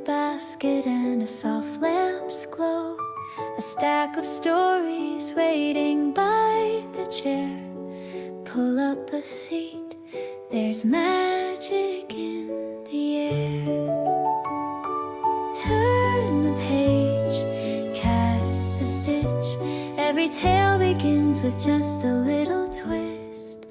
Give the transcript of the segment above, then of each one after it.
basket and a soft lamp's glow. A stack of stories waiting by the chair. Pull up a seat, there's magic in the air. Turn the page, cast the stitch. Every tale begins with just a little twist.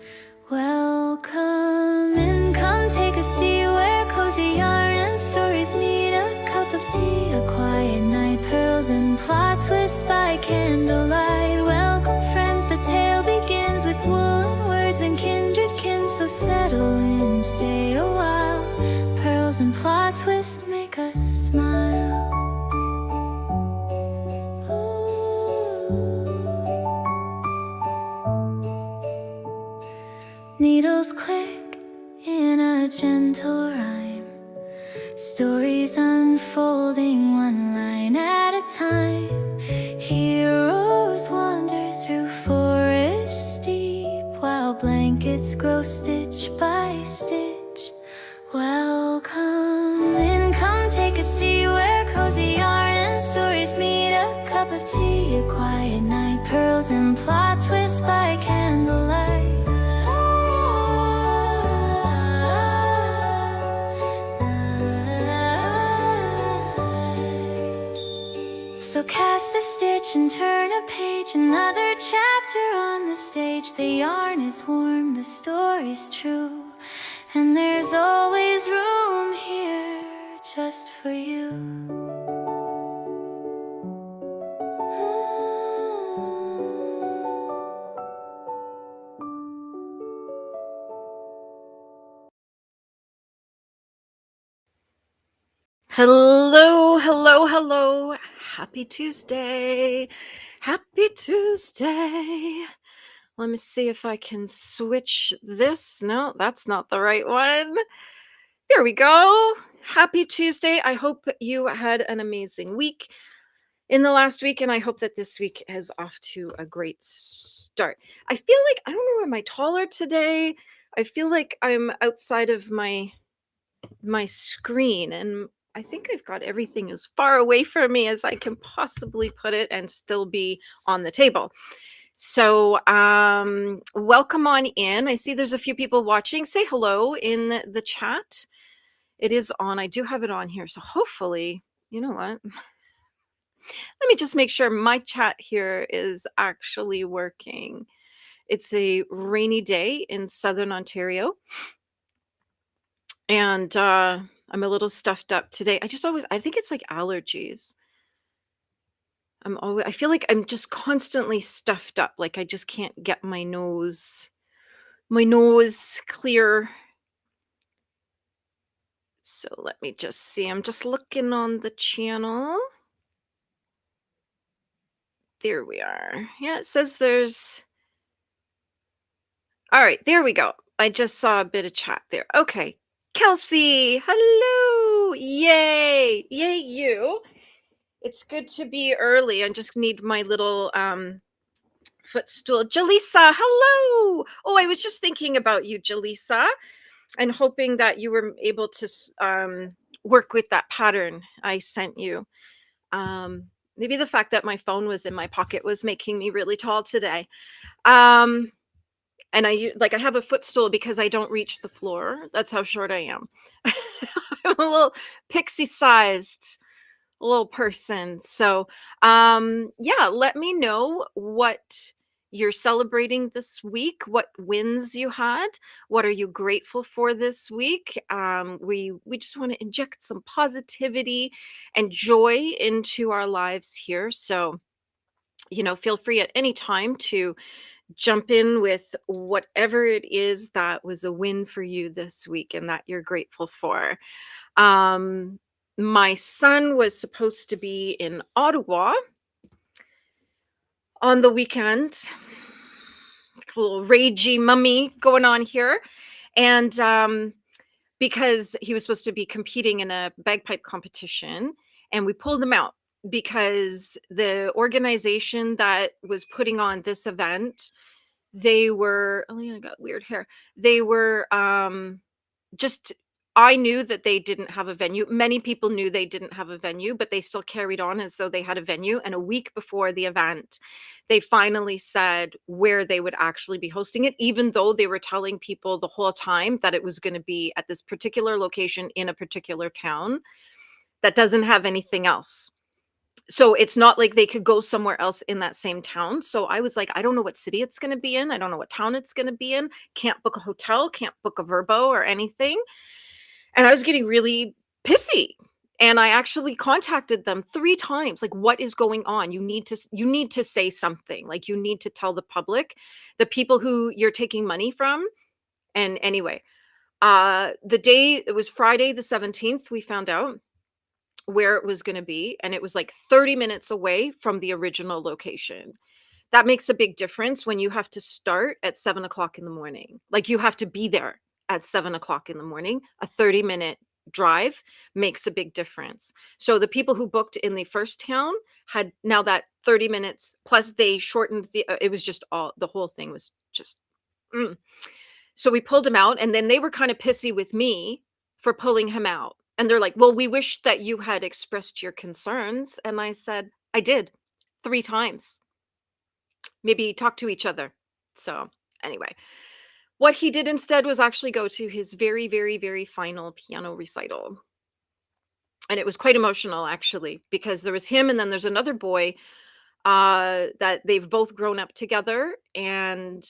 Welcome in, come take a seat where cozy yarn and stories meet. A cup of tea, a quiet night, pearls and plot twists by candlelight. Welcome friends, the tale begins with woolen words and kindred kin. So settle in, stay a while. Pearls and plot twists make us smile. Needles click in a gentle rhyme. Stories unfolding one line at a time. Heroes wander through forests deep, while blankets grow stitch by stitch. Welcome in, come take a seat where cozy yarn and stories meet. A cup of tea, a quiet night, pearls and plot twists by candlelight. So cast a stitch and turn a page, another chapter on the stage. The yarn is warm, the story's true, and there's always room here just for you. Hello, hello, hello. Happy Tuesday. Happy Tuesday. Let me see if I can switch this. No, that's not the right one. There we go. Happy Tuesday. I hope you had an amazing week in the last week, and I hope that this week is off to a great start. I feel like, I don't know, am I taller today? I feel like I'm outside of my screen, and I think I've got everything as far away from me as I can possibly put it and still be on the table. So welcome on in. I see there's a few people watching. Say hello in the chat. It is on. I do have it on here. So hopefully, you know what? Let me just make sure my chat here is actually working. It's a rainy day in Southern Ontario. And I'm a little stuffed up today. I think it's like allergies. I feel like I'm just constantly stuffed up. Like I just can't get my nose clear. So let me just see. I'm just looking on the channel. There we are. Yeah, it says there's. All right, there we go. I just saw a bit of chat there. Okay. Kelsey, hello. Yay. Yay, you. It's good to be early. I just need my little footstool. Jaleesa, hello. Oh, I was just thinking about you, Jaleesa, and hoping that you were able to work with that pattern I sent you. Maybe the fact that my phone was in my pocket was making me really tall today. And I have a footstool because I don't reach the floor. That's how short I am. I'm a little pixie-sized little person. So, yeah, let me know what you're celebrating this week, what wins you had, what are you grateful for this week. We just want to inject some positivity and joy into our lives here. So, feel free at any time to jump in with whatever it is that was a win for you this week and that you're grateful for. My son was supposed to be in Ottawa on the weekend. A little ragey mummy going on here. And because he was supposed to be competing in a bagpipe competition, and we pulled him out because the organization that was putting on this event, they were, oh, yeah, I got weird hair. They were just I knew that they didn't have a venue. Many people knew they didn't have a venue, but they still carried on as though they had a venue. And a week before the event, they finally said where they would actually be hosting it, even though they were telling people the whole time that it was going to be at this particular location in a particular town that doesn't have anything else. So it's not like they could go somewhere else in that same town. So I was like, I don't know what city it's going to be in. I don't know what town it's going to be in. Can't book a hotel, can't book a Verbo or anything. And I was getting really pissy. And I actually contacted them 3 times, like, "What is going on? You need to say something. Like, you need to tell the public, the people who you're taking money from." And anyway, the day it was Friday the 17th, we found out where it was gonna be, and it was, like, 30 minutes away from the original location. That makes a big difference when you have to start at 7 o'clock in the morning. Like, you have to be there at 7 o'clock in the morning. A 30-minute drive makes a big difference. So the people who booked in the first town had now that 30 minutes, plus they shortened it was just all the whole thing was just mm. So we pulled him out, and then they were kind of pissy with me for pulling him out. And they're like, "Well, we wish that you had expressed your concerns." And I said, "I did 3 times. Maybe talk to each other." So, anyway, what he did instead was actually go to his very, very, very final piano recital. And it was quite emotional, actually, because there was him and then there's another boy that they've both grown up together. And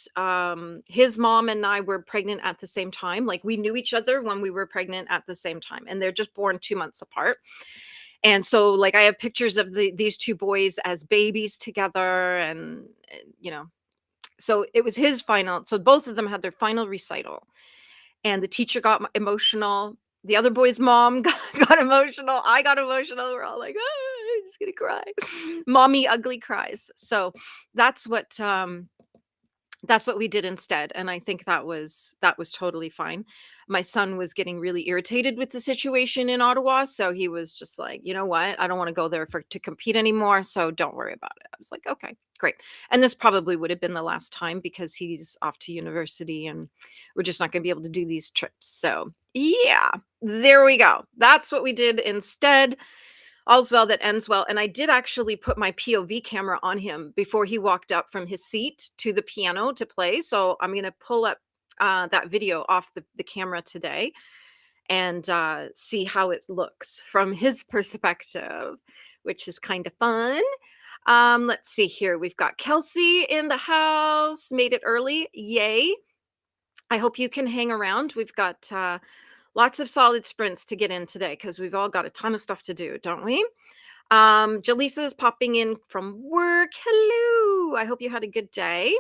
his mom and I were pregnant at the same time. Like, we knew each other when we were pregnant at the same time. And they're just born 2 months apart. And so, like, I have pictures of these 2 boys as babies together, and so it was his final. So both of them had their final recital, and the teacher got emotional. The other boy's mom got emotional. I got emotional. We're all like, "Ah, I'm just gonna cry." Mommy ugly cries. So that's what um that's what we did instead, and I think that was totally fine. My son was getting really irritated with the situation in Ottawa, so he was just like, "You know what? I don't wanna go there to compete anymore, so don't worry about it." I was like, "Okay, great." And this probably would have been the last time because he's off to university, and we're just not gonna be able to do these trips, so, yeah, there we go. That's what we did instead. All's well that ends well. And I did actually put my POV camera on him before he walked up from his seat to the piano to play. So I'm going to pull up that video off the camera today and see how it looks from his perspective, which is kind of fun. Let's see here. We've got Kelsey in the house, made it early. Yay. I hope you can hang around. We've got lots of solid sprints to get in today because we've all got a ton of stuff to do, don't we? Jaleesa's popping in from work. Hello. I hope you had a good day.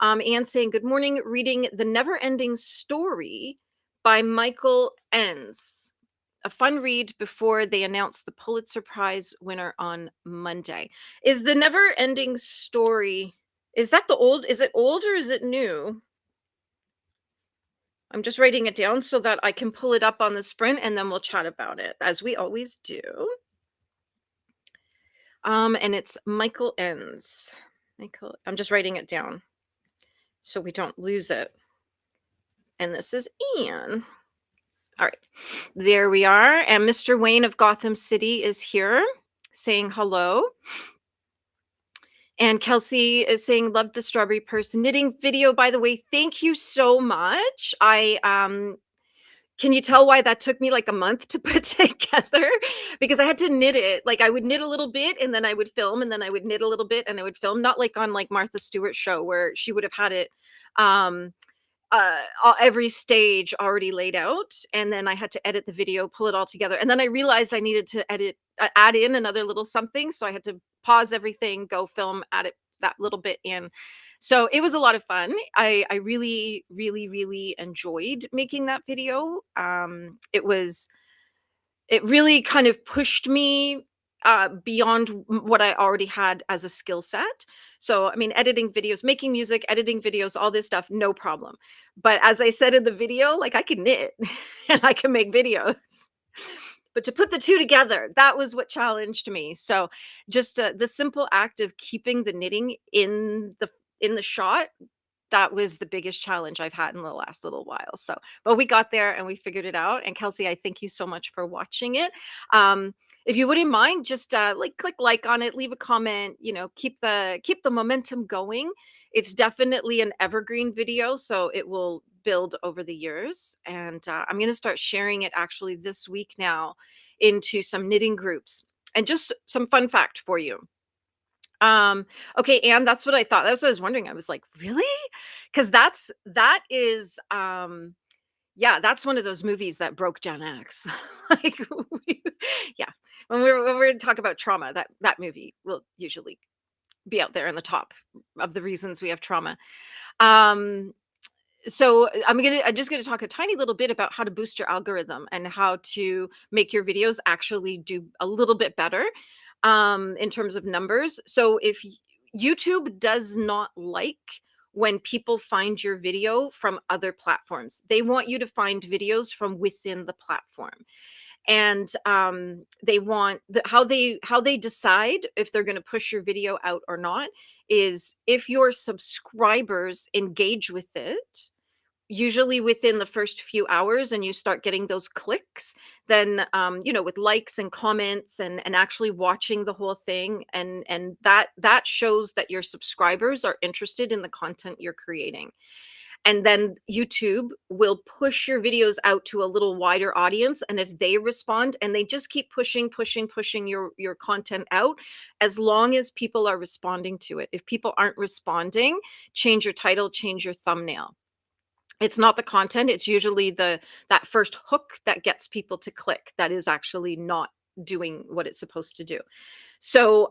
Anne saying, "Good morning, reading The Never Ending Story by Michael Enns. A fun read before they announce the Pulitzer Prize winner on Monday." Is The Never Ending Story, is it old or is it new? I'm just writing it down so that I can pull it up on the sprint and then we'll chat about it as we always do. And it's Michael Enns. I'm just writing it down so we don't lose it. And this is Ian. All right, there we are. And Mr. Wayne of Gotham City is here saying hello. And Kelsey is saying, "Love the strawberry purse knitting video, by the way." Thank you so much. Can you tell why that took me like a month to put together? Because I had to knit it. Like, I would knit a little bit and then I would film and then I would knit a little bit and I would film, not like on like Martha Stewart's show where she would have had it um every stage already laid out, and then I had to edit the video, pull it all together, and then I realized I needed to add in another little something, so I had to pause everything, go film, add it that little bit in. So it was a lot of fun. I really, really, really enjoyed making that video. It really kind of pushed me beyond what I already had as a skill set. So, I mean, editing videos, making music, editing videos, all this stuff, no problem. But as I said in the video, like, I can knit and I can make videos. But to put the two together, that was what challenged me. So just the simple act of keeping the knitting in the shot that was the biggest challenge I've had in the last little while. So, but we got there and we figured it out. And Kelsey, I thank you so much for watching it. Um, if you wouldn't mind, just like click like on it, leave a comment, keep the momentum going. It's definitely an evergreen video, so it will build over the years. And I'm going to start sharing it actually this week now into some knitting groups. And just some fun fact for you. Um, okay, and that's what I thought. That's what I was wondering. I was like, really? Because that is yeah, that's one of those movies that broke Gen X. Like yeah. When we're talk about trauma, that movie will usually be out there in the top of the reasons we have trauma. Um so I'm just gonna talk a tiny little bit about how to boost your algorithm and how to make your videos actually do a little bit better in terms of numbers. So if YouTube does not like when people find your video from other platforms, they want you to find videos from within the platform. And they want how they decide if they're going to push your video out or not is if your subscribers engage with it usually within the first few hours and you start getting those clicks, then with likes and comments and actually watching the whole thing, and that shows that your subscribers are interested in the content you're creating. And then YouTube will push your videos out to a little wider audience, and if they respond, and they just keep pushing your content out as long as people are responding to it. If people aren't responding, change your title, change your thumbnail. It's not the content, it's usually that first hook that gets people to click that is actually not doing what it's supposed to do. So,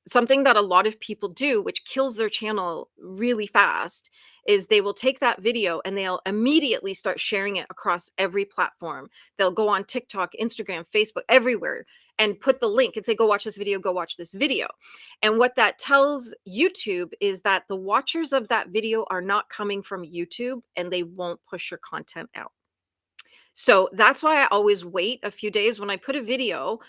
something that a lot of people do, which kills their channel really fast, is they will take that video and they'll immediately start sharing it across every platform. They'll go on TikTok, Instagram, Facebook, everywhere, and put the link and say, go watch this video, go watch this video. And what that tells YouTube is that the watchers of that video are not coming from YouTube and they won't push your content out. So that's why I always wait a few days when I put a video.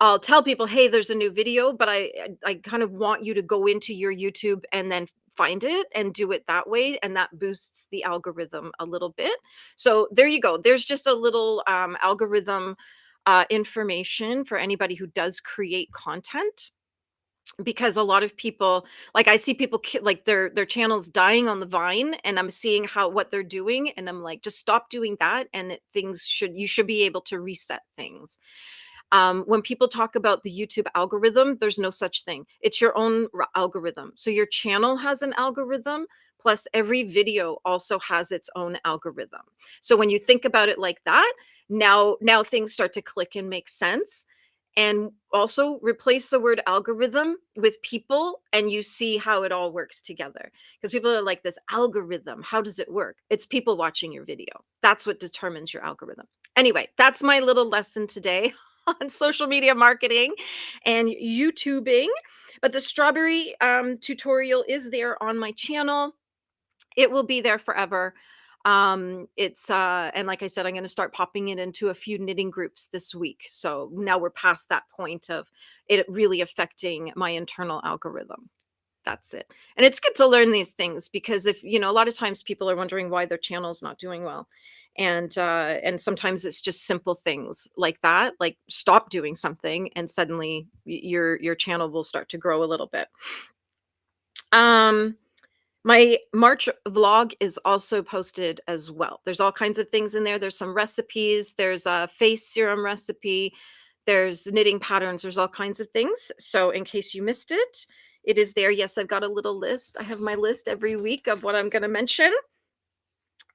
I'll tell people, "Hey, there's a new video," but I kind of want you to go into your YouTube and then find it and do it that way, and that boosts the algorithm a little bit. So there you go. There's just a little algorithm information for anybody who does create content, because a lot of people, like I see people like their channels dying on the vine, and I'm seeing what they're doing, and I'm like, just stop doing that, and you should be able to reset things. When people talk about the YouTube algorithm, there's no such thing. It's your own algorithm. So your channel has an algorithm, plus every video also has its own algorithm. So when you think about it like that, now things start to click and make sense. And also replace the word algorithm with people, and you see how it all works together. Because people are like, this algorithm, how does it work? It's people watching your video. That's what determines your algorithm. Anyway, that's my little lesson today on social media marketing and YouTubing. But the strawberry tutorial is there on my channel. It will be there forever. It's and like I said, I'm going to start popping it into a few knitting groups this week. So now we're past that point of it really affecting my internal algorithm. That's it. And it's good to learn these things, because if a lot of times people are wondering why their channel's not doing well. And sometimes it's just simple things like that, like stop doing something and suddenly your channel will start to grow a little bit. My March vlog is also posted as well. There's all kinds of things in there. There's some recipes. There's a face serum recipe. There's knitting patterns. There's all kinds of things. So in case you missed it, it is there. Yes, I've got a little list. I have my list every week of what I'm going to mention.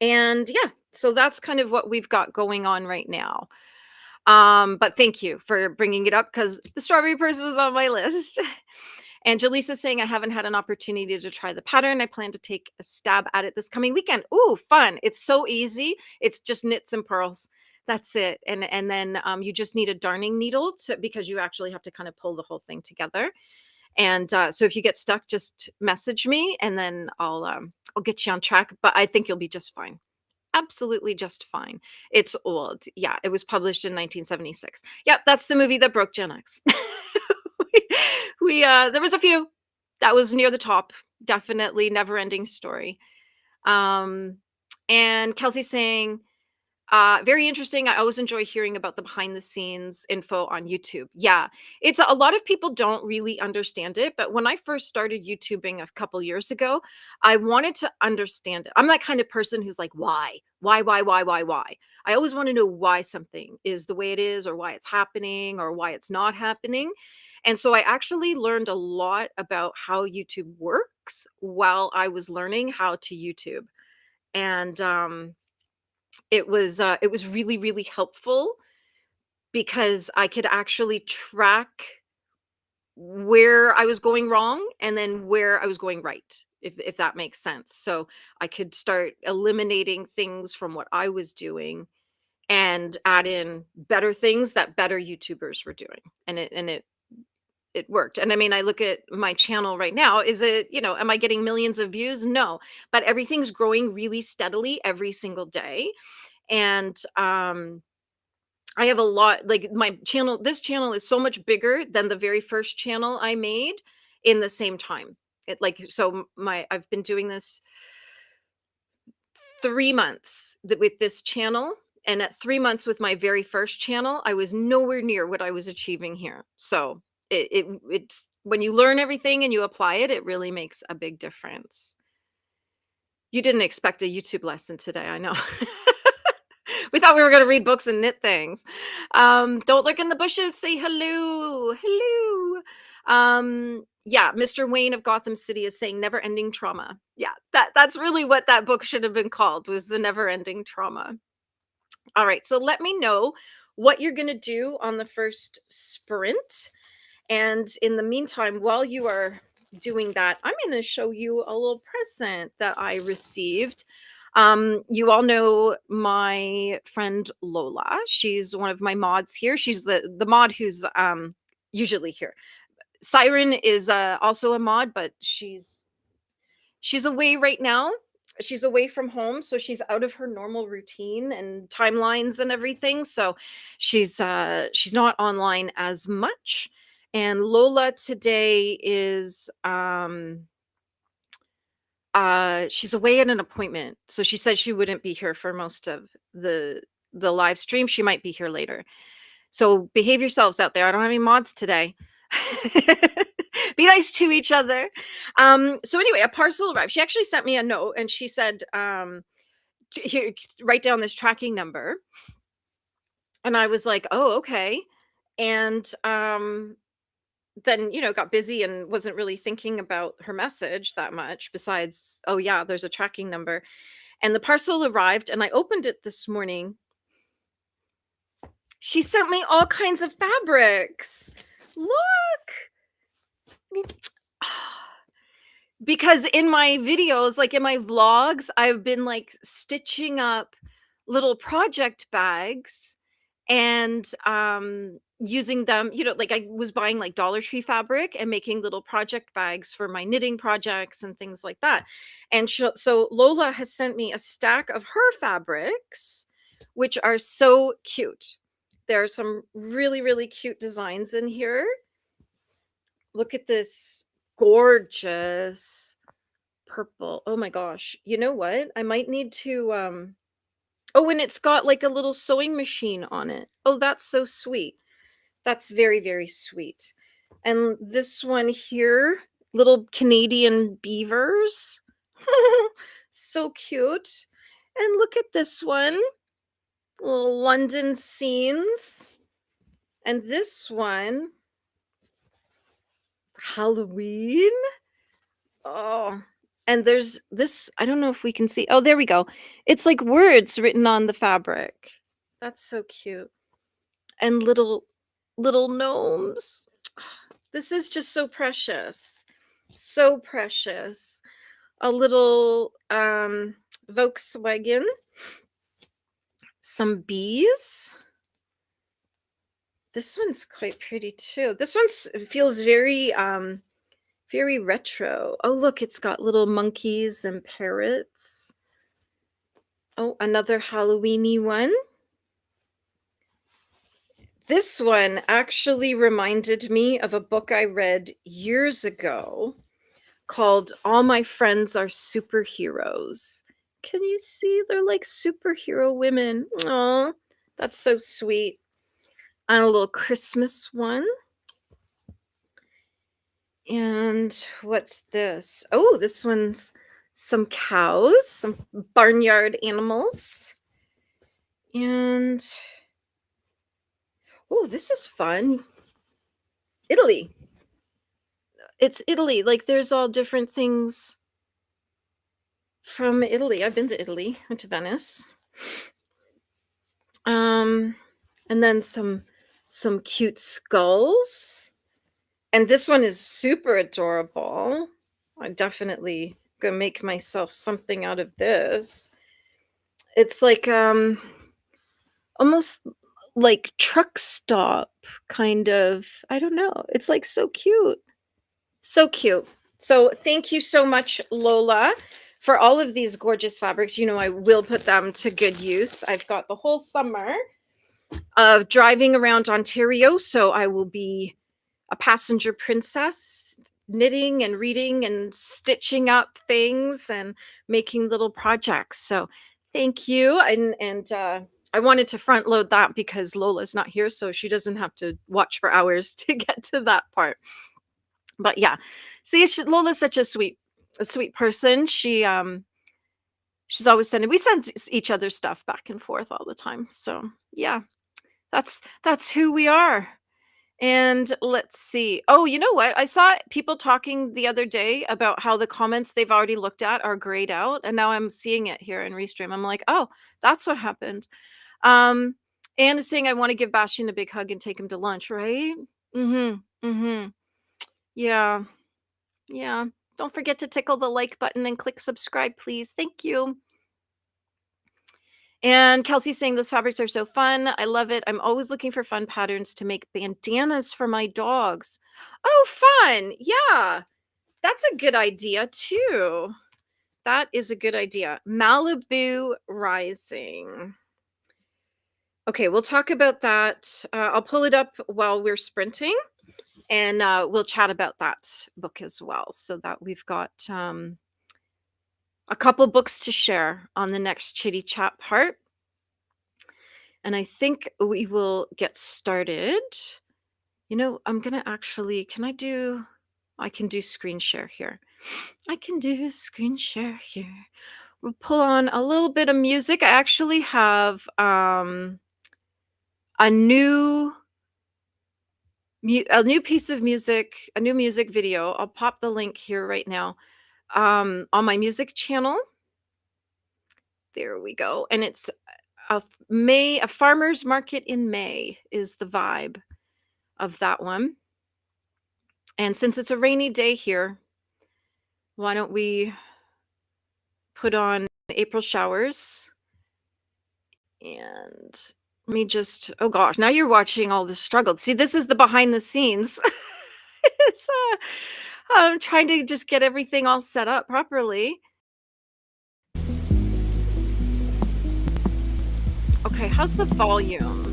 And yeah, so that's kind of what we've got going on right now. But thank you for bringing it up, because the strawberry purse was on my list. And Jaleesa's saying, I haven't had an opportunity to try the pattern. I plan to take a stab at it this coming weekend. Ooh, fun. It's so easy. It's just knits and purls. That's it. And then you just need a darning needle because you actually have to kind of pull the whole thing together. And so if you get stuck, just message me and then I'll get you on track. But I think you'll be just fine. Absolutely just fine. It's old. Yeah, it was published in 1976. Yep, that's the movie that broke Gen X. There was a few that was near the top. Definitely never ending story. And Kelsey saying, very interesting. I always enjoy hearing about the behind the scenes info on YouTube. Yeah, it's a lot of people don't really understand it, but when I first started YouTubing a couple years ago, I wanted to understand it. I'm that kind of person who's like, why? Why? I always want to know why something is the way it is, or why it's happening, or why it's not happening. And so I actually learned a lot about how YouTube works while I was learning how to YouTube. And it was really, really helpful because I could actually track where I was going wrong and then where I was going right, if that makes sense. So I could start eliminating things from what I was doing and add in better things that better YouTubers were doing. And it worked. And I mean, I look at my channel right now. Is it, am I getting millions of views? No, but everything's growing really steadily every single day. And I have a lot, like, my channel, this channel is so much bigger than the very first channel I made in the same time. I've been doing this 3 months with this channel, and at 3 months with my very first channel, I was nowhere near what I was achieving here. So it's when you learn everything and you apply it, it really makes a big difference. You didn't expect a YouTube lesson today, I know. We thought we were going to read books and knit things. Don't look in the bushes. Say hello. Hello. Yeah, Mr. Wayne of Gotham City is saying never ending trauma. Yeah, that's really what that book should have been called, was the never ending trauma. All right, so let me know what you're going to do on the first sprint. And in the meantime, while you are doing that, I'm going to show you a little present that I received. You all know my friend Lola. She's one of my mods here. She's the mod who's usually here. Siren is also a mod, but she's away right now. She's away from home, so she's out of her normal routine and timelines and everything. So she's not online as much. And Lola today is she's away at an appointment. So she said she wouldn't be here for most of the live stream. She might be here later. So behave yourselves out there. I don't have any mods today. Be nice to each other. So anyway, a parcel arrived. She actually sent me a note and she said, here, write down this tracking number. And I was like, oh, okay. And then, got busy and wasn't really thinking about her message that much, besides, oh yeah, there's a tracking number. And the parcel arrived and I opened it this morning. She sent me all kinds of fabrics. Look. Because in my videos, like in my vlogs, I've been like stitching up little project bags and using them, like I was buying like Dollar Tree fabric and making little project bags for my knitting projects and things like that. And so Lola has sent me a stack of her fabrics, which are so cute. There are some really, really cute designs in here. Look at this gorgeous purple. Oh my gosh. You know what? I might need to oh, and it's got like a little sewing machine on it. Oh, that's so sweet. That's very, very sweet. And this one here, little Canadian beavers. So cute. And look at this one. Little London scenes. And this one, Halloween. Oh, and there's this, I don't know if we can see. Oh, there we go. It's like words written on the fabric. That's so cute. And little gnomes. This is just so precious. So precious. A little Volkswagen. Some bees. This one's quite pretty too. This one feels very very retro. Oh, look, it's got little monkeys and parrots. Oh, another Halloween-y one. This one actually reminded me of a book I read years ago called All My Friends Are Superheroes. Can you see? They're like superhero women. Oh, that's so sweet. And a little Christmas one. And what's this? Oh, this one's some cows, some barnyard animals. And oh, this is fun. Italy. It's Italy. Like there's all different things from Italy. I've been to Italy. Went to Venice. And then some cute skulls. And this one is super adorable. I definitely gonna make myself something out of this. It's like almost like truck stop kind of. I don't know. It's like so cute. So cute. So thank you so much, Lola, for all of these gorgeous fabrics. You know, I will put them to good use. I've got the whole summer of driving around Ontario, so I will be a passenger princess, knitting and reading and stitching up things and making little projects. So thank you. And I wanted to front load that because Lola's not here, so she doesn't have to watch for hours to get to that part. But yeah, see, Lola's such a sweet person. She's always we send each other stuff back and forth all the time. So yeah, that's who we are. And let's see. Oh, you know what? I saw people talking the other day about how the comments they've already looked at are grayed out, and now I'm seeing it here in Restream. I'm like, oh, that's what happened. Anne is saying I want to give Bastian a big hug and take him to lunch, right? Mm-hmm. Mm-hmm. Yeah. Yeah. Don't forget to tickle the like button and click subscribe, please. Thank you. And Kelsey's saying those fabrics are so fun. I love it. I'm always looking for fun patterns to make bandanas for my dogs. Oh, fun. Yeah. That's a good idea too. That is a good idea. Malibu Rising. Okay, we'll talk about that. I'll pull it up while we're sprinting, and we'll chat about that book as well, so that we've got a couple books to share on the next chitty chat part. And I think we will get started. You know, I'm gonna actually, I can do screen share here. I can do screen share here. We'll pull on a little bit of music. I actually have a new piece of music, a new music video. I'll pop the link here right now on my music channel. There we go. And it's a farmer's market in May is the vibe of that one. And since it's a rainy day here, why don't we put on April showers? And let me just, oh gosh, now you're watching all the struggle. See, this is the behind the scenes. It's I'm trying to just get everything all set up properly. Okay, how's the volume?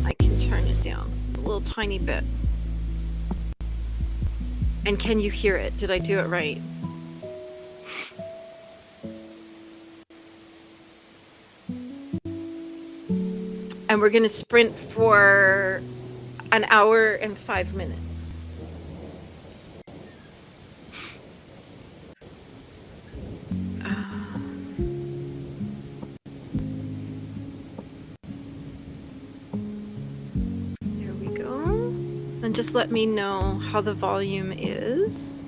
I can turn it down a little tiny bit. And can you hear it? Did I do it right? And we're going to sprint for an hour and 5 minutes. There we go. And just let me know how the volume is.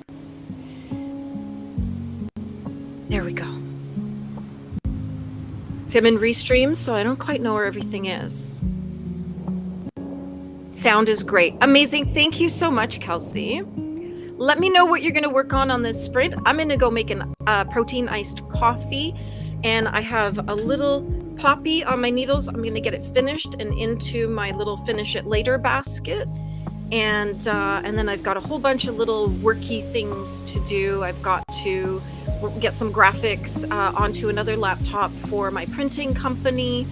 There we go. See, I'm in Restream, so I don't quite know where everything is. Sound is great. Amazing. Thank you so much, Kelsey. Let me know what you're going to work on this sprint. I'm going to go make a protein iced coffee, and I have a little poppy on my needles. I'm going to get it finished and into my little finish it later basket. And then I've got a whole bunch of little worky things to do. I've got to get some graphics onto another laptop for my printing company.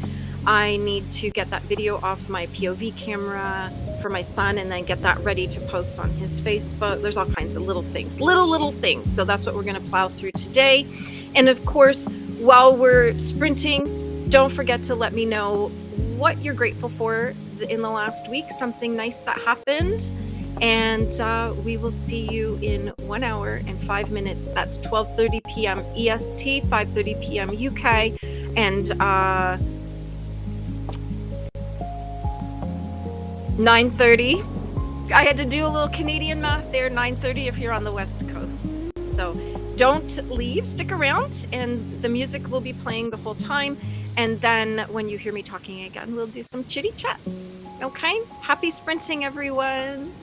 I need to get that video off my POV camera for my son and then get that ready to post on his Facebook. There's all kinds of little things. So that's what we're going to plow through today. And of course, while we're sprinting, don't forget to let me know what you're grateful for in the last week, something nice that happened. And we will see you in 1 hour and 5 minutes. That's 12:30 p.m. EST, 5:30 p.m. UK, and 9:30. I had to do a little Canadian math there. 9:30 if you're on the West Coast. So don't leave, stick around, and the music will be playing the whole time. And then when you hear me talking again, we'll do some chitty chats. Okay? Happy sprinting, everyone.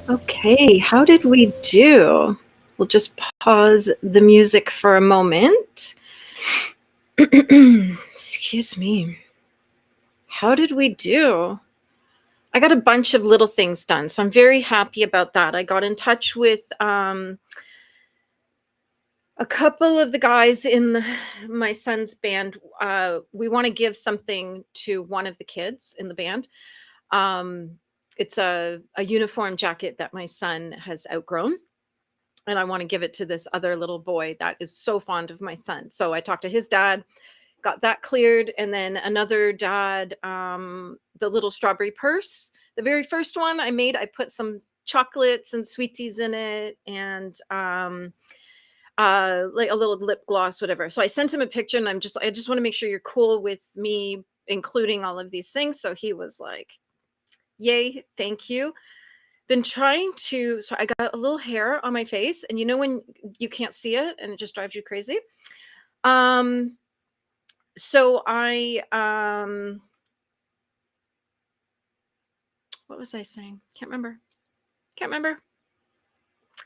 Okay, how did we do? We'll just pause the music for a moment. Excuse me. How did we do? I got a bunch of little things done, so I'm very happy about that. I got in touch with a couple of the guys in my son's band. We want to give something to one of the kids in the band. Um, it's a uniform jacket that my son has outgrown, and I want to give it to this other little boy that is so fond of my son. So I talked to his dad, got that cleared, and then another dad, the little strawberry purse. The very first one I made, I put some chocolates and sweeties in it, and like a little lip gloss, whatever. So I sent him a picture, and I just want to make sure you're cool with me including all of these things. So he was like, "Yay, thank you." Been trying to, so I got a little hair on my face, and you know when you can't see it and it just drives you crazy. Um, so what was I saying? Can't remember. Can't remember.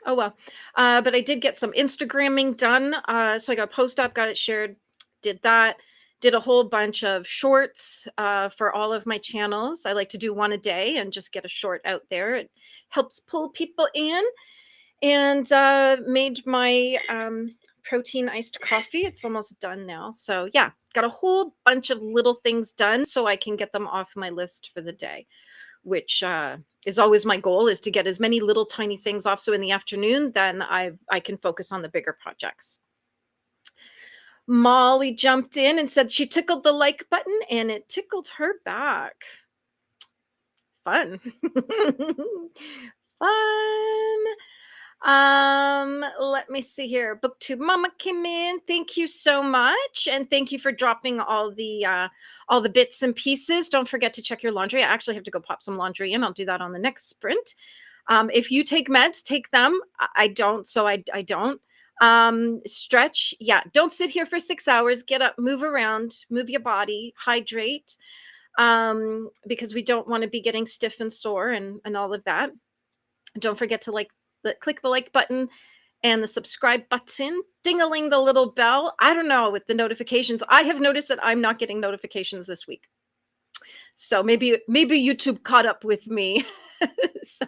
Oh well. But I did get some Instagramming done. So I got a post up, got it shared, did that. Did a whole bunch of shorts for all of my channels. I like to do one a day and just get a short out there. It helps pull people in. And made my protein iced coffee. It's almost done now. So yeah, got a whole bunch of little things done so I can get them off my list for the day, which is always my goal, is to get as many little tiny things off. So in the afternoon, then I can focus on the bigger projects. Molly jumped in and said she tickled the like button and it tickled her back. Fun. Fun. Let me see here. Booktube Mama came in. Thank you so much, and thank you for dropping all the bits and pieces. Don't forget to check your laundry. I actually have to go pop some laundry in. I'll do that on the next sprint. If you take meds, take them. I don't, so I don't. Stretch. Yeah, don't sit here for 6 hours. Get up, move around, move your body, hydrate, because we don't want to be getting stiff and sore and all of that. Don't forget to click the like button and the subscribe button, ding-a-ling the little bell. I don't know with the notifications. I have noticed that I'm not getting notifications this week. So maybe YouTube caught up with me. So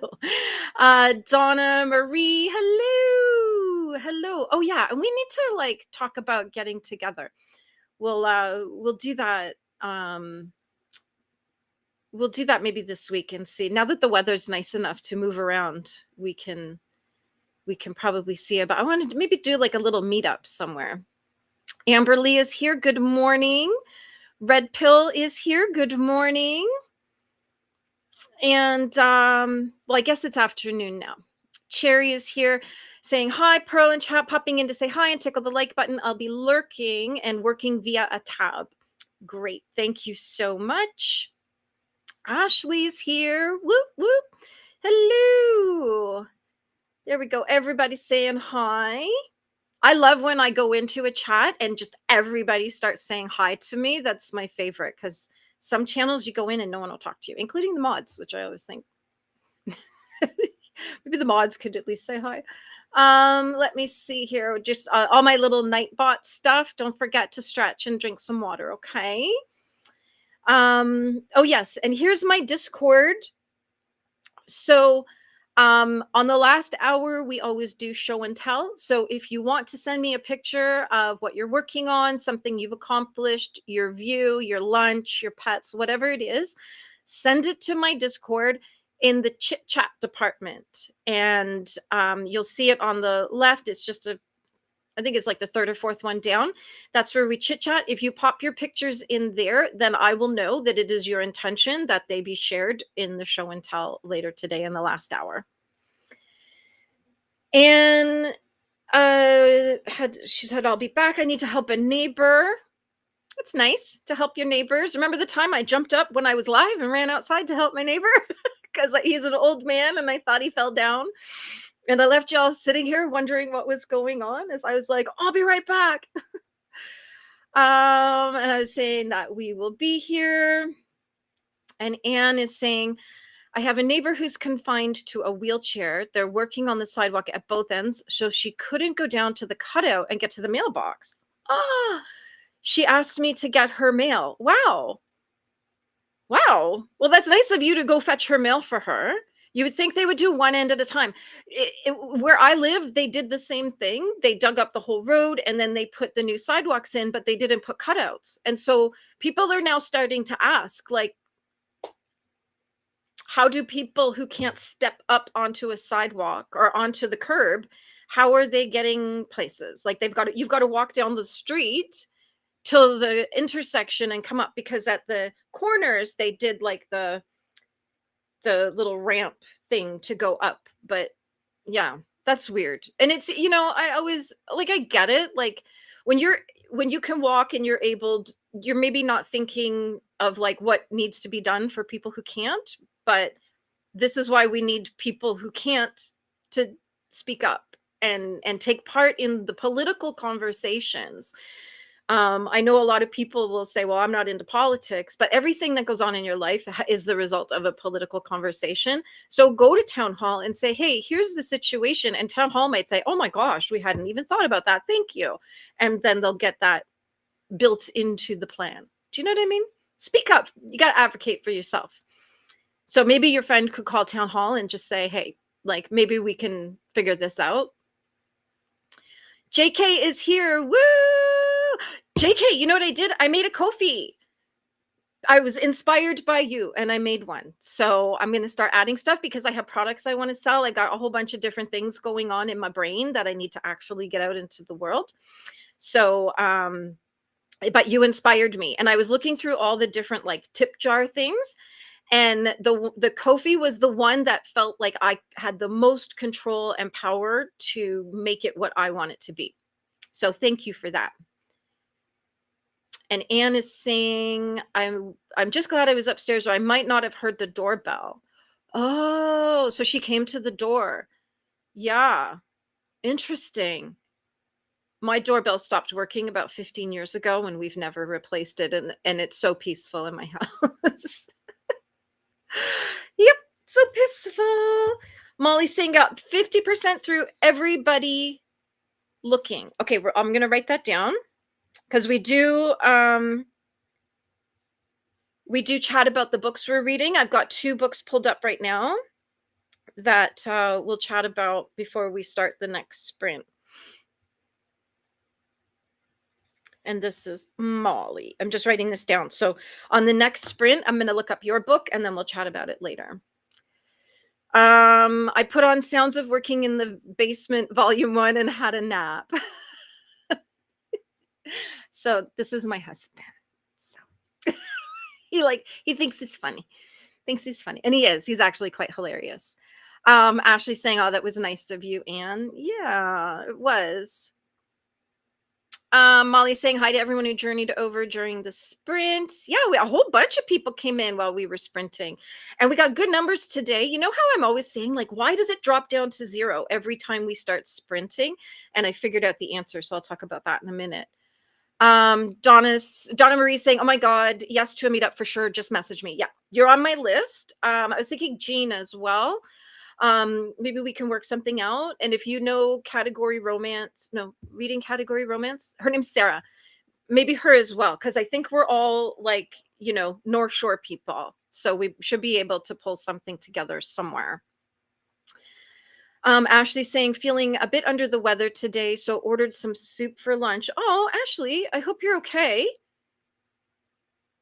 Donna Marie, hello. Hello. Oh yeah, and we need to talk about getting together. We'll do that. We'll do that maybe this week and see. Now that the weather's nice enough to move around, we can probably see about. I wanted to maybe do like a little meetup somewhere. Amber Lee is here. Good morning. Red Pill is here. Good morning. And well, I guess it's afternoon now. Cherry is here saying hi, Pearl and chat, popping in to say hi and tickle the like button. I'll be lurking and working via a tab. Great. Thank you so much. Ashley's here. Whoop, whoop. Hello. There we go. Everybody saying hi. I love when I go into a chat and just everybody starts saying hi to me. That's my favorite, because some channels you go in and no one will talk to you, including the mods, which I always think maybe the mods could at least say hi. Let me see here. Just all my little Nightbot stuff. Don't forget to stretch and drink some water, okay? Oh yes, and here's my Discord. So on the last hour, we always do show and tell. So if you want to send me a picture of what you're working on, something you've accomplished, your view, your lunch, your pets, whatever it is, send it to my Discord in the chit chat department. And you'll see it on the left. It's just I think it's like the third or fourth one down. That's where we chit chat. If you pop your pictures in there, then I will know that it is your intention that they be shared in the show and tell later today in the last hour. And she said, I'll be back. I need to help a neighbor. It's nice to help your neighbors. Remember the time I jumped up when I was live and ran outside to help my neighbor? Because he's an old man and I thought he fell down. And I left y'all sitting here wondering what was going on, as I was like, I'll be right back. And I was saying that we will be here. And Anne is saying, I have a neighbor who's confined to a wheelchair. They're working on the sidewalk at both ends, so she couldn't go down to the cutout and get to the mailbox. Ah, she asked me to get her mail. Wow. Wow. Well, that's nice of you to go fetch her mail for her. You would think they would do one end at a time. Where I live, they did the same thing. They dug up the whole road and then they put the new sidewalks in, but they didn't put cutouts. And so people are now starting to ask, like, how do people who can't step up onto a sidewalk or onto the curb, how are they getting places? Like you've got to walk down the street till the intersection and come up, because at the corners they did like the little ramp thing to go up. But yeah, that's weird. And it's, I always, like, I get it. Like when you can walk and you're maybe not thinking of like what needs to be done for people who can't, but this is why we need people who can't to speak up and take part in the political conversations. I know a lot of people will say, well, I'm not into politics, but everything that goes on in your life is the result of a political conversation. So go to town hall and say, hey, here's the situation. And town hall might say, oh my gosh, we hadn't even thought about that. Thank you. And then they'll get that built into the plan. Do you know what I mean? Speak up. You got to advocate for yourself. So maybe your friend could call town hall and just say, hey, like, maybe we can figure this out. JK is here. Woo! JK, you know what I did? I made a Ko-fi. I was inspired by you and I made one. So I'm going to start adding stuff because I have products I want to sell. I got a whole bunch of different things going on in my brain that I need to actually get out into the world. So, but you inspired me. And I was looking through all the different like tip jar things. And the Ko-fi was the one that felt like I had the most control and power to make it what I want it to be. So thank you for that. And Anne is saying, I'm just glad I was upstairs, or I might not have heard the doorbell. Oh, so she came to the door. Yeah, interesting. My doorbell stopped working about 15 years ago and we've never replaced it. And it's so peaceful in my house. Yep, so peaceful. Molly's saying up 50% through everybody looking. Okay, I'm going to write that down because we do chat about the books we're reading. I've got 2 books pulled up right now that we'll chat about before we start the next sprint. And this is Molly. I'm just writing this down. So on the next sprint, I'm going to look up your book and then we'll chat about it later. I put on Sounds of Working in the Basement Volume 1 and had a nap. So this is my husband. So he thinks he's funny. And he is. He's actually quite hilarious. Ashley's saying, oh, that was nice of you, Anne. Yeah, it was. Molly's saying hi to everyone who journeyed over during the sprint. Yeah, a whole bunch of people came in while we were sprinting. And we got good numbers today. You know how I'm always saying, like, why does it drop down to 0 every time we start sprinting? And I figured out the answer, so I'll talk about that in a minute. Donna Marie's saying, oh my God, yes to a meetup for sure. Just message me. Yeah, you're on my list. I was thinking Jean as well. Maybe we can work something out. And if you know reading category romance, her name's Sarah, maybe her as well. Cause I think we're all like, North Shore people. So we should be able to pull something together somewhere. Ashley's saying, feeling a bit under the weather today, so ordered some soup for lunch. Oh, Ashley, I hope you're okay.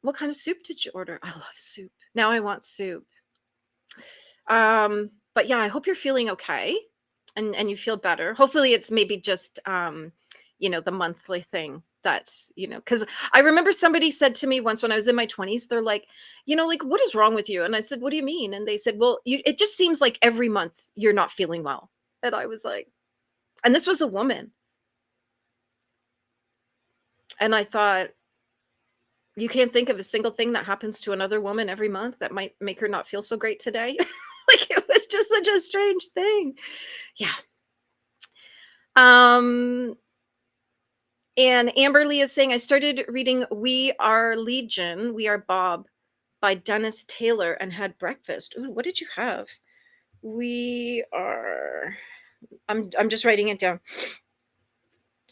What kind of soup did you order? I love soup. Now I want soup. But yeah, I hope you're feeling okay and you feel better. Hopefully it's maybe just, the monthly thing that's, because I remember somebody said to me once when I was in my 20s, they're like, what is wrong with you? And I said, what do you mean? And they said, well, it just seems like every month you're not feeling well. And I was like, and this was a woman. And I thought, you can't think of a single thing that happens to another woman every month that might make her not feel so great today. Like, it was just such a strange thing. Yeah. And Amberly is saying, I started reading We Are Legion, We Are Bob by Dennis Taylor and had breakfast. Ooh, what did you have? I'm just writing it down.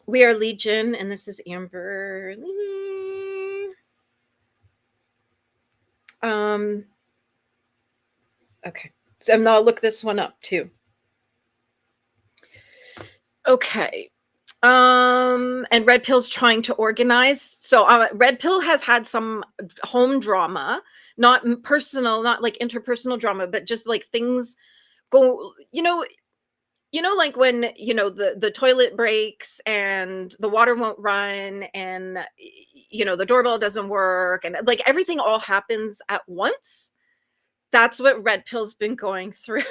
We are Legion, and this is Amber. Okay. So I'll look this one up too. Okay. And Red Pill's trying to organize. So Red Pill has had some home drama, not personal, not like interpersonal drama, but just like things go, like when, the toilet breaks and the water won't run and, the doorbell doesn't work and like everything all happens at once. That's what Red Pill's been going through.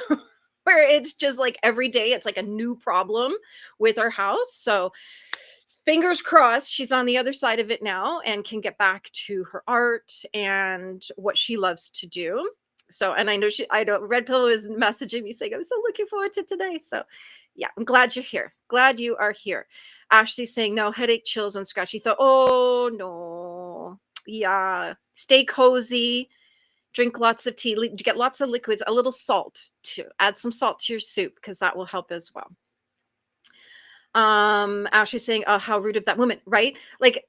Where it's just like every day it's like a new problem with our house. So fingers crossed she's on the other side of it now and can get back to her art and what she loves to do. So, and I know Red Pill is messaging me saying, I'm so looking forward to today. So yeah, I'm glad you're here. Glad you are here. Ashley's saying, no, headache, chills, and scratchy throat. Oh no. Yeah. Stay cozy. Drink lots of tea, get lots of liquids, a little salt too. Add some salt to your soup because that will help as well. Ashley's saying, oh, how rude of that woman, right? Like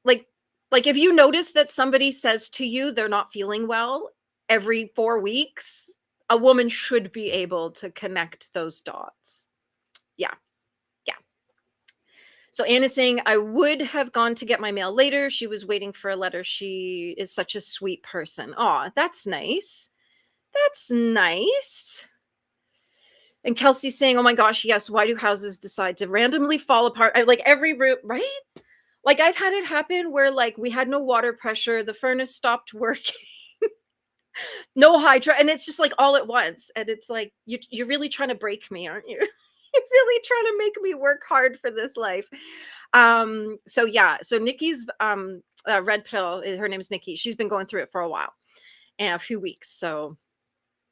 if you notice that somebody says to you they're not feeling well every 4 weeks, a woman should be able to connect those dots. Yeah. So Anna's saying, I would have gone to get my mail later. She was waiting for a letter. She is such a sweet person. Aw, that's nice. That's nice. And Kelsey's saying, oh my gosh, yes, why do houses decide to randomly fall apart? Like every room, right? Like I've had it happen where like we had no water pressure, the furnace stopped working, no hydro, and it's just like all at once. And it's like, you're really trying to break me, aren't you? You're really trying to make me work hard for this life. So yeah, so Nikki's Red Pill, her name's Nikki. She's been going through it for a while and a few weeks. So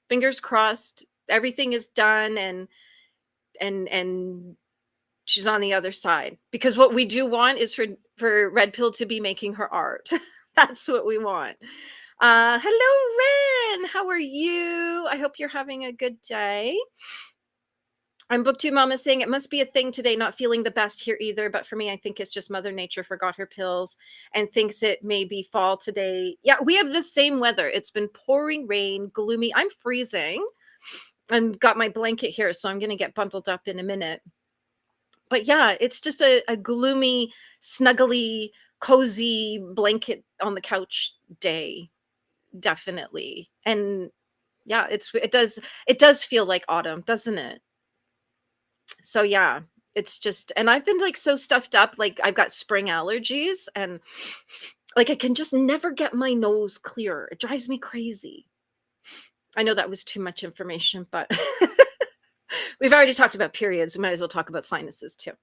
fingers crossed, everything is done and she's on the other side. Because what we do want is for Red Pill to be making her art. That's what we want. Hello, Ren. How are you? I hope you're having a good day. I'm booktube mama saying it must be a thing today, not feeling the best here either. But for me, I think it's just Mother Nature forgot her pills and thinks it may be fall today. Yeah, we have the same weather. It's been pouring rain, gloomy. I'm freezing and got my blanket here, so I'm going to get bundled up in a minute. But yeah, it's just a gloomy, snuggly, cozy blanket on the couch day. Definitely. And yeah, it does feel like autumn, doesn't it? So yeah, it's just, and I've been like so stuffed up, like I've got spring allergies and like I can just never get my nose clear. It drives me crazy. I know that was too much information, but we've already talked about periods. We might as well talk about sinuses too.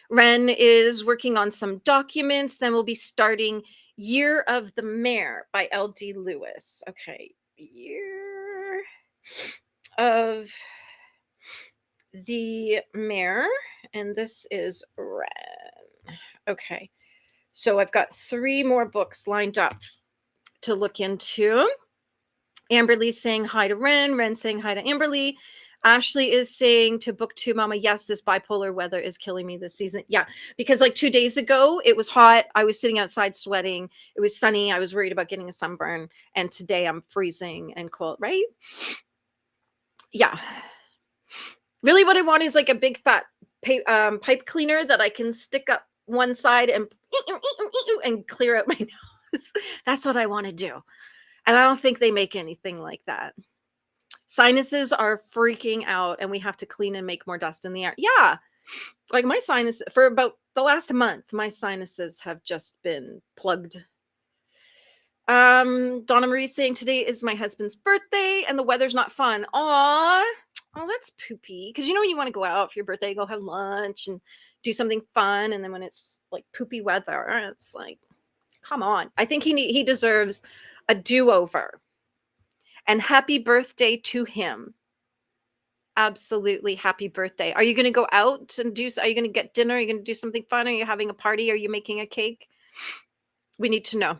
Ren is working on some documents. Then we'll be starting Year of the Mare by L.D. Lewis. Okay, Year of the Mare, and this is Ren. Okay, so I've got 3 more books lined up to look into. Amberly's saying hi to Ren. Ren saying hi to Amberly. Ashley is saying to booktube mama, yes, this bipolar weather is killing me this season. Yeah, because like 2 days ago, it was hot. I was sitting outside sweating. It was sunny. I was worried about getting a sunburn. And today I'm freezing and cold, right? Yeah. Really what I want is like a big fat pipe cleaner that I can stick up one side and clear out my nose. That's what I want to do. And I don't think they make anything like that. Sinuses are freaking out and we have to clean and make more dust in the air. Yeah. Like my sinus for about the last month, my sinuses have just been plugged. Donna Marie saying today is my husband's birthday and the weather's not fun. Aw. Oh, that's poopy. Because when you want to go out for your birthday, go have lunch and do something fun. And then when it's like poopy weather, it's like, come on. I think he deserves a do-over. And happy birthday to him. Absolutely happy birthday. Are you going to go out and are you going to get dinner? Are you going to do something fun? Are you having a party? Are you making a cake? We need to know.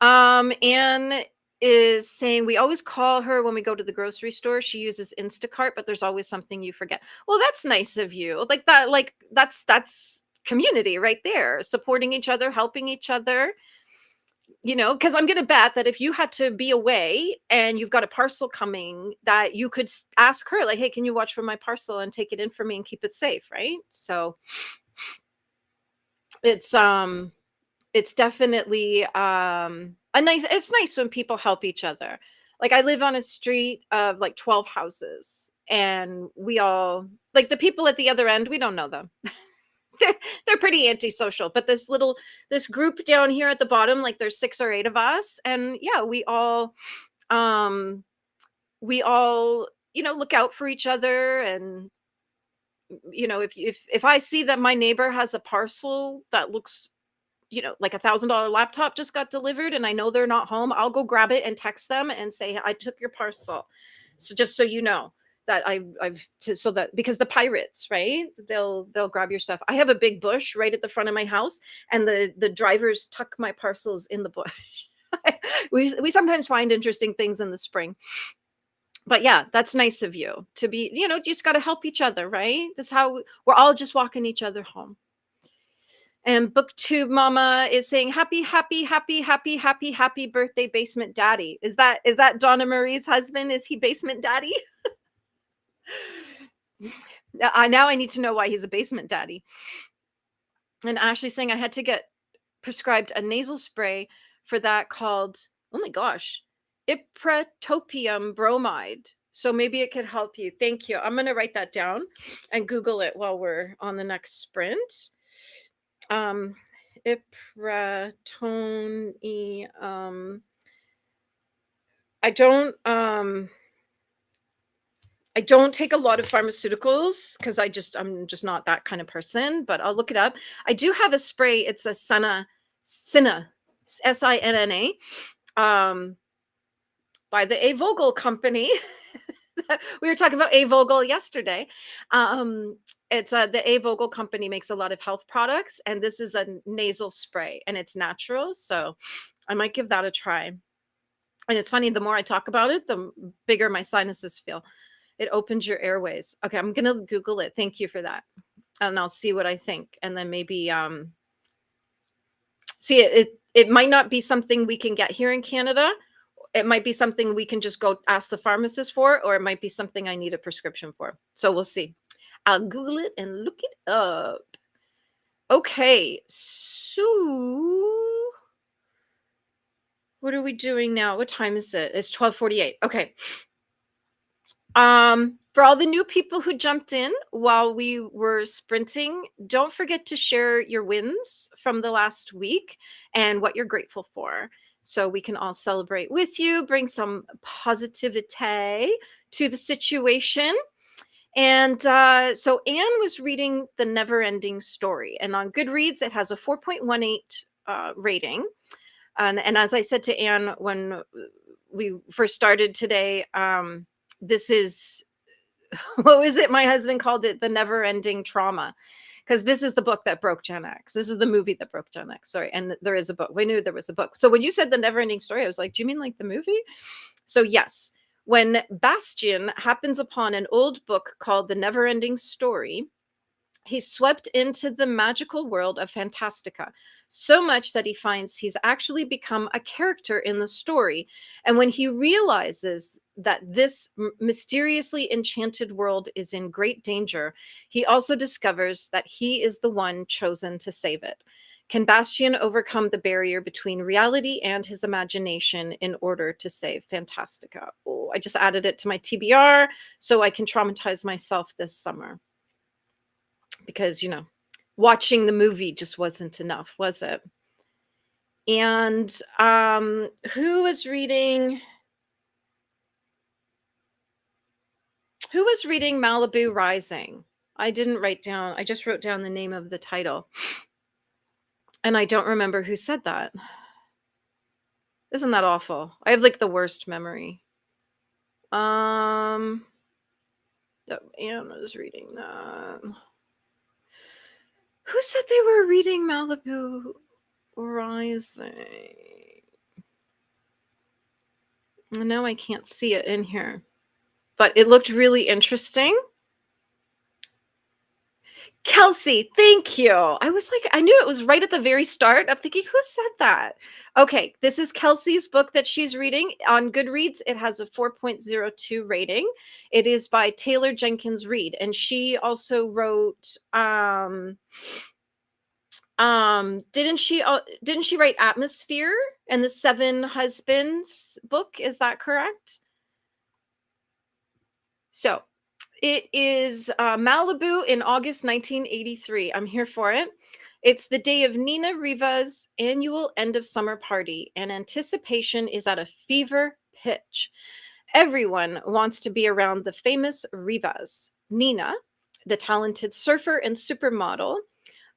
Anne is saying we always call her when we go to the grocery store. She uses Instacart, but there's always something you forget. Well, that's nice of you. Like that, like that's community right there, supporting each other, helping each other. Because I'm going to bet that if you had to be away and you've got a parcel coming, that you could ask her, like, hey, can you watch for my parcel and take it in for me and keep it safe, right? So it's definitely it's nice when people help each other. Like I live on a street of like 12 houses, and we all, like, the people at the other end, we don't know them. they're, they're pretty antisocial, but this group down here at the bottom, like there's 6 or 8 of us, and yeah, um we all look out for each other. And if I see that my neighbor has a parcel that looks, like $1,000 laptop just got delivered and I know they're not home, I'll go grab it and text them and say, I took your parcel. So just so you know that so that, because the pirates, right? They'll grab your stuff. I have a big bush right at the front of my house, and the drivers tuck my parcels in the bush. We sometimes find interesting things in the spring. But yeah, that's nice of you to be, you just got to help each other, right? That's how we're all just walking each other home. And booktube mama is saying happy, happy, happy, happy, happy, happy birthday, basement daddy. Is that Donna Marie's husband? Is he basement daddy? Now I need to know why he's a basement daddy. And Ashley's saying I had to get prescribed a nasal spray for that called, oh my gosh, ipratopium bromide. So maybe it could help you. Thank you. I'm going to write that down and Google it while we're on the next sprint. Ipratone. I don't take a lot of pharmaceuticals because I'm just not that kind of person, but I'll look it up. I do have a spray. It's a Sinna, Sinna, by the A. Vogel Company. We were talking about A. Vogel yesterday. It's the A. Vogel Company makes a lot of health products, and this is a nasal spray, and it's natural. So I might give that a try. And it's funny, the more I talk about it, the bigger my sinuses feel. It opens your airways. Okay, I'm gonna Google it. Thank you for that, and I'll see what I think, and then maybe see it might not be something we can get here in Canada. It might be something we can just go ask the pharmacist for, or it might be something I need a prescription for. So we'll see. I'll Google it and look it up. Okay, so what are we doing now? What time is it? It's 12:48. Okay. For all the new people who jumped in while we were sprinting, don't forget to share your wins from the last week and what you're grateful for, so we can all celebrate with you, bring some positivity to the situation. And so Anne was reading The Never-Ending Story, and on Goodreads, it has a 4.18 rating. And as I said to Anne when we first started today, this is, what was it? My husband called it the never-ending trauma, because this is the book that broke Gen X. This is the movie that broke Gen X. Sorry. And there is a book. We knew there was a book. So when you said The Never-Ending Story, I was like, do you mean like the movie? So yes, when Bastian happens upon an old book called The Never-Ending Story, he's swept into the magical world of Fantastica, so much that he finds he's actually become a character in the story. And when he realizes that this mysteriously enchanted world is in great danger, he also discovers that he is the one chosen to save it. Can Bastian overcome the barrier between reality and his imagination in order to save Fantastica? Oh, I just added it to my TBR so I can traumatize myself this summer. Because, watching the movie just wasn't enough, was it? And who was reading Malibu Rising? I didn't write down, I just wrote down the name of the title. And I don't remember who said that. Isn't that awful? I have like the worst memory. Anne was reading that. Who said they were reading Malibu Rising? No, I can't see it in here, but it looked really interesting. Kelsey, thank you. I was like, I knew it was right at the very start. I'm thinking, who said that? Okay, this is Kelsey's book that she's reading on Goodreads. It has a 4.02 rating. It is by Taylor Jenkins Reid, and she also wrote didn't she write Atmosphere and the Seven Husbands book? Is that correct? So it is Malibu in August 1983. I'm here for it. It's the day of Nina Riva's annual end of summer party, and anticipation is at a fever pitch. Everyone wants to be around the famous Rivas. Nina, the talented surfer and supermodel,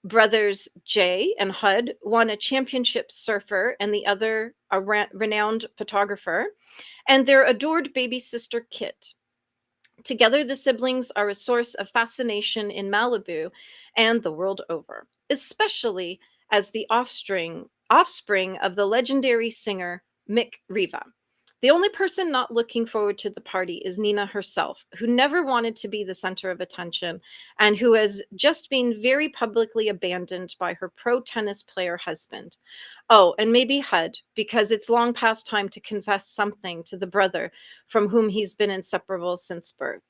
brothers Jay and Hud, one a championship surfer and the other a renowned photographer, and their adored baby sister Kit. Together, the siblings are a source of fascination in Malibu and the world over, especially as the offspring of the legendary singer Mick Riva. The only person not looking forward to the party is Nina herself, who never wanted to be the center of attention and who has just been very publicly abandoned by her pro tennis player husband. Oh, and maybe Hud, because it's long past time to confess something to the brother from whom he's been inseparable since birth.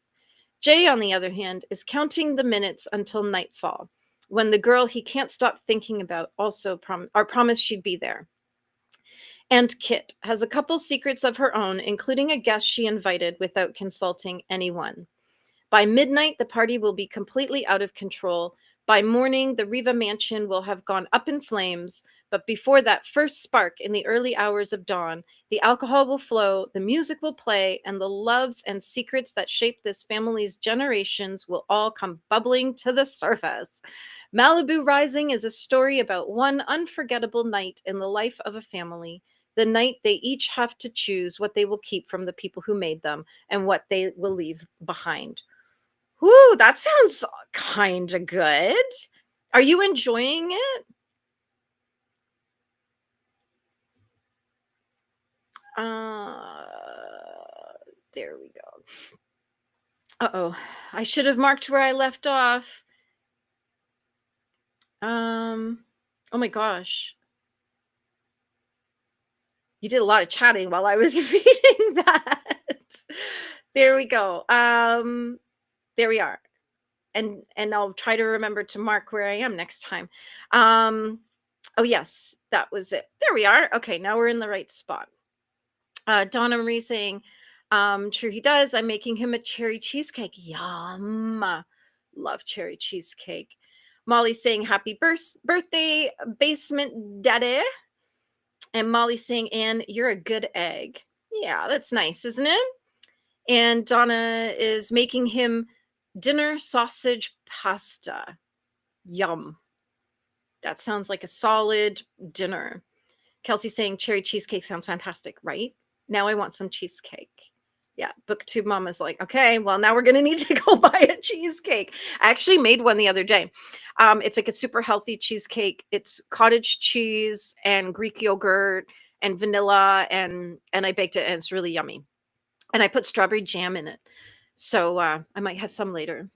Jay, on the other hand, is counting the minutes until nightfall, when the girl he can't stop thinking about also promised she'd be there. And Kit has a couple secrets of her own, including a guest she invited without consulting anyone. By midnight, the party will be completely out of control. By morning, the Riva mansion will have gone up in flames. But before that first spark in the early hours of dawn, the alcohol will flow, the music will play, and the loves and secrets that shape this family's generations will all come bubbling to the surface. Malibu Rising is a story about one unforgettable night in the life of a family. The night they each have to choose what they will keep from the people who made them and what they will leave behind. Ooh, that sounds kind of good. Are you enjoying it? There we go. Uh-oh. I should have marked where I left off. Oh my gosh. You did a lot of chatting while I was reading that. There we go. There we are. And I'll try to remember to mark where I am next time. Oh yes, that was it. There we are. Okay, now we're in the right spot. Donna Marie saying, true he does. I'm making him a cherry cheesecake. Yum. Love cherry cheesecake. Molly saying happy birthday, basement daddy. And Molly saying, Anne, you're a good egg. Yeah, that's nice, isn't it? And Donna is making him dinner sausage pasta. Yum. That sounds like a solid dinner. Kelsey saying cherry cheesecake sounds fantastic, right? Now I want some cheesecake. Yeah, BookTube Mama's like, okay, well, now we're going to need to go buy a cheesecake. I actually made one the other day. It's like a super healthy cheesecake. It's cottage cheese and Greek yogurt and vanilla, and I baked it, and it's really yummy. And I put strawberry jam in it. So I might have some later.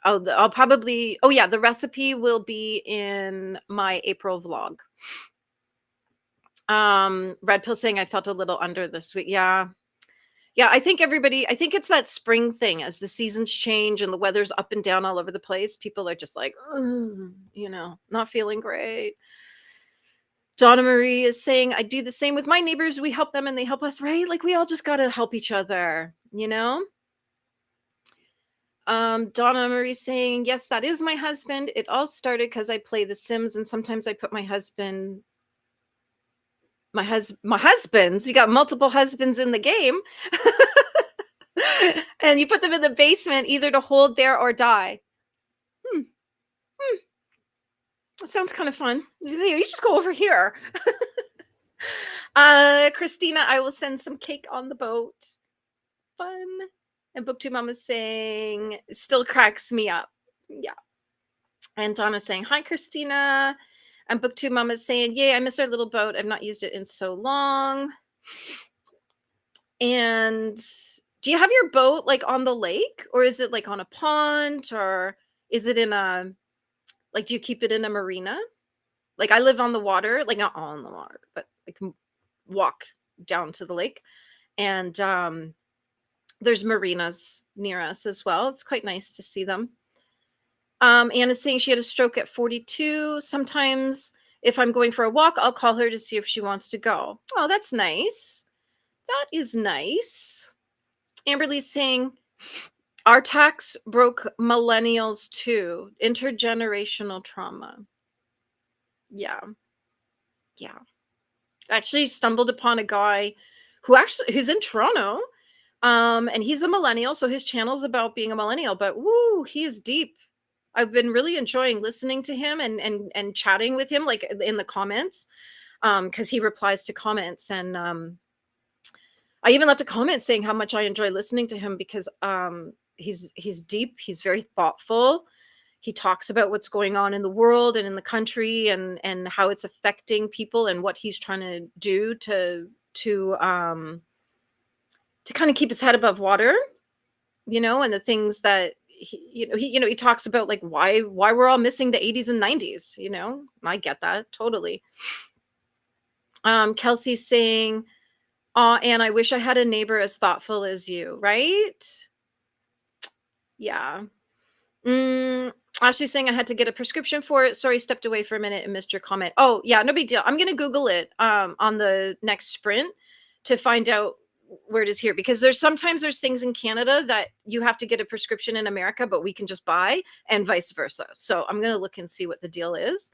I'll probably, oh yeah, the recipe will be in my April vlog. Red Pill saying I felt a little under this week. Yeah, I think it's that spring thing. As the seasons change and the weather's up and down all over the place, people are just like, not feeling great. Donna Marie is saying, I do the same with my neighbors. We help them and they help us, right? Like we all just got to help each other, Donna Marie saying, yes, that is my husband. It all started because I play The Sims and sometimes I put my husband's, you got multiple husbands in the game. And you put them in the basement either to hold there or die. That sounds kind of fun. You just go over here. Christina, I will send some cake on the boat. Fun. And BookTube Mama's saying, still cracks me up. Yeah. And Donna's saying, hi, Christina. And BookTube Mama's saying, yay, I miss our little boat. I've not used it in so long. And do you have your boat like on the lake, or is it like on a pond, or is it in a like do you keep it in a marina? Like I live on the water, like not on the water, but I can walk down to the lake. And there's marinas near us as well. It's quite nice to see them. Anna's saying she had a stroke at 42. Sometimes if I'm going for a walk, I'll call her to see if she wants to go. Oh, that's nice. That is nice. Amberly's saying our tax broke millennials too. Intergenerational trauma. Yeah. Yeah. Actually stumbled upon a guy who's in Toronto. And he's a millennial, so his channel's about being a millennial, but woo, he is deep. I've been really enjoying listening to him and chatting with him like in the comments. Because he replies to comments, and I even left a comment saying how much I enjoy listening to him because he's deep, he's very thoughtful. He talks about what's going on in the world and in the country, and how it's affecting people, and what he's trying to do to kind of keep his head above water, and the things that he talks about, like why we're all missing the 80s and 90s. I get that totally. Kelsey's saying, "Aw, Anne, I wish I had a neighbor as thoughtful as you," right? Yeah. Ashley's saying I had to get a prescription for it. Sorry, stepped away for a minute and missed your comment. Oh, yeah, no big deal. I'm gonna Google it on the next sprint to find out where it is here, because sometimes there's things in Canada that you have to get a prescription in America, but we can just buy, and vice versa. So I'm gonna look and see what the deal is,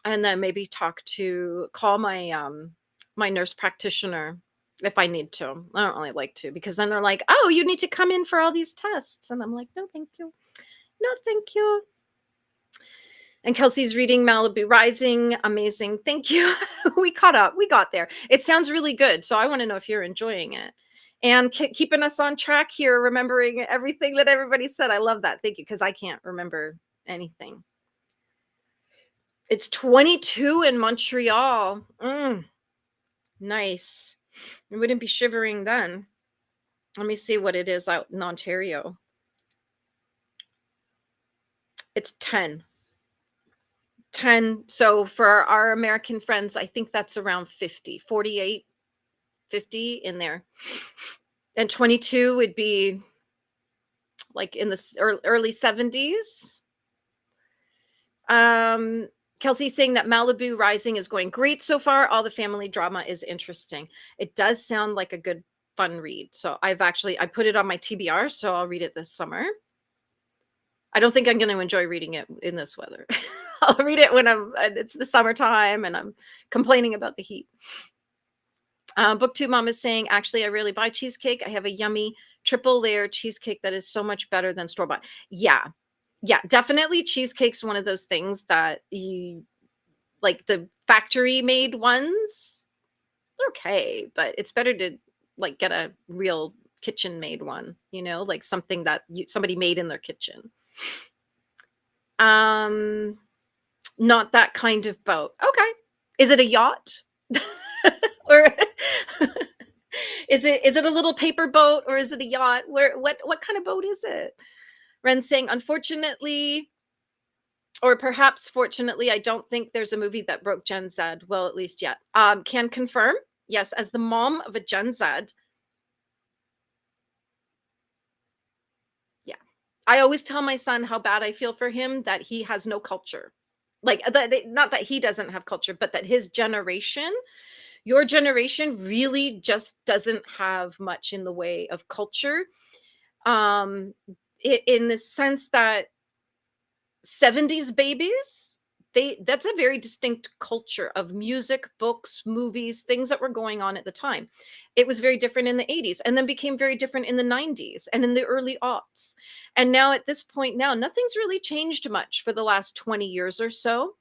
and then maybe call my my nurse practitioner if I need to. I don't really like to, because then they're like, "Oh, you need to come in for all these tests," and I'm like, "No, thank you. No, thank you." And Kelsey's reading Malibu Rising. Amazing. Thank you. We caught up. We got there. It sounds really good. So I want to know if you're enjoying it. And keeping us on track here, remembering everything that everybody said. I love that. Thank you, because I can't remember anything. It's 22 in Montreal. Nice. I wouldn't be shivering then. Let me see what it is out in Ontario. It's 10. So for our American friends, I think that's around 50, 48, 50 in there. And 22 would be like in the early 70s. Kelsey's saying that Malibu Rising is going great so far. All the family drama is interesting. It does sound like a good, fun read. So I put it on my TBR, so I'll read it this summer. I don't think I'm going to enjoy reading it in this weather. I'll read it when it's the summertime and I'm complaining about the heat. BookTube Mom is saying, actually, I rarely buy cheesecake. I have a yummy triple layer cheesecake that is so much better than store-bought. Yeah, definitely. Cheesecake's one of those things that you like. The factory made ones, they're okay, but it's better to like get a real kitchen made one, like something that somebody made in their kitchen. Not that kind of boat. Okay. Is it a yacht? Or is it a little paper boat, or is it a yacht? What kind of boat is it? Ren's saying, unfortunately, or perhaps fortunately, I don't think there's a movie that broke Gen Z. Well, at least yet. Can confirm. Yes, as the mom of a Gen Z. Yeah. I always tell my son how bad I feel for him, that he has no culture. Like, not that he doesn't have culture, but that his generation, your generation, really just doesn't have much in the way of culture. In the sense that 70s babies, that's a very distinct culture of music, books, movies, things that were going on at the time. It was very different in the 80s, and then became very different in the 90s and in the early aughts. And now at this point now, nothing's really changed much for the last 20 years or so.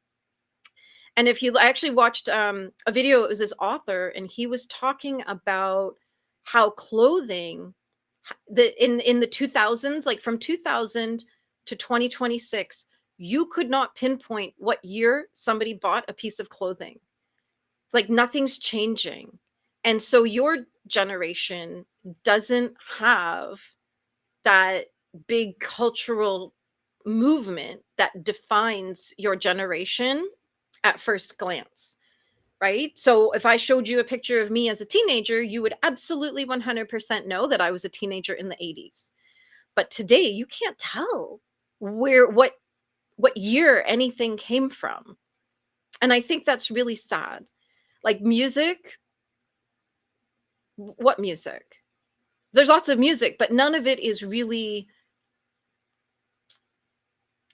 And if you actually watched a video, it was this author, and he was talking about how clothing in the 2000s, like from 2000 to 2026, you could not pinpoint what year somebody bought a piece of clothing. It's like nothing's changing. And so your generation doesn't have that big cultural movement that defines your generation at first glance, right? So if I showed you a picture of me as a teenager, you would absolutely 100% know that I was a teenager in the 80s. But today you can't tell where what year anything came from. And I think that's really sad. Like music, what music? There's lots of music, but none of it is really,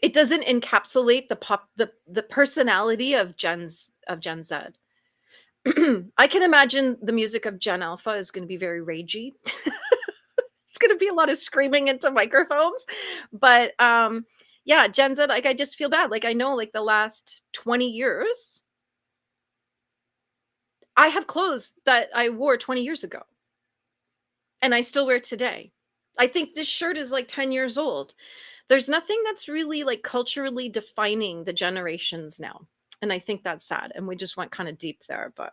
it doesn't encapsulate the personality of Gen Z. I can imagine the music of Gen Alpha is going to be very ragey. It's going to be a lot of screaming into microphones, but yeah, Gen Z, like I just feel bad. Like I know like the last 20 years I have clothes that I wore 20 years ago and I still wear today. I think this shirt is like 10 years old. There's nothing that's really like culturally defining the generations now. And I think that's sad. And we just went kind of deep there, but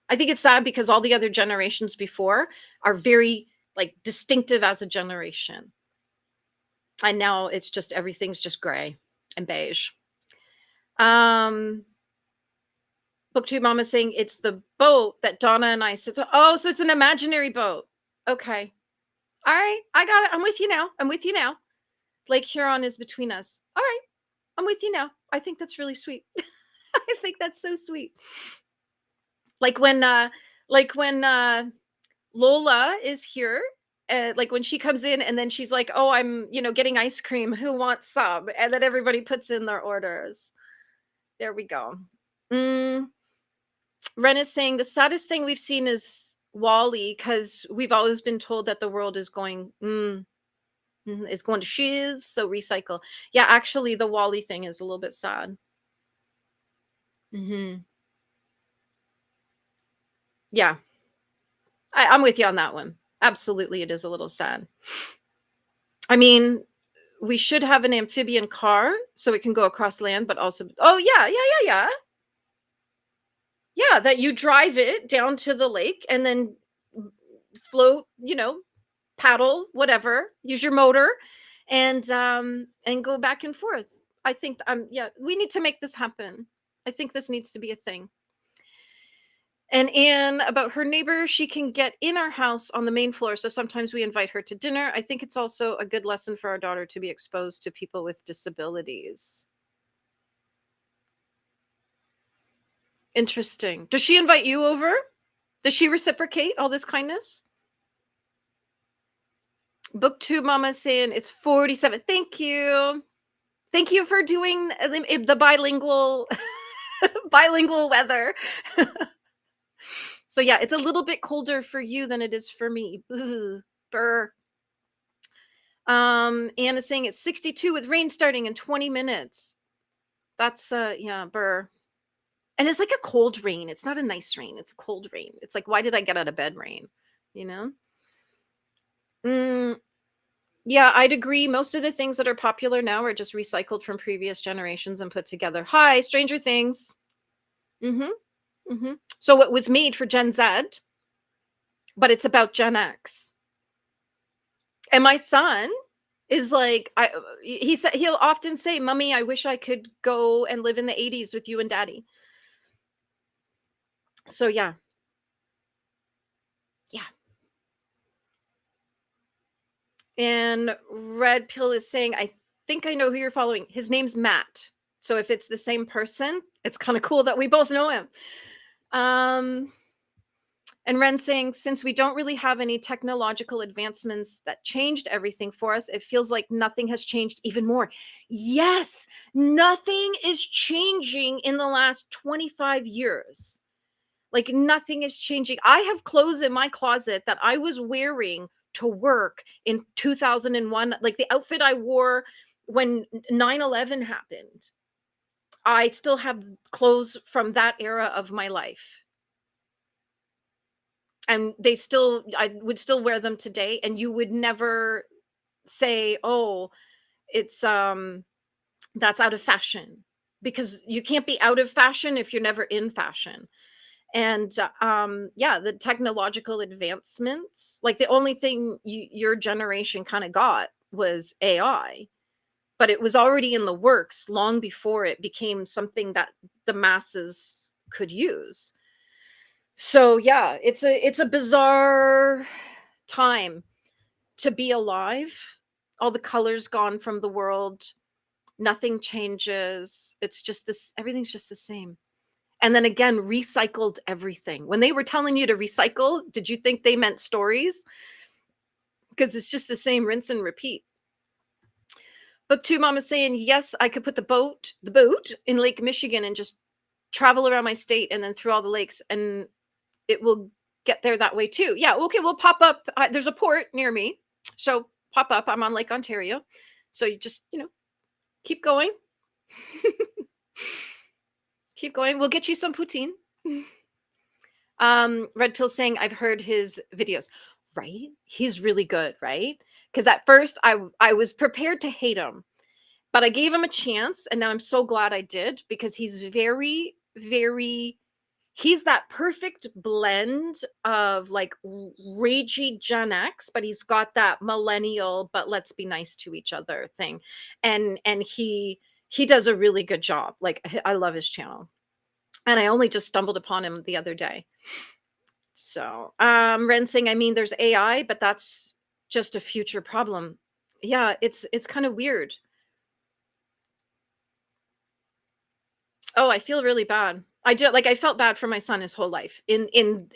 I think it's sad because all the other generations before are very like distinctive as a generation. And now it's just everything's just gray and beige. Um Booktube Mama saying it's the boat that Donna and I sit. Oh, so it's an imaginary boat. Okay. All right. I got it. I'm with you now. I'm with you now. Lake Huron is between us. All right. I'm with you now. I think that's really sweet. I think that's so sweet. Like when Lola is here, like when she comes in and then she's like, "Oh, I'm, getting ice cream. Who wants some?" And then everybody puts in their orders. There we go. Mm, Ren is saying the saddest thing we've seen is Wally because we've always been told that the world is going to shiz, so recycle. Yeah, actually, the Wally thing is a little bit sad. Hmm. Yeah, I'm with you on that one. Absolutely, it is a little sad. I mean, we should have an amphibian car so it can go across land, but also, oh yeah, yeah. Yeah, that you drive it down to the lake and then float, paddle, whatever, use your motor and go back and forth. I think yeah, we need to make this happen. I think this needs to be a thing. And Anne, about her neighbor, she can get in our house on the main floor, so sometimes we invite her to dinner. I think it's also a good lesson for our daughter to be exposed to people with disabilities. Interesting. Does she invite you over? Does she reciprocate all this kindness? Booktube Mama saying it's 47. Thank you. Thank you for doing the bilingual bilingual weather. So yeah, it's a little bit colder for you than it is for me. Ugh, burr. Anna's saying it's 62 with rain starting in 20 minutes. That's yeah, burr. And it's like a cold rain. It's not a nice rain. It's a cold rain. It's like, why did I get out of bed rain? You know? Mm, yeah, I'd agree. Most of the things that are popular now are just recycled from previous generations and put together. Hi, Stranger Things. Mm-hmm. Mm-hmm. So it was made for Gen Z, but it's about Gen X. And my son is like, he said he'll often say, "Mommy, I wish I could go and live in the 80s with you and Daddy." So yeah. Yeah. And Red Pill is saying, I think I know who you're following. His name's Matt. So if it's the same person, it's kind of cool that we both know him. And Ren saying, since we don't really have any technological advancements that changed everything for us, it feels like nothing has changed even more. Yes, nothing is changing in the last 25 years. Like nothing is changing. I have clothes in my closet that I was wearing to work in 2001, like the outfit I wore when 9/11 happened. I still have clothes from that era of my life. And I would still wear them today, and you would never say, "Oh, it's that's out of fashion," because you can't be out of fashion if you're never in fashion. And yeah, the technological advancements, like the only thing your generation kind of got was AI, but it was already in the works long before it became something that the masses could use. So yeah, it's a bizarre time to be alive. All the colors gone from the world, nothing changes. It's just this, everything's just the same. And then again, recycled everything. When they were telling you to recycle, did you think they meant stories? Because it's just the same rinse and repeat. Book 2 mom is saying, yes, I could put the boat in Lake Michigan and just travel around my state and then through all the lakes, and it will get there that way too. Yeah, okay, we'll pop up. There's a port near me. So pop up. I'm on Lake Ontario. So you just, keep going. Keep going. We'll get you some poutine. Red Pill saying, I've heard his videos. Right? He's really good, right? Because at first I was prepared to hate him, but I gave him a chance, and now I'm so glad I did, because he's very, very, he's that perfect blend of like ragey Gen X, but he's got that millennial, but let's be nice to each other thing. And he does a really good job. Like, I love his channel. And I only just stumbled upon him the other day. So, Ren saying, I mean, there's AI, but that's just a future problem. Yeah, it's kind of weird. Oh, I feel really bad. I felt bad for my son his whole life in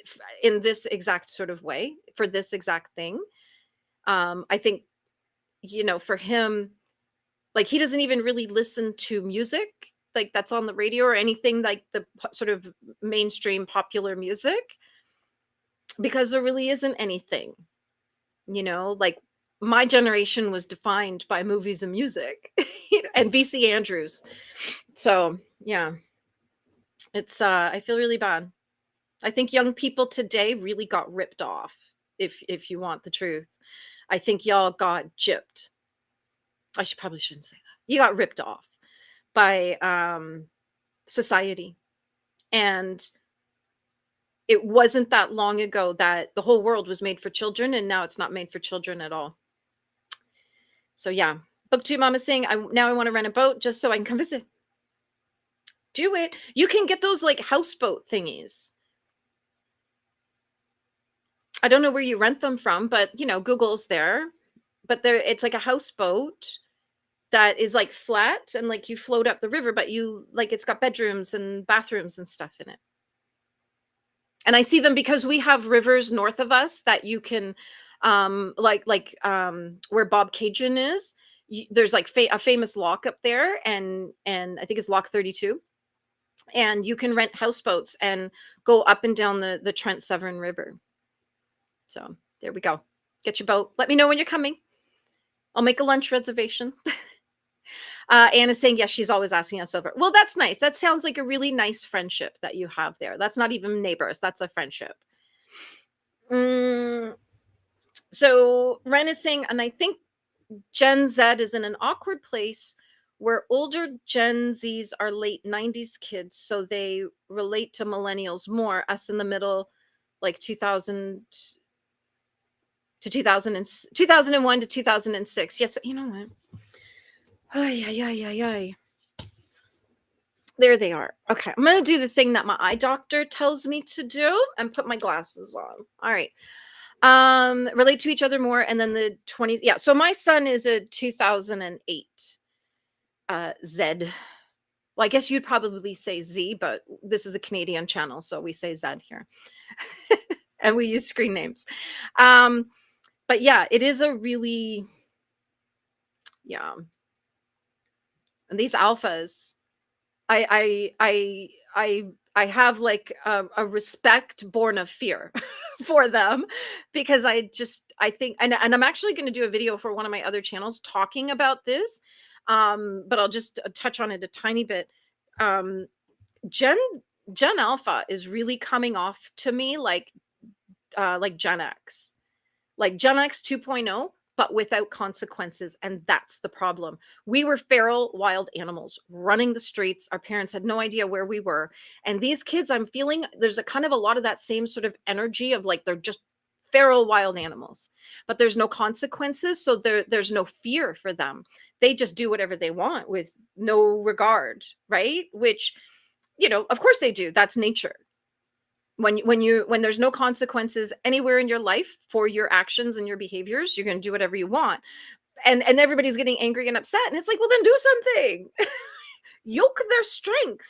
this exact sort of way, for this exact thing. I think, for him, like, he doesn't even really listen to music like that's on the radio or anything like the sort of mainstream popular music, because there really isn't anything, like my generation was defined by movies and music, and VC Andrews. So, yeah, it's I feel really bad. I think young people today really got ripped off, if you want the truth. I think y'all got gypped. I probably shouldn't say that. You got ripped off by society. And it wasn't that long ago that the whole world was made for children, and now it's not made for children at all. So yeah, book 2 mom is saying, I want to rent a boat just so I can come visit. Do it. You can get those like houseboat thingies. I don't know where you rent them from, but Google's there. But it's like a houseboat that is like flat, and like you float up the river, but it's got bedrooms and bathrooms and stuff in it. And I see them because we have rivers north of us that you can, where Bob Cajun is. There's like a famous lock up there, and I think it's Lock 32, and you can rent houseboats and go up and down the Trent Severn River. So there we go. Get your boat. Let me know when you're coming. I'll make a lunch reservation. Anna's saying, yes, she's always asking us over. Well, that's nice. That sounds like a really nice friendship that you have there. That's not even neighbors. That's a friendship. So Ren is saying, and I think Gen Z is in an awkward place where older Gen Zs are late 90s kids, so they relate to millennials more, us in the middle, like 2000 to 2001 to 2006. Yes, you know what? Ay. There they are. Okay, I'm going to do the thing that my eye doctor tells me to do and put my glasses on. All right. Relate to each other more, and then the 20s. Yeah, so my son is a 2008 Z. Well, I guess you'd probably say Z, but this is a Canadian channel, so we say Z here. And we use screen names. But yeah, it is a really, yeah. And these alphas, I have like a respect born of fear for them, because I think, and I'm actually going to do a video for one of my other channels talking about this, but I'll just touch on it a tiny bit. Gen Alpha is really coming off to me like Gen X, like Gen X 2.0. but without consequences, and that's the problem. We were feral wild animals running the streets. Our parents had no idea where we were, and these kids, I'm feeling there's a kind of a lot of that same sort of energy of like they're just feral wild animals, but there's no consequences, so there's no fear for them. They just do whatever they want with no regard, right? Which, of course they do. That's nature. When there's no consequences anywhere in your life for your actions and your behaviors, you're going to do whatever you want. And everybody's getting angry and upset, and it's like, well, then do something. Yoke their strength.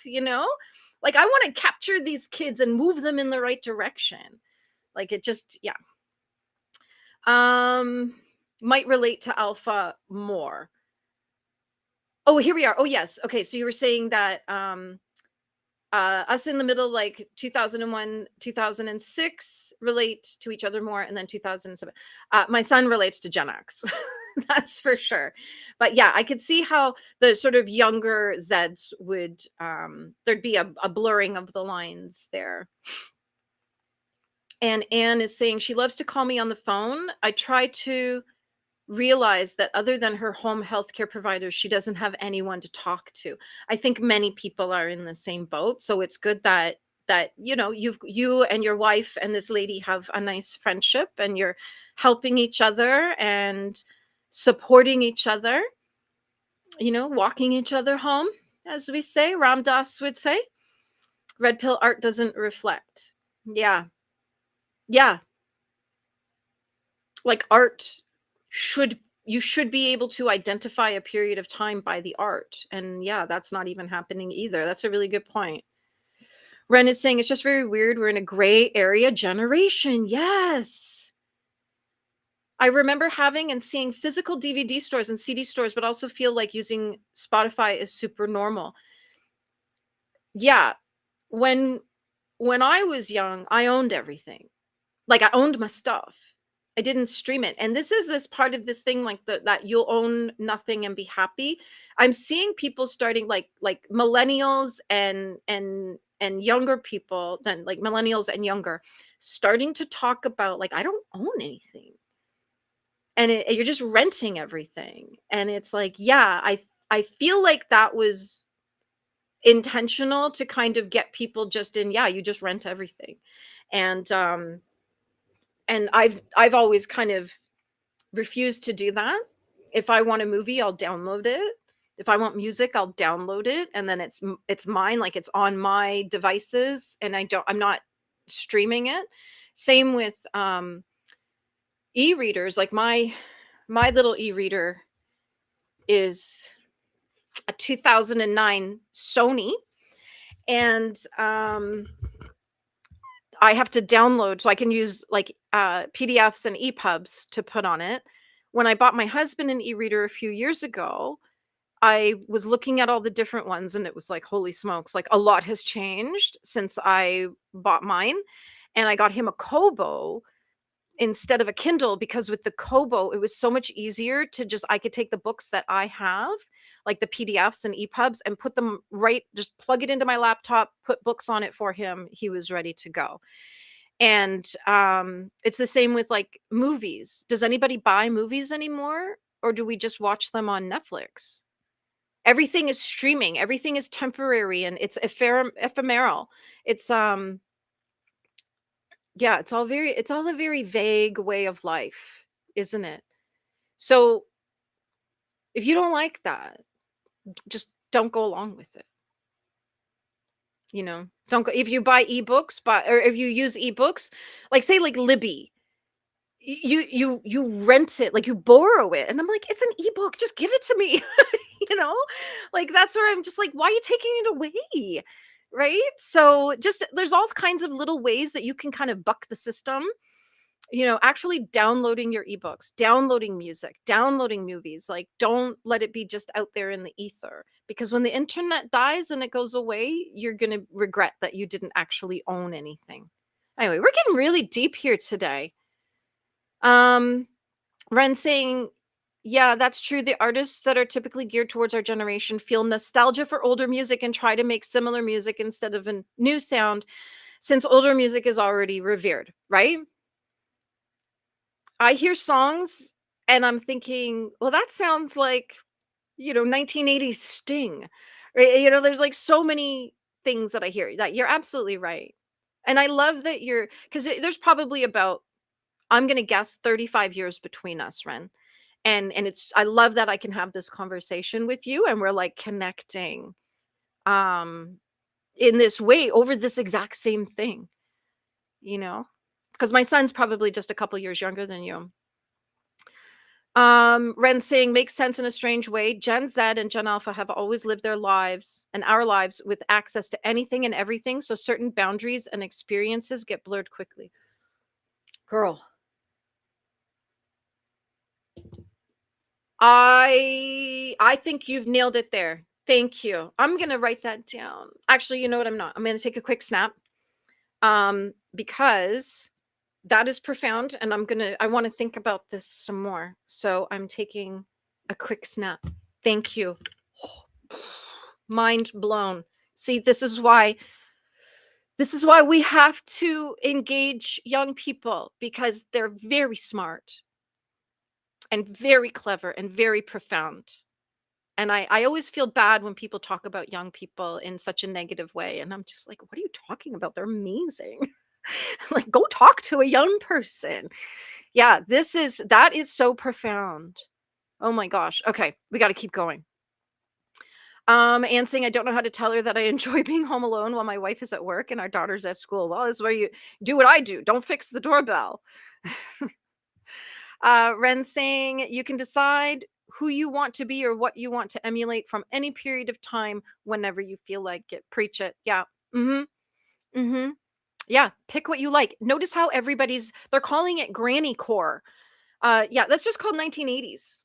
Like, I want to capture these kids and move them in the right direction. Like, it just, yeah. Might relate to alpha more. Oh, here we are. Oh, yes. Okay, so you were saying that us in the middle, like 2001, 2006, relate to each other more, and then 2007. My son relates to Gen X. That's for sure. But yeah, I could see how the sort of younger Zeds would there'd be a blurring of the lines there. And Anne is saying she loves to call me on the phone. I try to realize that other than her home healthcare providers, she doesn't have anyone to talk to. I think many people are in the same boat. So it's good that you and your wife and this lady have a nice friendship, and you're helping each other and supporting each other, walking each other home, as we say. Ram Dass would say, red pill art doesn't reflect. Yeah. Yeah. Like, art you should be able to identify a period of time by the art. And yeah, that's not even happening either. That's a really good point. Ren is saying it's just very weird. We're in a gray area generation. Yes. I remember having and seeing physical DVD stores and CD stores, but also feel like using Spotify is super normal. Yeah. When I was young, I owned everything. Like, I owned my stuff. I didn't stream it. And this is this part of this thing, like that you'll own nothing and be happy. I'm seeing people starting like millennials and younger people, than like millennials and younger, starting to talk about like, I don't own anything. And you're just renting everything. And it's like, yeah, I feel like that was intentional to kind of get people just in, yeah, you just rent everything. And I've always kind of refused to do that. If I want a movie, I'll download it. If I want music, I'll download it, and then it's mine, like it's on my devices, and I'm not streaming it. Same with e-readers. Like, my little e-reader is a 2009 Sony, and I have to download, so I can use like PDFs and EPUBs to put on it. When I bought my husband an e-reader a few years ago, I was looking at all the different ones, and it was like, holy smokes, like a lot has changed since I bought mine. And I got him a Kobo instead of a Kindle, because with the Kobo, it was so much easier to I could take the books that I have, like the PDFs and EPUBs, and put them just plug it into my laptop, put books on it for him. He was ready to go. And it's the same with like movies. Does anybody buy movies anymore? Or do we just watch them on Netflix? Everything is streaming. Everything is temporary, and it's ephemeral. It's yeah, it's all a very vague way of life, isn't it? So if you don't like that, just don't go along with it. Don't go. If you buy ebooks, or if you use ebooks, like say like Libby, you rent it, like you borrow it, and I'm like, it's an ebook, just give it to me. Like, that's where I'm just like, why are you taking it away? Right? So just, there's all kinds of little ways that you can kind of buck the system. Actually downloading your ebooks, downloading music, downloading movies. Like, don't let it be just out there in the ether, because when the internet dies and it goes away, you're going to regret that you didn't actually own anything. Anyway, we're getting really deep here today. Ren saying, yeah, that's true. The artists that are typically geared towards our generation feel nostalgia for older music and try to make similar music instead of a new sound, since older music is already revered, right? I hear songs And I'm thinking, well, that sounds like, 1980s Sting. Right? There's like so many things that I hear that you're absolutely right. And I love that because there's probably about, I'm going to guess 35 years between us, Ren. And I love that I can have this conversation with you and we're like connecting um in this way over this exact same thing, you know? Because my son's probably just a couple years younger than you. Ren saying makes sense in a strange way. Gen Z and Gen Alpha have always lived their lives and our lives with access to anything and everything, so certain boundaries and experiences get blurred quickly. Girl, I think you've nailed it there. Thank you. I'm gonna write that down. Actually, you know what? I'm not. I'm gonna take a quick snap. Because that is profound, and I want to think about this some more. So I'm taking a quick snap. Thank you. Mind blown. See, this is why we have to engage young people, because they're very smart and very clever and very profound. And I always feel bad when people talk about young people in such a negative way. And I'm just like, what are you talking about? They're amazing. Like, go talk to a young person. Yeah, that is so profound. Oh my gosh. Okay, we got to keep going. And saying, I don't know how to tell her that I enjoy being home alone while my wife is at work and our daughter's at school. Well, this is where you do what I do. Don't fix the doorbell. Ren saying, you can decide who you want to be or what you want to emulate from any period of time whenever you feel like it. Preach it. Yeah. Mm-hmm. Mm-hmm. Yeah. Pick what you like. Notice how they're calling it granny core. Yeah, that's just called 1980s.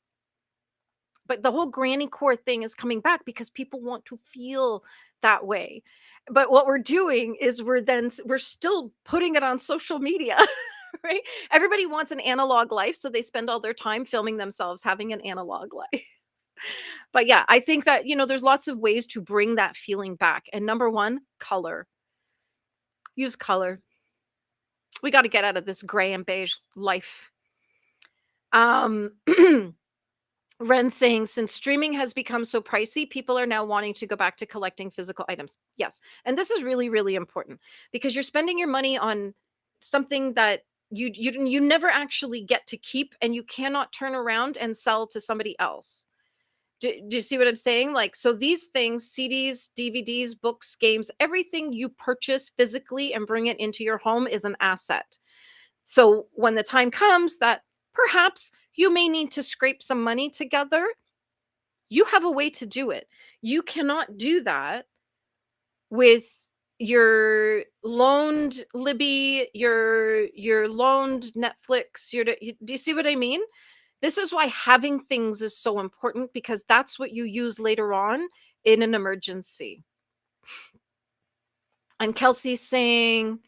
But the whole granny core thing is coming back because people want to feel that way. But what we're doing is we're still putting it on social media. Right? Everybody wants an analog life, so they spend all their time filming themselves having an analog life. But yeah, I think that, there's lots of ways to bring that feeling back. And number one, color. Use color. We got to get out of this gray and beige life. Um Ren saying, since streaming has become so pricey, people are now wanting to go back to collecting physical items. Yes. And this is really, really important because you're spending your money on something that you never actually get to keep, and you cannot turn around and sell to somebody else. Do you see what I'm saying? Like, so these things, CDs, DVDs, books, games, everything you purchase physically and bring it into your home is an asset. So when the time comes that perhaps you may need to scrape some money together, you have a way to do it. You cannot do that with your loaned Libby, your loaned Netflix. Do you see what I mean? This is why having things is so important, because that's what you use later on in an emergency. And Kelsey's saying,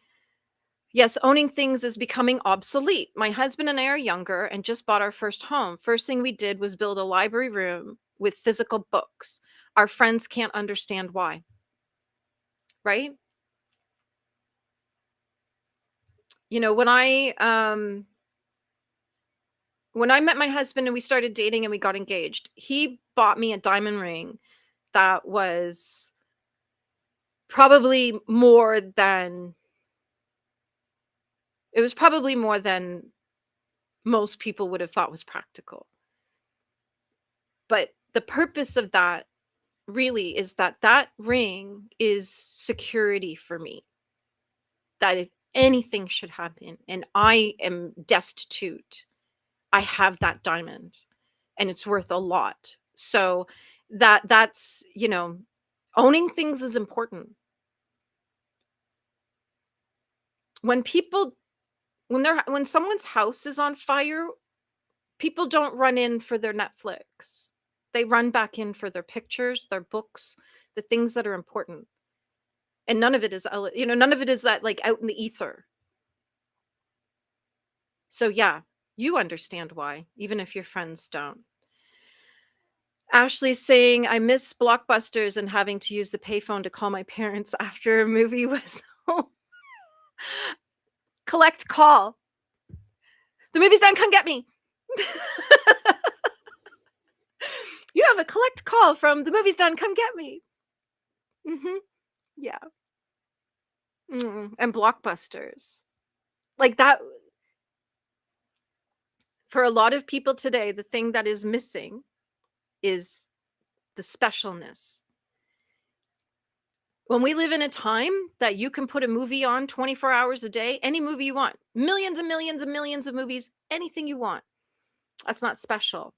yes, owning things is becoming obsolete. My husband and I are younger and just bought our first home. First thing we did was build a library room with physical books. Our friends can't understand why. Right? When I met my husband and we started dating and we got engaged, he bought me a diamond ring that was probably more than most people would have thought was practical. But the purpose of that really is that ring is security for me. That if anything should happen and I am destitute, I have that diamond and it's worth a lot. So that's, owning things is important. When people when someone's house is on fire, people don't run in for their Netflix. They run back in for their pictures, their books, the things that are important. And none of it is, none of it is that like out in the ether. So yeah, you understand why, even if your friends don't. Ashley's saying, I miss Blockbusters and having to use the payphone to call my parents after a movie was home. Collect call. The movie's done, come get me. You have a collect call from The Movie's Done, come get me. Yeah. And blockbusters. Like that for a lot of people today, the thing that is missing is the specialness. When we live in a time that you can put a movie on 24 hours a day, any movie you want, millions and millions and millions of movies, anything you want. That's not special.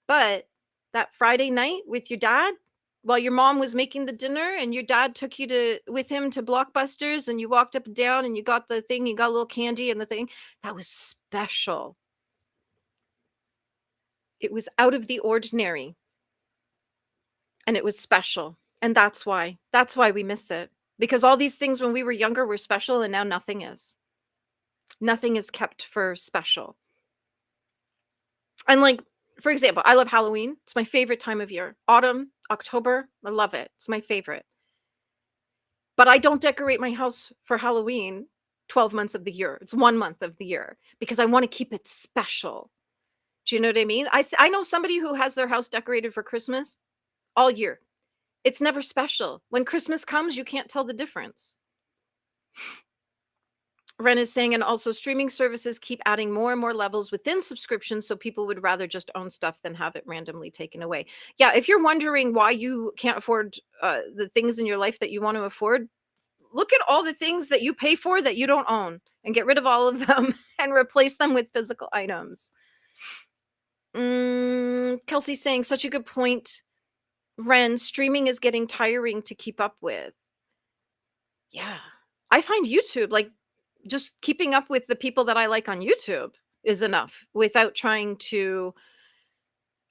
But that Friday night with your dad, while your mom was making the dinner and your dad took you with him to Blockbusters and you walked up and down and you got the thing, you got a little candy and the thing, that was special. It was out of the ordinary. And it was special. And that's why we miss it. Because all these things when we were younger were special and now nothing is. Nothing is kept for special. And like, for example, I love Halloween. It's my favorite time of year. Autumn, October, I love it. It's my favorite. But I don't decorate my house for Halloween 12 months of the year. It's 1 month of the year because I want to keep it special. Do you know what I mean? I know somebody who has their house decorated for Christmas all year. It's never special. When Christmas comes, you can't tell the difference. Ren is saying, and also streaming services keep adding more and more levels within subscriptions, so people would rather just own stuff than have it randomly taken away. Yeah, if you're wondering why you can't afford the things in your life that you want to afford, look at all the things that you pay for that you don't own and get rid of all of them and replace them with physical items. Kelsey's saying, such a good point. Ren, streaming is getting tiring to keep up with. Yeah. I find YouTube, like, just keeping up with the people that I like on YouTube is enough without trying to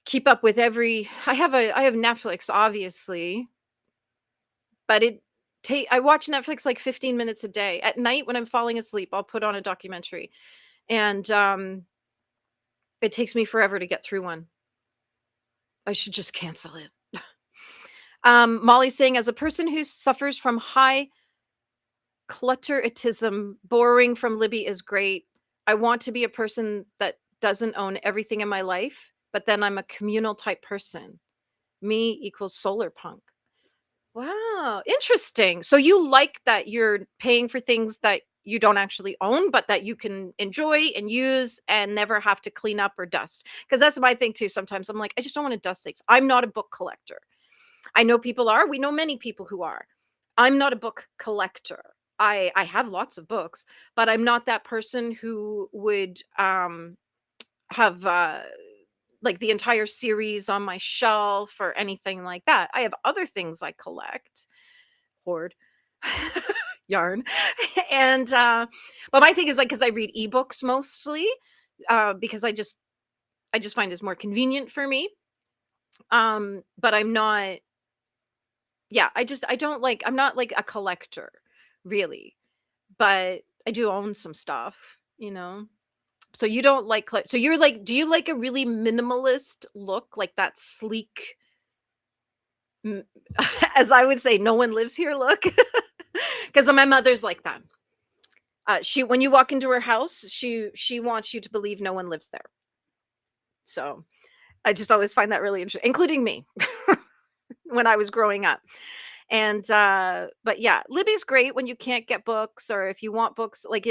keep up with I have Netflix, obviously, but I watch Netflix like 15 minutes a day. At night when I'm falling asleep, I'll put on a documentary. And it takes me forever to get through one. I should just cancel it. Molly's saying, as a person who suffers from high clutteritism, borrowing from Libby is great. I want to be a person that doesn't own everything in my life, but then I'm a communal type person. Me equals solar punk. Wow, interesting. So you like that you're paying for things that you don't actually own, but that you can enjoy and use and never have to clean up or dust. Because that's my thing too. Sometimes I'm like, I just don't want to dust things. I'm not a book collector. I know people are. We know many people who are. I'm not a book collector. I have lots of books, but I'm not that person who would have like the entire series on my shelf or anything like that. I have other things I collect, hoard, yarn, and but my thing is like because I read ebooks mostly because I just find it's more convenient for me. But I'm not. Yeah, I'm not like a collector, really, but I do own some stuff, you know? So you don't like, so you're like, do you like a really minimalist look, like that sleek, m- as I would say, no one lives here look? Because my mother's like that. When you walk into her house, she wants you to believe no one lives there. So I just always find that really interesting, including me when I was growing up. And but yeah, Libby's great when you can't get books or if you want books like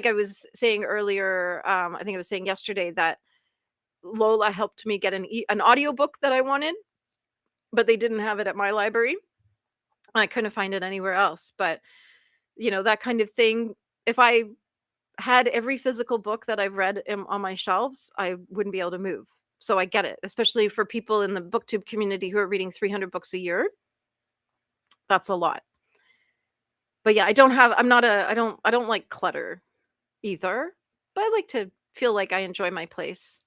I was saying earlier, I think I was saying yesterday that Lola helped me get an audiobook that I wanted, but they didn't have it at my library. I couldn't find it anywhere else. But that kind of thing, if I had every physical book that I've read on my shelves, I wouldn't be able to move. So I get it, especially for people in the booktube community who are reading 300 books a year. That's a lot. But yeah, I don't like clutter either, but I like to feel like I enjoy my place.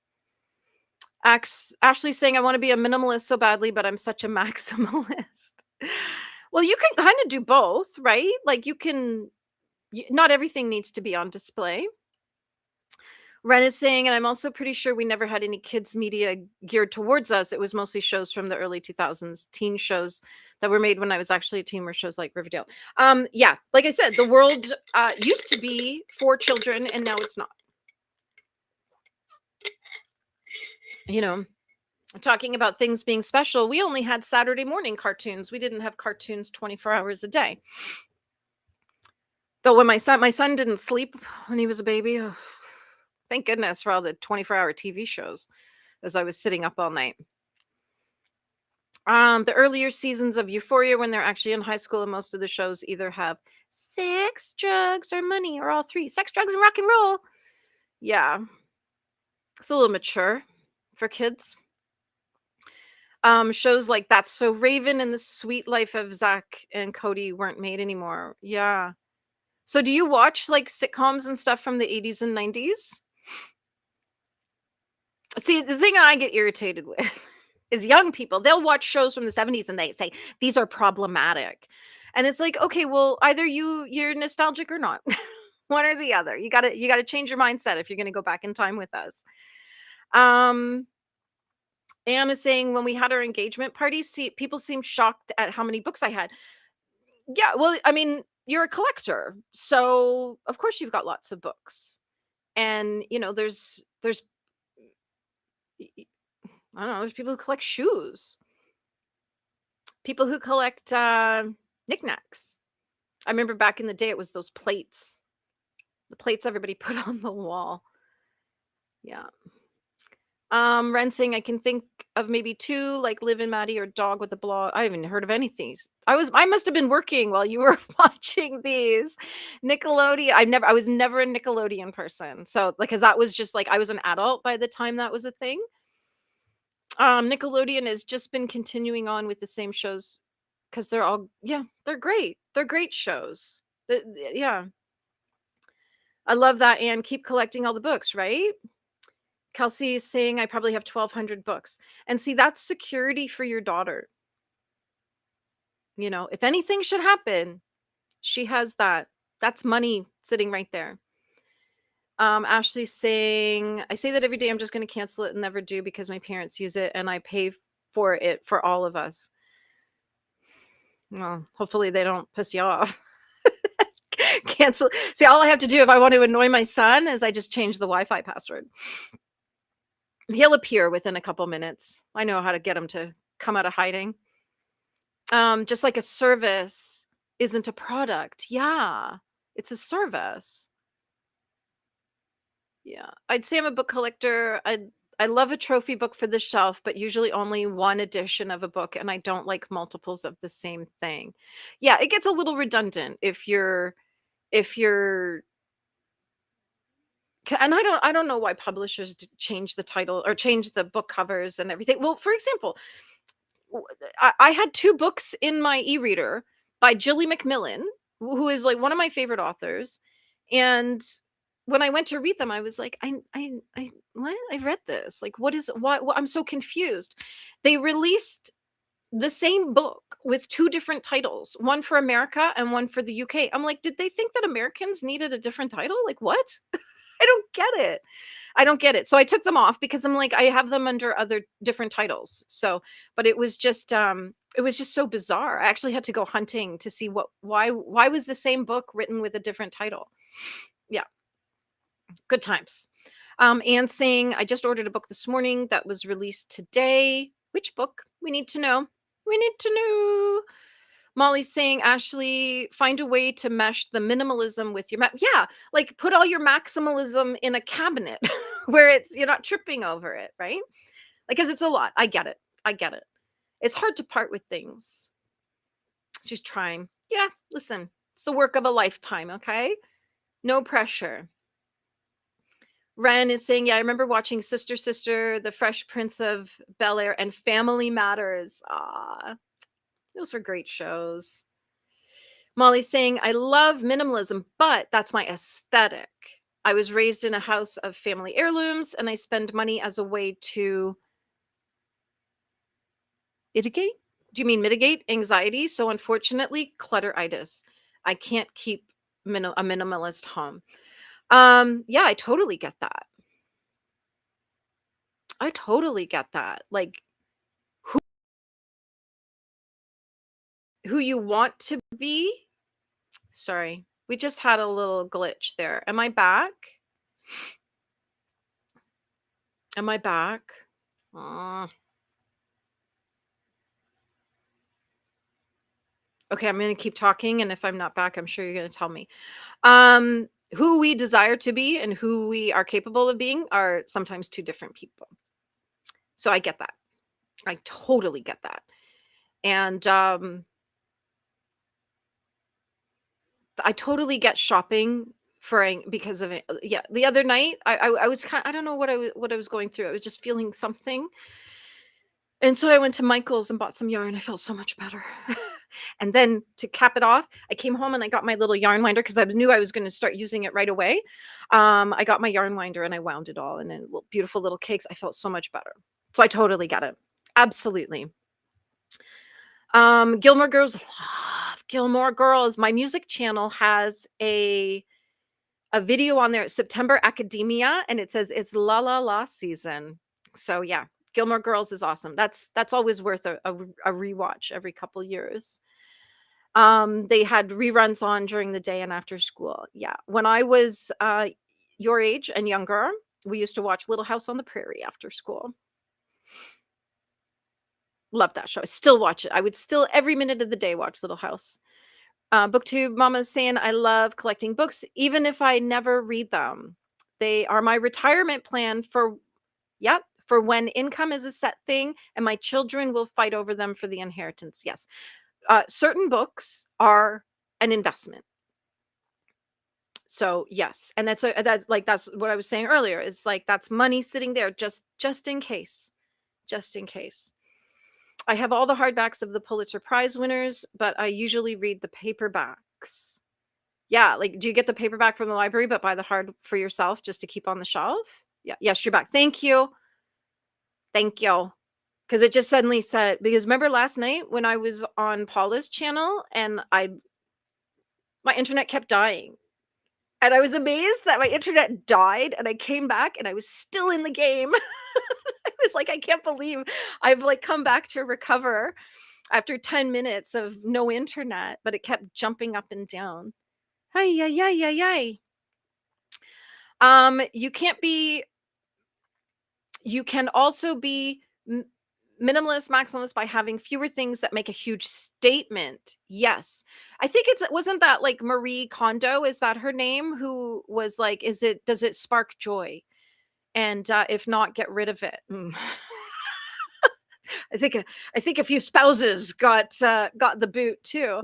Ashley's saying I want to be a minimalist so badly, but I'm such a maximalist. Well, you can kind of do both, right? Like not everything needs to be on display. Ren is saying, and I'm also pretty sure we never had any kids media geared towards us. It was mostly shows from the early 2000s, teen shows that were made when I was actually a teen, were shows like Riverdale. Yeah, like I said, the world used to be for children, and now it's not. You know, talking about things being special, we only had Saturday morning cartoons. We didn't have cartoons 24 hours a day. Though when my son didn't sleep when he was a baby. Oh, thank goodness for all the 24-hour TV shows as I was sitting up all night. The earlier seasons of Euphoria when they're actually in high school, and most of the shows either have sex, drugs, or money, or all three. Sex, drugs, and rock and roll. Yeah, it's a little mature for kids. Shows like That's So Raven and The Sweet Life of Zach and Cody weren't made anymore. Yeah. So do you watch like sitcoms and stuff from the 80s and 90s? See, the thing I get irritated with is young people. They'll watch shows from the 70s and they say these are problematic. And it's like, okay, well, either you're nostalgic or not. One or the other. You got to change your mindset if you're going to go back in time with us. Um Anne is saying when we had our engagement party, see people seemed shocked at how many books I had. Yeah, well, I mean, you're a collector. So, of course you've got lots of books. And, there's y- y- I don't know, there's people who collect shoes, people who collect knickknacks. I remember back in the day it was those plates. The plates everybody put on the wall. Yeah. Ren saying I can think of maybe two, like Liv and Maddie or Dog with a Blog. I haven't heard of any of these. I must have been working while you were watching these. Nickelodeon. I was never a Nickelodeon person. So like, cause that was just like I was an adult by the time that was a thing. Nickelodeon has just been continuing on with the same shows because they're great. They're great shows. Yeah. I love that. And keep collecting all the books, right? Kelsey is saying I probably have 1,200 books. And see, that's security for your daughter. If anything should happen, she has that. That's money sitting right there. Ashley's saying, I say that every day. I'm just going to cancel it and never do because my parents use it and I pay for it for all of us. Well, hopefully they don't piss you off. Cancel. See, all I have to do if I want to annoy my son is I just change the Wi-Fi password. He'll appear within a couple minutes. I know how to get him to come out of hiding. Just like a service isn't a product. Yeah, it's a service. Yeah, I'd say I'm a book collector. I love a trophy book for the shelf, but usually only one edition of a book, and I don't like multiples of the same thing. Yeah, it gets a little redundant if you're and I don't know why publishers change the title or change the book covers and everything. Well, for example, I had two books in my e-reader by Jilly McMillan, who is like one of my favorite authors. And when I went to read them, I was like, I what? I read this. Like, what? I'm so confused. They released the same book with two different titles, one for America and one for the UK. I'm like, did they think that Americans needed a different title? Like, what? I don't get it. I don't get it. So I took them off because I'm like, I have them under other different titles. So, but it was just so bizarre. I actually had to go hunting to see why was the same book written with a different title. Yeah, good times. And saying I just ordered a book this morning that was released today. Which book? We need to know. We need to know. Molly's saying, Ashley, find a way to mesh the minimalism with your yeah, like put all your maximalism in a cabinet where you're not tripping over it, right? Like, because it's a lot. I get it. I get it. It's hard to part with things. She's trying. Yeah, listen, it's the work of a lifetime, okay? No pressure. Ren is saying, yeah, I remember watching Sister Sister, The Fresh Prince of Bel-Air, and Family Matters. Ah, those were great shows. Molly's saying, I love minimalism, but that's my aesthetic. I was raised in a house of family heirlooms and I spend money as a way to mitigate. Do you mean mitigate anxiety? So unfortunately, clutteritis. I can't keep a minimalist home. Yeah, I totally get that. I totally get that. Like who you want to be. Sorry, we just had a little glitch there. Am I back? Am I back? Uh, okay, I'm gonna keep talking, and if I'm not back, I'm sure you're gonna tell me. Who we desire to be and who we are capable of being are sometimes two different people. So I get that. I totally get that. And I totally get shopping because of it. Yeah, the other night I was kind I don't know what I was going through. I was just feeling something. And so I went to Michael's and bought some yarn. I felt so much better. And then to cap it off, I came home and I got my little yarn winder because knew I was going to start using it right away. I got my yarn winder and I wound it all in beautiful little cakes. I felt so much better. So I totally get it. Absolutely. Gilmore Girls, love Gilmore Girls. My music channel has a video on there, September Academia, and it says it's La La La season. So yeah, Gilmore Girls is awesome. That's always worth a rewatch every couple years. They had reruns on during the day and after school. Yeah, when I was your age and younger, we used to watch Little House on the Prairie after school. Love that show. I still watch it. I would still every minute of the day watch Little House. Booktube Mama's saying, I love collecting books, even if I never read them. They are my retirement plan yep, for when income is a set thing and my children will fight over them for the inheritance. Yes. Certain books are an investment. So yes. And that's what I was saying earlier is like, that's money sitting there just in case, just in case. I have all the hardbacks of the Pulitzer Prize winners, but I usually read the paperbacks. Yeah, like, do you get the paperback from the library, but buy the hard for yourself just to keep on the shelf? Yeah, yes, you're back. Thank you. Thank you. Because it just suddenly said, because remember last night when I was on Paula's channel and my internet kept dying. And I was amazed that my internet died and I came back and I was still in the game. I was like, I can't believe I've like come back to recover after 10 minutes of no internet, but it kept jumping up and down. Hi, yeah, yeah, yeah, yeah. You can't be you can also be minimalist, maximalist by having fewer things that make a huge statement. Yes. I think wasn't that like Marie Kondo? Is that her name? Who was like, does it spark joy? And if not, get rid of it. I think I think a few spouses got the boot too.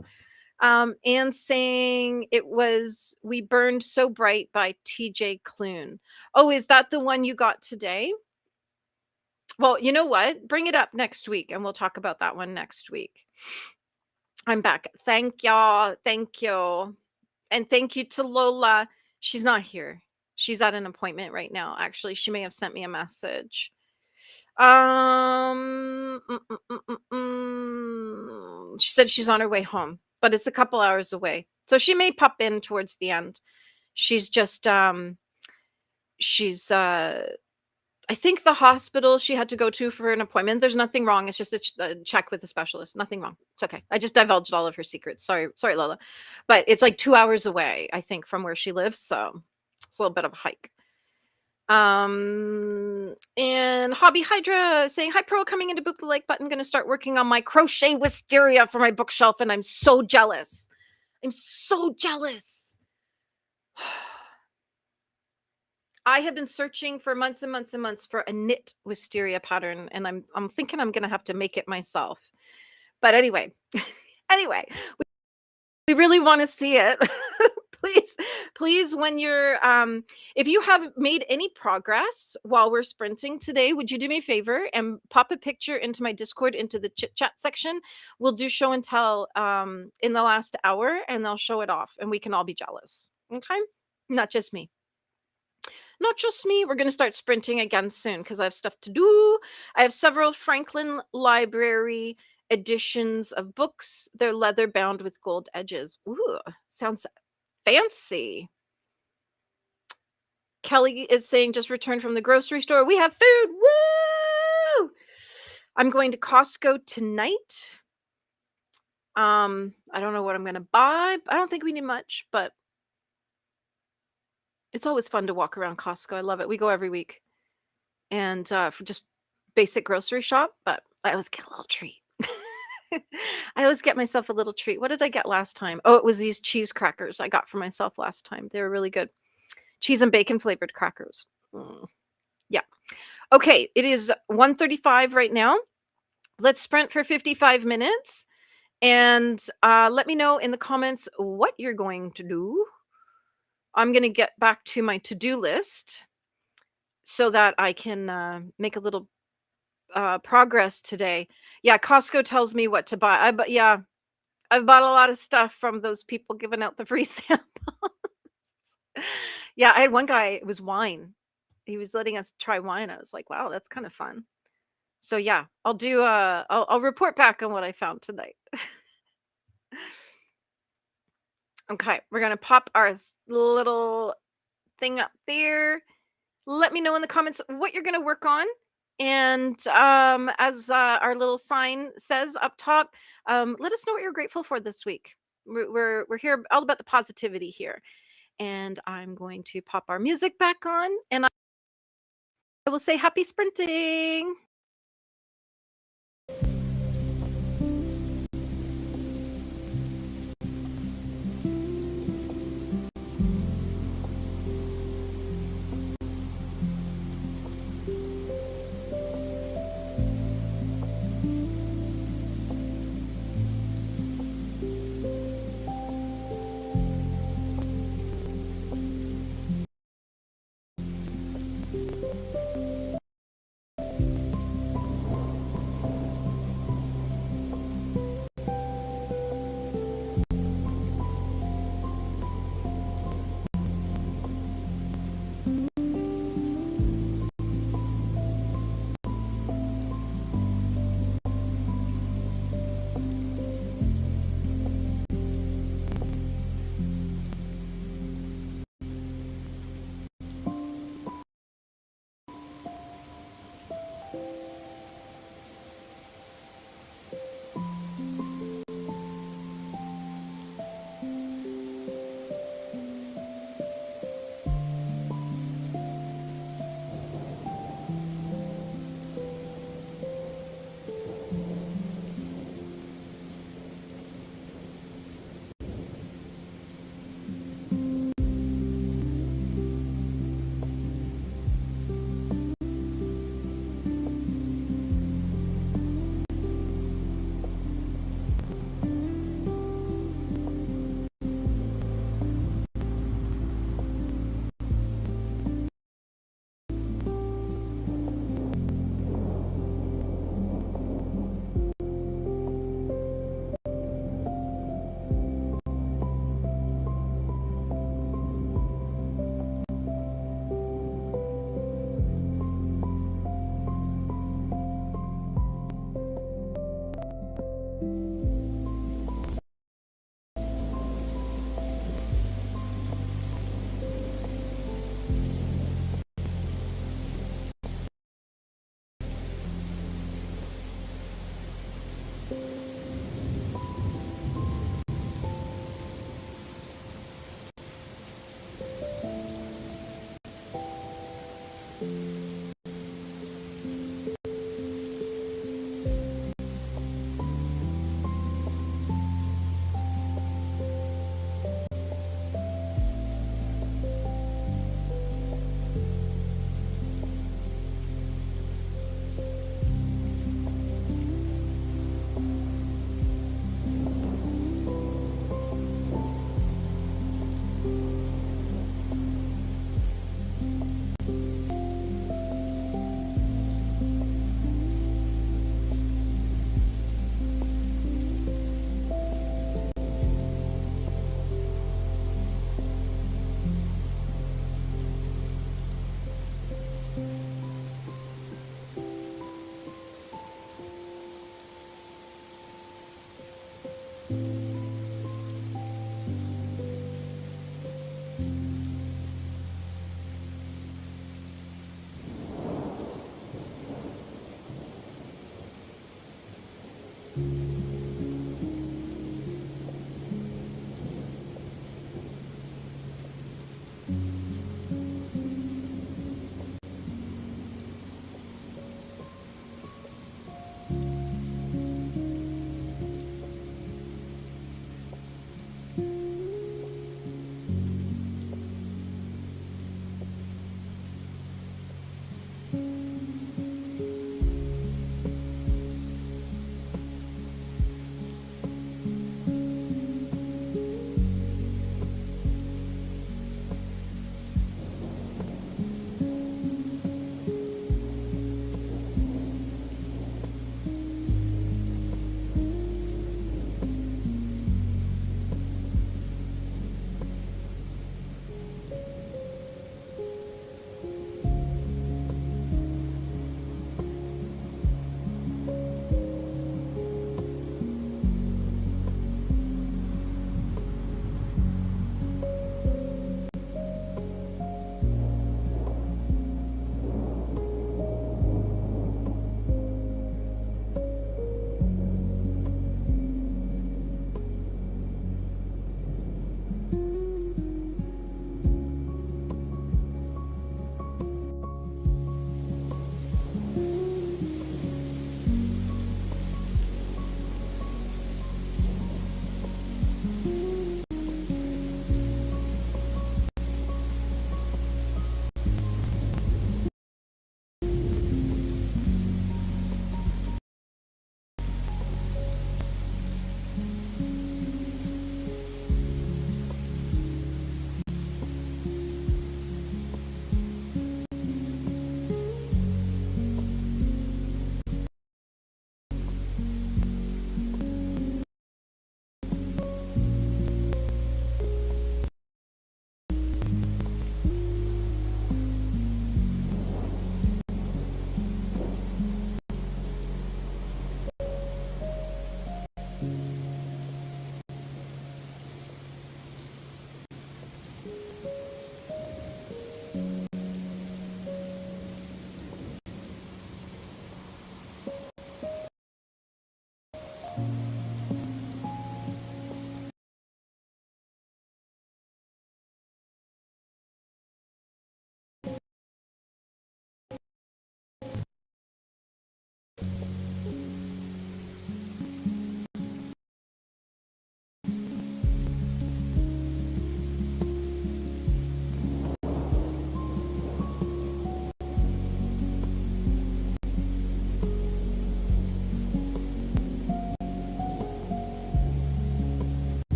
And saying it was We Burned So Bright by TJ Klune. Oh, is that the one you got today? Well, you know what? Bring it up next week and we'll talk about that one next week. I'm back. Thank y'all. Thank you. And thank you to Lola. She's not here. She's at an appointment right now. Actually, she may have sent me a message. She said she's on her way home, but it's a couple hours away. So she may pop in towards the end. She's just she's I think the hospital she had to go to for an appointment. There's nothing wrong. It's just a check with a specialist. Nothing wrong. It's okay. I just divulged all of her secrets. Sorry, Lola. But it's like 2 hours away, I think, from where she lives. So it's a little bit of a hike. And Hobby Hydra saying, hi, Pearl, coming into Boop the Like button. Going to start working on my crochet wisteria for my bookshelf. And I'm so jealous. I'm so jealous. I have been searching for months and months and months for a knit wisteria pattern, and I'm thinking I'm gonna have to make it myself. But anyway, anyway, we really want to see it. please, when you're if you have made any progress while we're sprinting today, would you do me a favor and pop a picture into my Discord into the chit chat section? We'll do show and tell in the last hour, and they'll show it off, and we can all be jealous. Okay, not just me. Not just me. We're going to start sprinting again soon because I have stuff to do. I have several Franklin Library editions of books. They're leather bound with gold edges. Ooh, sounds fancy. Kelly is saying just returned from the grocery store. We have food. Woo! I'm going to Costco tonight. I don't know what I'm going to buy. I don't think we need much, but it's always fun to walk around Costco. I love it. We go every week. And for just basic grocery shop, but I always get a little treat. I always get myself a little treat. What did I get last time? Oh, it was these cheese crackers I got for myself last time. They were really good. Cheese and bacon flavored crackers. Yeah. Okay, it is 1:35 right now. Let's sprint for 55 minutes and let me know in the comments what you're going to do. I'm going to get back to my to-do list so that I can make a little progress today. Yeah, Costco tells me what to buy. Yeah, I've bought a lot of stuff from those people giving out the free samples. Yeah, I had one guy, it was wine. He was letting us try wine. I was like, wow, that's kind of fun. So yeah, I'll report back on what I found tonight. Okay, we're gonna pop our little thing up there. Let me know in the comments what you're gonna work on. And as our little sign says up top, let us know what you're grateful for this week. We're here all about the positivity here. And I'm going to pop our music back on, and I will say happy sprinting.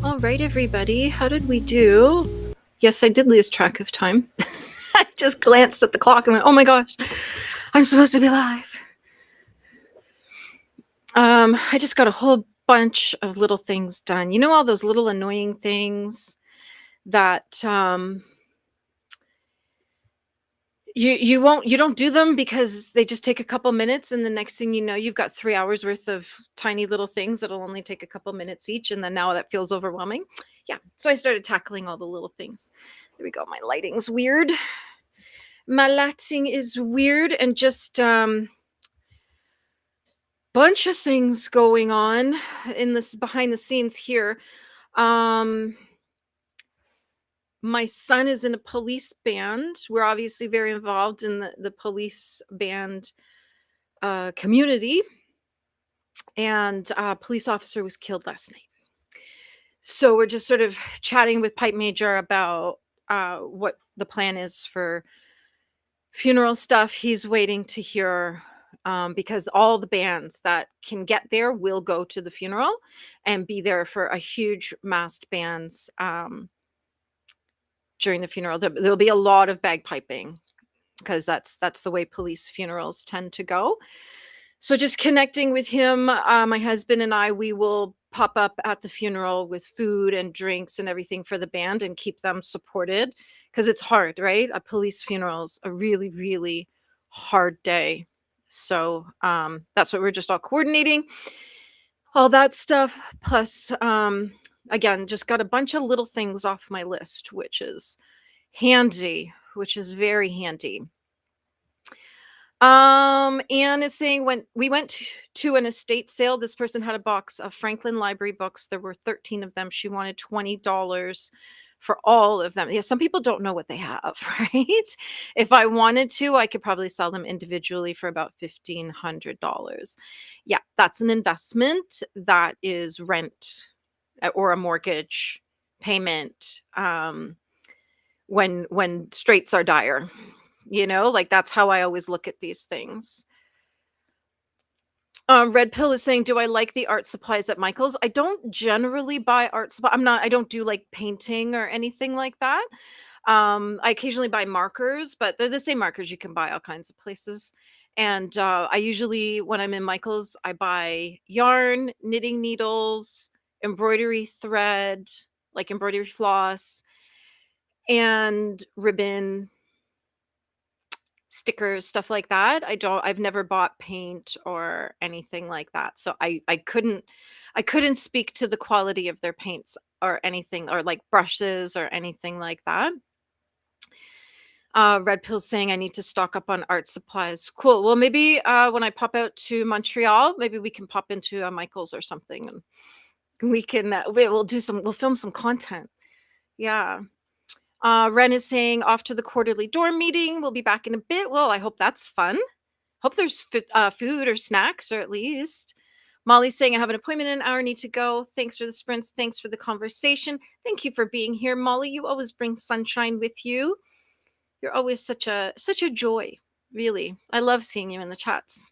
All right, everybody. How did we do? Yes, I did lose track of time. I just glanced at the clock and went, oh my gosh, I'm supposed to be live. I just got a whole bunch of little things done. You know, all those little annoying things that you don't do them because they just take a couple minutes, and the next thing you know, you've got 3 hours worth of tiny little things that'll only take a couple minutes each, and then now that feels overwhelming. Yeah, so I started tackling all the little things. There we go. My lighting's weird. My lighting is weird, and just bunch of things going on in this behind the scenes here. Um my son is in a police band. We're obviously very involved in the police band community, and a police officer was killed last night. So we're just sort of chatting with Pipe Major about what the plan is for funeral stuff. He's waiting to hear, because all the bands that can get there will go to the funeral and be there for a huge massed bands during the funeral. There'll be a lot of bagpiping because that's the way police funerals tend to go. So just connecting with him, my husband and I, we will pop up at the funeral with food and drinks and everything for the band and keep them supported, because it's hard, right? A police funeral's a really, really hard day. So that's what we're just all coordinating, all that stuff. Plus, again, just got a bunch of little things off my list, which is handy, which is very handy. Anne is saying, when we went to an estate sale, this person had a box of Franklin Library books. There were 13 of them. She wanted $20 for all of them. Yeah, some people don't know what they have, right? If I wanted to, I could probably sell them individually for about $1,500. Yeah, that's an investment. That is rent or a mortgage payment, when straits are dire. Like, that's how I always look at these things. Red Pill is saying, do I like the art supplies at Michael's? I don't generally buy art supply. I don't do like painting or anything like that. I occasionally buy markers, but they're the same markers you can buy all kinds of places. And I usually, when I'm in Michael's, I buy yarn, knitting needles, embroidery thread, like embroidery floss, and ribbon, stickers, stuff like that. I've never bought paint or anything like that. So I couldn't speak to the quality of their paints or anything, or like brushes or anything like that. Red Pill saying I need to stock up on art supplies. Cool. Well, maybe when I pop out to Montreal, maybe we can pop into a Michael's or something, and we can we'll film some content. Yeah. Ren is saying, off to the quarterly dorm meeting. We'll be back in a bit. Well, I hope that's fun. Hope there's food or snacks, or at least. Molly's saying, I have an appointment in an hour, need to go. Thanks for the sprints. Thanks for the conversation. Thank you for being here, Molly. You always bring sunshine with you. You're always such a joy, really. I love seeing you in the chats.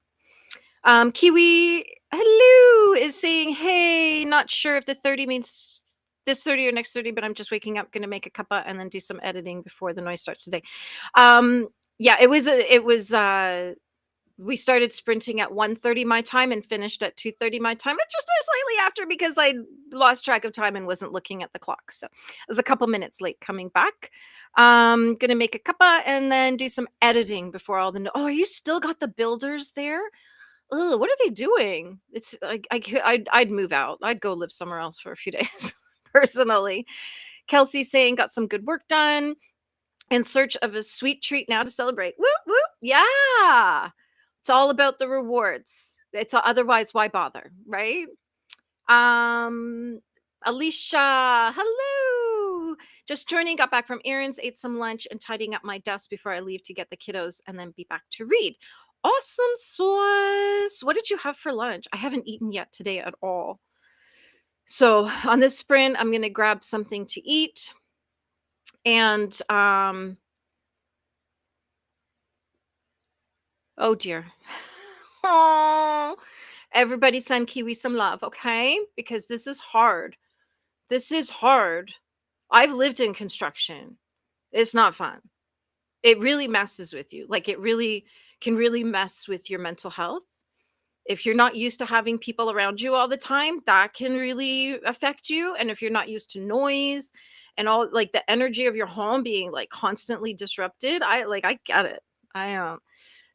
Kiwi, hello, is saying, hey, not sure if the 30 means this 30 or next 30, but I'm just waking up, gonna make a cuppa and then do some editing before the noise starts today. Yeah, it was we started sprinting at 1:30 my time and finished at 2:30 my time. It just slightly after, because I lost track of time and wasn't looking at the clock. So I was a couple minutes late coming back. Gonna make a cuppa and then do some editing before all the oh, you still got the builders there? Oh, what are they doing? It's like I'd move out. I'd go live somewhere else for a few days, personally. Kelsey saying, got some good work done. In search of a sweet treat now to celebrate. Whoop, whoop. Yeah. It's all about the rewards. Otherwise, why bother, right? Alicia, hello. Just joining, got back from errands, ate some lunch, and tidying up my desk before I leave to get the kiddos and then be back to read. Awesome sauce. What did you have for lunch? I haven't eaten yet today at all. So on this sprint, I'm going to grab something to eat. And oh dear. Oh, everybody send Kiwi some love, okay? Because this is hard. This is hard. I've lived in construction. It's not fun. It really messes with you. Like, it really can really mess with your mental health. If you're not used to having people around you all the time, that can really affect you. And if you're not used to noise and all, like, the energy of your home being like constantly disrupted, I get it. I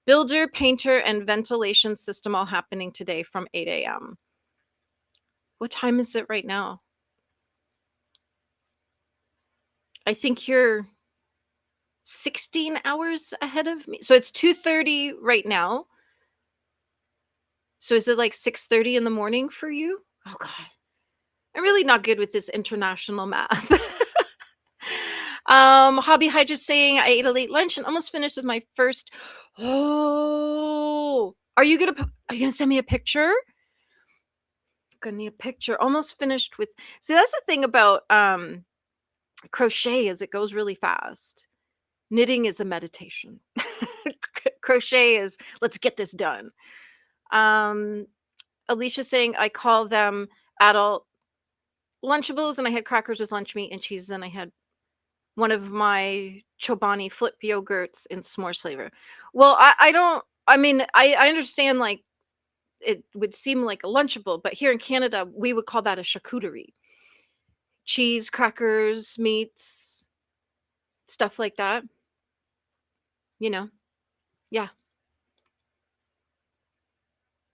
builder, painter, and ventilation system all happening today from 8 a.m. What time is it right now? I think you're 16 hours ahead of me. So it's 2:30 right now. So is it like 6:30 in the morning for you? Oh god. I'm really not good with this international math. Hobby Hyde just saying I ate a late lunch and almost finished with my first. Oh, are you gonna send me a picture? Gonna need a picture. Almost finished with. See, that's the thing about crochet is it goes really fast. Knitting is a meditation. Crochet is let's get this done. Um, Alicia saying I call them adult Lunchables, and I had crackers with lunch meat and cheese, and I had one of my Chobani flip yogurts in s'mores flavor. Well, I don't I mean, I understand, like, it would seem like a Lunchable, but here in Canada, we would call that a charcuterie. Cheese, crackers, meats, stuff like that, you know? Yeah.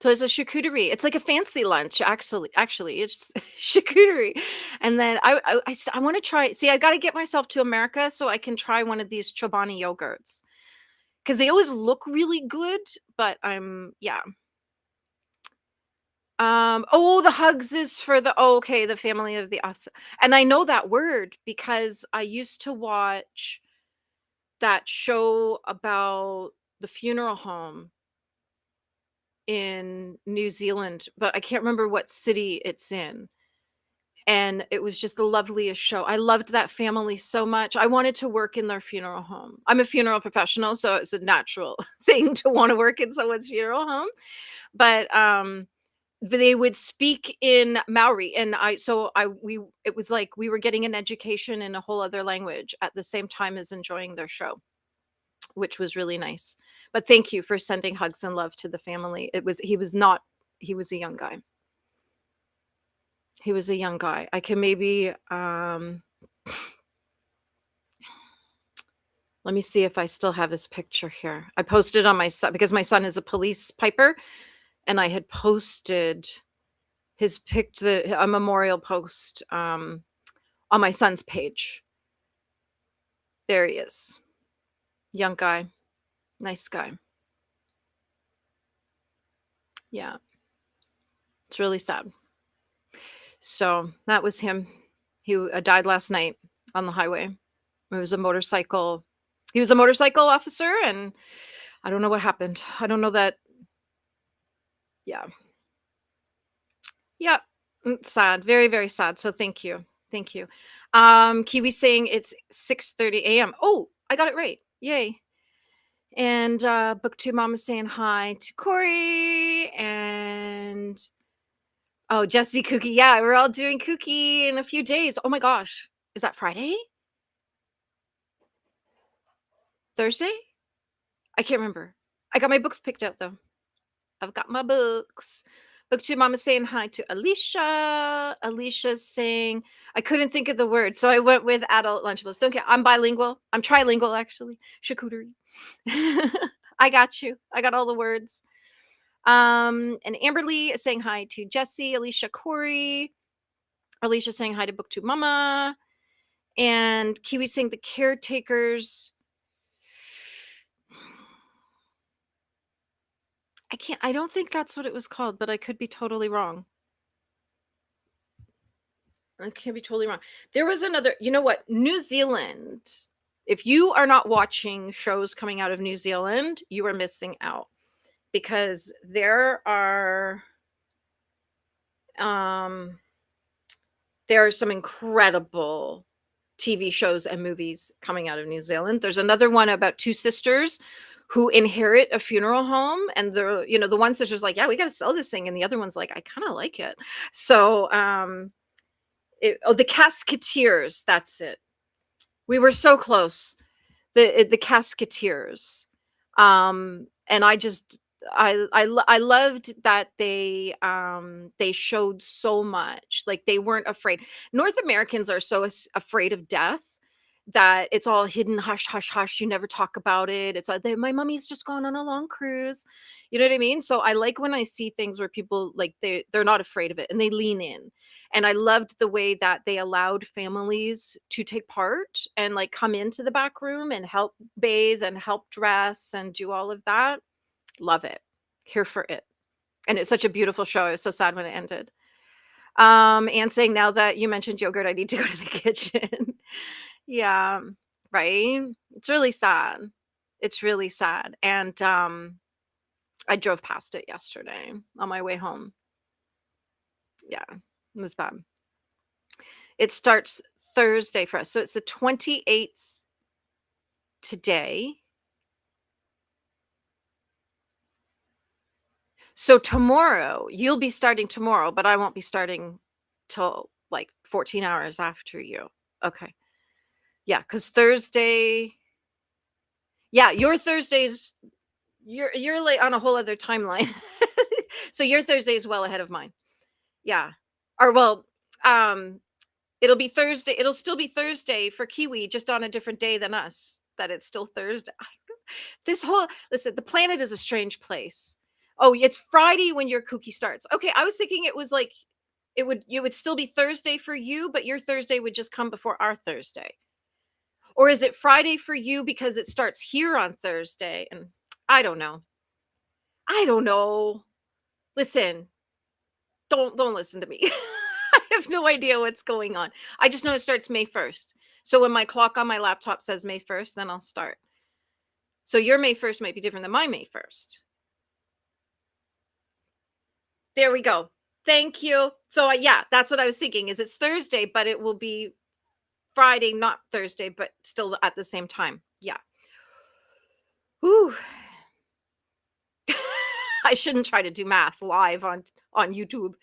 So it's a charcuterie. It's like a fancy lunch, actually, it's charcuterie. And then I wanna try see, I gotta get myself to America so I can try one of these Chobani yogurts because they always look really good, but I'm yeah. Oh, the hugs is for the oh, okay, the family of the us and I know that word because I used to watch that show about the funeral home in New Zealand, but I can't remember what city it's in. And it was just the loveliest show. I loved that family so much. I wanted to work in their funeral home. I'm a funeral professional, so it's a natural thing to want to work in someone's funeral home. But they would speak in Maori and I we it was like we were getting an education in a whole other language at the same time as enjoying their show, which was really nice. But thank you for sending hugs and love to the family. He was a young guy. He was a young guy. I can maybe let me see if I still have his picture here. I posted on my son because my son is a police piper and I had posted a memorial post on my son's page. There he is. Young guy. Nice guy. Yeah. It's really sad. So that was him. He died last night on the highway. It was a motorcycle. He was a motorcycle officer, and I don't know what happened. I don't know that. Yeah. Yeah. It's sad. Very, very sad. So thank you. Thank you. Kiwi saying it's 6:30 a.m. Oh, I got it right. Yay. And BookTube Mama saying hi to Corey and oh, Jesse Cookie. Yeah, we're all doing Cookie in a few days. Oh my gosh. Is that Friday? Thursday? I can't remember. I got my books picked out though. I've got my books. BookTube Mama saying hi to Alicia. Alicia's saying I couldn't think of the word, so I went with adult Lunchables. Don't care. I'm bilingual. I'm trilingual actually. Charcuterie. I got you. I got all the words. And Amberly is saying hi to Jesse, Alicia, Corey. Alicia saying hi to BookTube Mama. And Kiwi saying the caretakers. I don't think that's what it was called, but I could be totally wrong. I can't be totally wrong. There was another, you know what? New Zealand. If you are not watching shows coming out of New Zealand, you are missing out because there are some incredible TV shows and movies coming out of New Zealand. There's another one about two sisters who inherit a funeral home, and the one sister's like, yeah, we got to sell this thing, and the other one's like, I kind of like it. So The Casketeers, that's it. We were so close. The Casketeers. And I loved that they showed so much, like, they weren't afraid. North Americans are so afraid of death that it's all hidden, hush, hush, hush, you never talk about it. It's like, My mummy's just gone on a long cruise." You know what I mean? So I like when I see things where people, like, they're not afraid of it and they lean in. And I loved the way that they allowed families to take part and, like, come into the back room and help bathe and help dress and do all of that. Love it. Here for it. And it's such a beautiful show. I was so sad when it ended. And saying, "Now that you mentioned yogurt, I need to go to the kitchen." Yeah, right? It's really sad. It's really sad. And I drove past it yesterday on my way home. Yeah, it was bad. It starts Thursday for us. So it's the 28th today. So tomorrow, you'll be starting tomorrow, but I won't be starting till like 14 hours after you. Okay. Yeah, because Thursday, yeah, your Thursdays, you're like on a whole other timeline. So your Thursday is well ahead of mine. Yeah. Or well, um, it'll still be Thursday for Kiwi, just on a different day than us. That it's still Thursday. This whole Listen, the planet is a strange place. Oh, it's Friday when your kooky starts. Okay, I was thinking it was like it would still be Thursday for you, but your Thursday would just come before our Thursday. Or is it Friday for you because it starts here on Thursday? And I don't know. I don't know. Listen, don't listen to me. I have no idea what's going on. I just know it starts May 1st. So when my clock on my laptop says May 1st, then I'll start. So your May 1st might be different than my May 1st. There we go. Thank you. So, yeah, that's what I was thinking is it's Thursday, but it will be Friday, not Thursday, but still at the same time. Yeah. Whew. I shouldn't try to do math live on YouTube.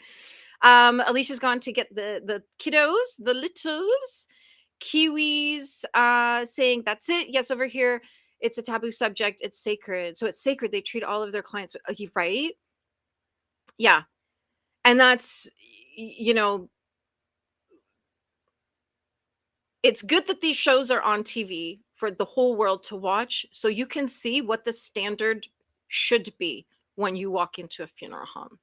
Alicia's gone to get the kiddos, the littles. Kiwis saying that's it. Yes, over here it's a taboo subject. It's sacred. So it's sacred. They treat all of their clients right? Yeah. And that's you know, it's good that these shows are on TV for the whole world to watch so you can see what the standard should be when you walk into a funeral home.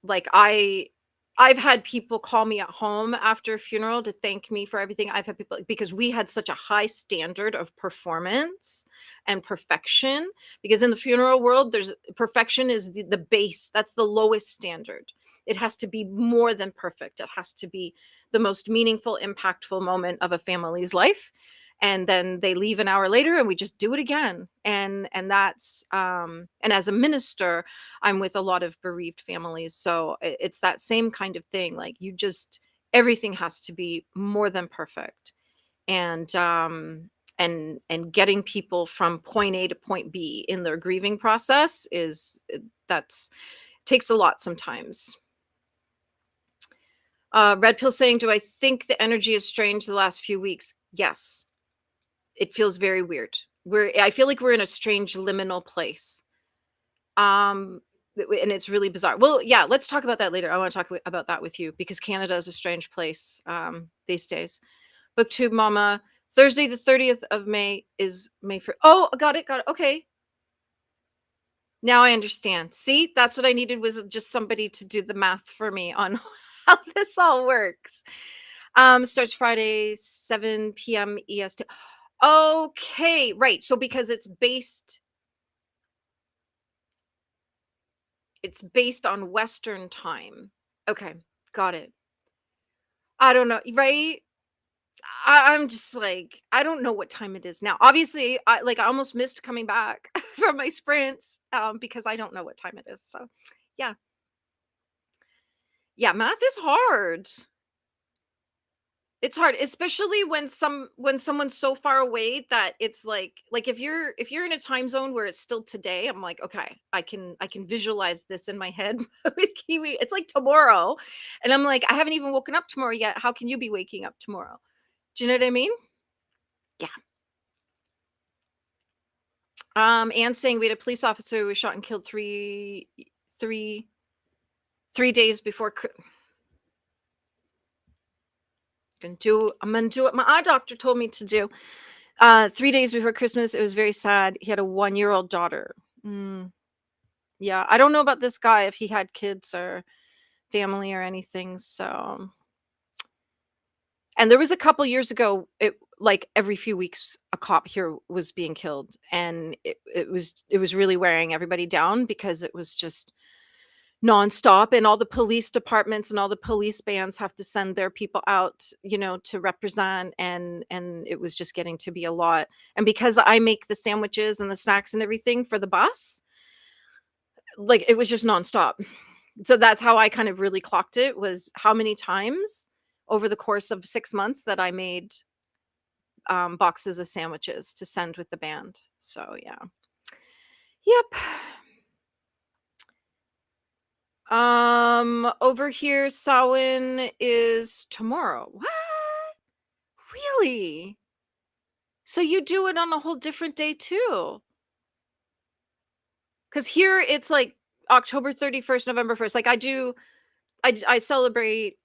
Like I've had people call me at home after a funeral to thank me for everything. I've had people because we had such a high standard of performance and perfection because in the funeral world there's perfection is the base. That's the lowest standard. It has to be more than perfect. It has to be the most meaningful, impactful moment of a family's life. And then they leave an hour later and we just do it again. And that's and as a minister, I'm with a lot of bereaved families, so it's that same kind of thing, like, everything has to be more than perfect, and, getting people from point A to point B in their grieving process that's takes a lot sometimes. Red Pill saying, "Do I think the energy is strange the last few weeks?" Yes. It feels very weird. I feel like we're in a strange liminal place. Um, and it's really bizarre. Well, yeah, let's talk about that later. I want to talk about that with you because Canada is a strange place these days. Booktube Mama, Thursday the 30th of May is May for. Oh, got it. Okay. Now I understand. See, that's what I needed was just somebody to do the math for me on how this all works. Starts Friday, 7 p.m. EST. Okay, right. So because it's based on Western time. Okay, got it. I don't know, right? I'm just like, I don't know what time it is now. Obviously, I almost missed coming back from my sprints because I don't know what time it is. So, yeah, yeah, math is hard. It's hard, especially when someone's so far away that it's like if you're in a time zone where it's still today, I'm like, okay, I can visualize this in my head with Kiwi. It's like tomorrow. And I'm like, I haven't even woken up tomorrow yet. How can you be waking up tomorrow? Do you know what I mean? Yeah. And saying we had a police officer who was shot and killed three 3 days before I'm gonna do what my eye doctor told me to do. 3 days before Christmas, it was very sad. He had a 1-year-old daughter. Mm, yeah, I don't know about this guy if he had kids or family or anything. So, and there was a couple years ago, it like every few weeks, a cop here was being killed, and it was really wearing everybody down because it was just nonstop, and all the police departments and all the police bands have to send their people out, to represent, and it was just getting to be a lot. And because I make the sandwiches and the snacks and everything for the bus, like it was just nonstop. So that's how I kind of really clocked it, was how many times over the course of 6 months that I made boxes of sandwiches to send with the band. So yeah. Yep. Over here, Samhain is tomorrow. What? Really? So you do it on a whole different day too? Because here it's like October 31st, November 1st. Like I celebrate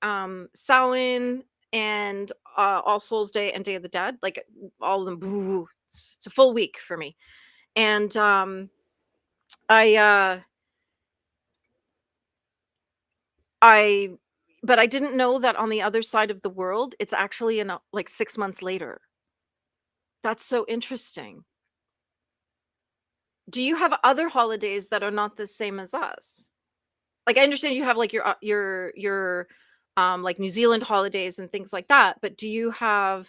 Samhain and All Souls Day and Day of the Dead. Like all of them. Boo, it's a full week for me. And I uh I but I didn't know that on the other side of the world, it's actually like 6 months later. That's so interesting. Do you have other holidays that are not the same as us? Like, I understand you have, like, your like, New Zealand holidays and things like that, but do you have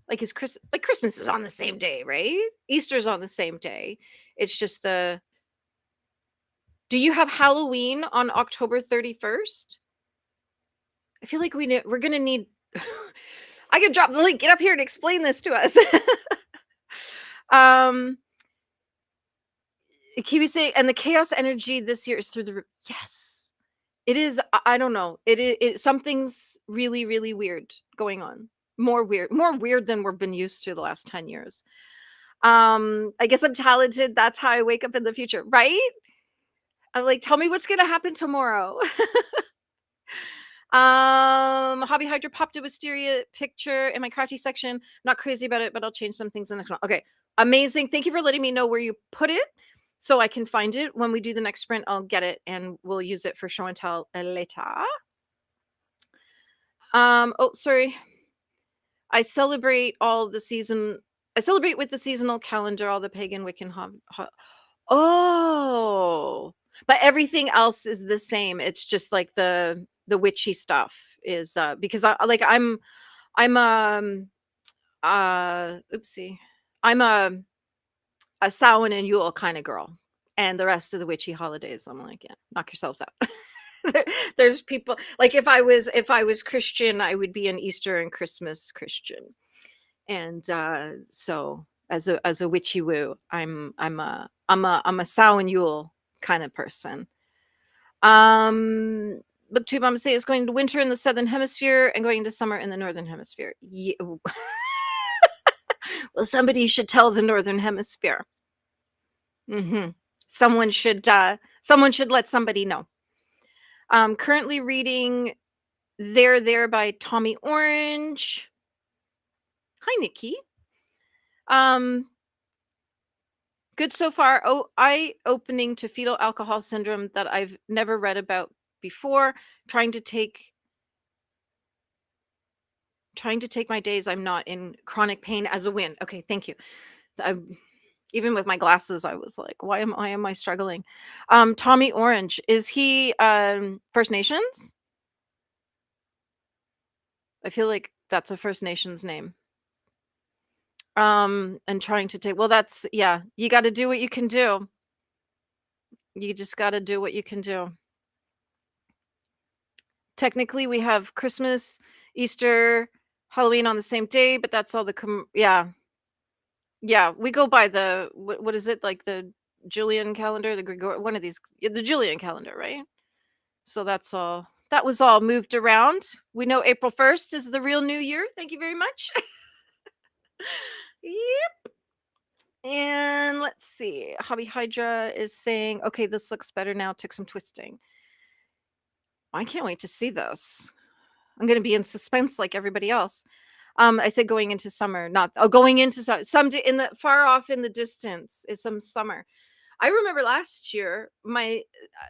like, Christmas is on the same day, right? Easter's on the same day. It's just the Do you have Halloween on October 31st? I feel like we're gonna need I could drop the link. Get up here and explain this to us. Um, Kiwi say, and the chaos energy this year is through the roo Yes. It is. I don't know. Something's really, really weird going on. More weird than we've been used to the last 10 years. I guess I'm talented. That's how I wake up in the future, right? I'm like, tell me what's gonna happen tomorrow. Hobby Hydra popped a wisteria picture in my crafty section. Not crazy about it, but I'll change some things in the next one. Okay, amazing. Thank you for letting me know where you put it so I can find it. When we do the next sprint, I'll get it and we'll use it for show and tell later. Oh, sorry. I celebrate with the seasonal calendar, all the pagan Wiccan Oh, but everything else is the same. It's just like the witchy stuff is because I'm oopsie. I'm a Samhain and Yule kind of girl. And the rest of the witchy holidays, I'm like, yeah, knock yourselves out. There's people like if I was Christian, I would be an Easter and Christmas Christian. And so as a witchy woo, I'm a Samhain Yule kind of person. BookTube, I'm say it's going to winter in the southern hemisphere and going to summer in the northern hemisphere. Yeah. Well, somebody should tell the northern hemisphere. Someone should let somebody know. Currently reading There by Tommy Orange. Hi, Nikki. Good so far. Oh, eye-opening to fetal alcohol syndrome that I've never read about before. Trying to take my days I'm not in chronic pain as a win. Okay, thank you. Even with my glasses, I was like, why am I struggling? Tommy Orange, is he First Nations? I feel like that's a First Nations name. And trying to take, well, that's, yeah, you got to do what you can do. You just got to do what you can do. technically we have Christmas, Easter, Halloween on the same day, but that's all yeah. Yeah, we go by the what is it, like the Julian calendar, the one of these, yeah, the Julian calendar, right? So that's all. That was all moved around. We know April 1st is the real new year. Thank you very much. Yep. And let's see. Hobby Hydra is saying, okay, this looks better now. Took some twisting. I can't wait to see this. I'm going to be in suspense like everybody else. I said going into summer, not going into some in the far off in the distance is some summer. I remember last year, my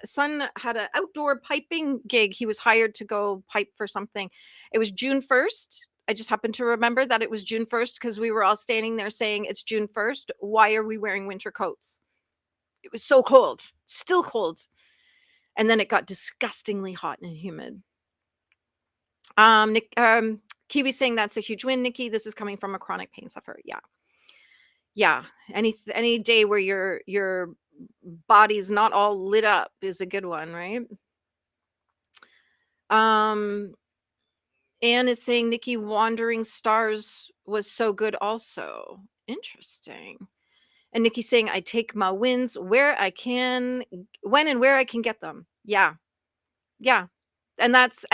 son had an outdoor piping gig. He was hired to go pipe for something. It was June 1st. I just happened to remember that it was June 1st because we were all standing there saying, it's June 1st. Why are we wearing winter coats? It was so cold, still cold. And then it got disgustingly hot and humid. Kiwi saying that's a huge win, Nikki. This is coming from a chronic pain sufferer. Yeah. Yeah. Any day where your body's not all lit up is a good one, right? Anne is saying Nikki Wandering Stars was so good also. Interesting. And Nikki saying I take my wins where I can, when and where I can get them. Yeah. Yeah. And that's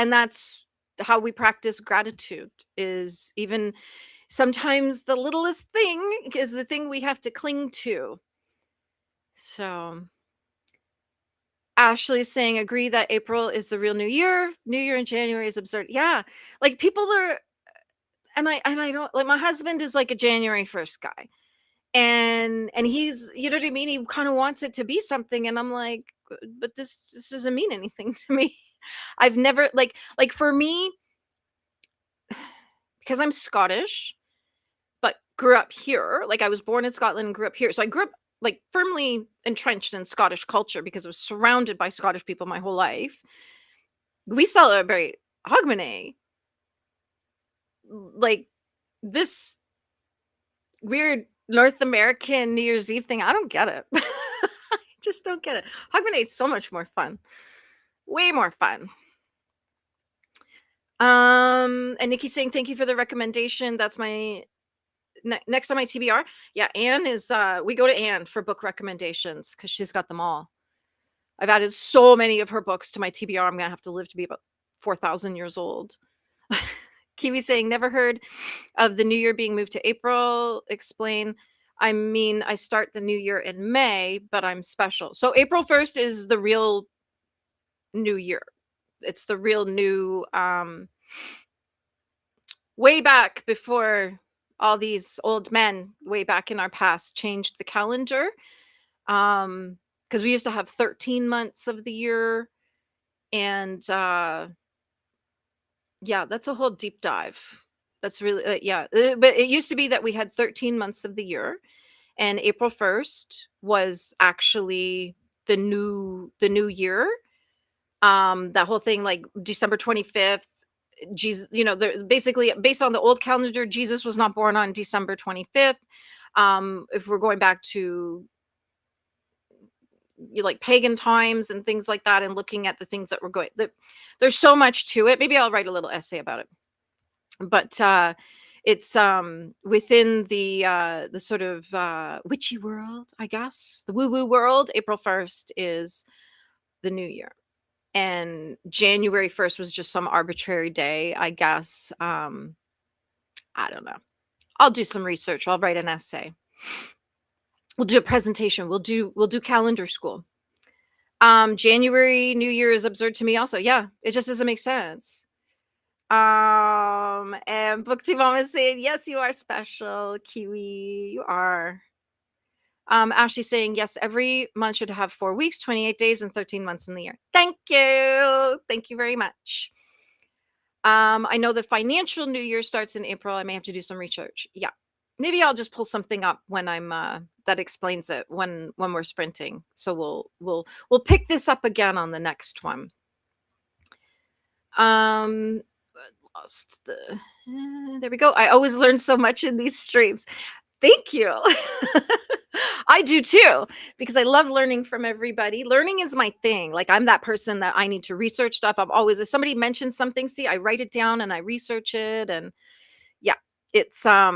how we practice gratitude, is even sometimes the littlest thing is the thing we have to cling to. So Ashley's saying, agree that April is the real new year. New year in January is absurd. Yeah. Like people are, and I don't like, my husband is like a January 1st guy. And he's, you know what I mean? He kind of wants it to be something. And I'm like, but this doesn't mean anything to me. I've never like for me, because I'm Scottish, but grew up here. Like I was born in Scotland and grew up here. So I grew up like firmly entrenched in Scottish culture because I was surrounded by Scottish people my whole life. We celebrate Hogmanay. Like this weird North American New Year's Eve thing. I don't get it. I just don't get it. Hogmanay is so much more fun. Way more fun. And Nikki's saying, thank you for the recommendation. That's my next on my TBR. Yeah, Anne is we go to Anne for book recommendations because she's got them all. I've added so many of her books to my TBR. I'm gonna have to live to be about 4,000 years old. Kiwi saying, never heard of the new year being moved to April. Explain. I mean, I start the new year in May, but I'm special. So April 1st is the real new year. It's the real new way back before all these old men way back in our past changed the calendar. Because we used to have 13 months of the year. And yeah, that's a whole deep dive. That's really, but it used to be that we had 13 months of the year. And April 1st was actually the new year. That whole thing, like December 25th, Jesus, basically based on the old calendar, Jesus was not born on December 25th. If we're going back to like pagan times and things like that, and looking at the things that we're going, there's so much to it. Maybe I'll write a little essay about it. But it's within the sort of witchy world, I guess, the woo-woo world. April 1st is the new year. And January 1st was just some arbitrary day, I guess. I don't know. I'll do some research. I'll write an essay. We'll do a presentation. We'll do calendar school. January New Year is absurd to me also. Yeah, it just doesn't make sense. And BookTube Mom is saying, yes, you are special, Kiwi. You are. Ashley saying, yes, every month should have 4 weeks, 28 days, and 13 months in the year. Thank you. Thank you very much. I know the financial new year starts in April. I may have to do some research. Yeah. Maybe I'll just pull something up when I'm that explains it when we're sprinting. So we'll pick this up again on the next one. Lost there we go. I always learn so much in these streams. Thank you. I do too, because I love learning from everybody. Learning is my thing. Like I'm that person that I need to research stuff. I'm always, if somebody mentions something, see, I write it down and I research it. And yeah, it's I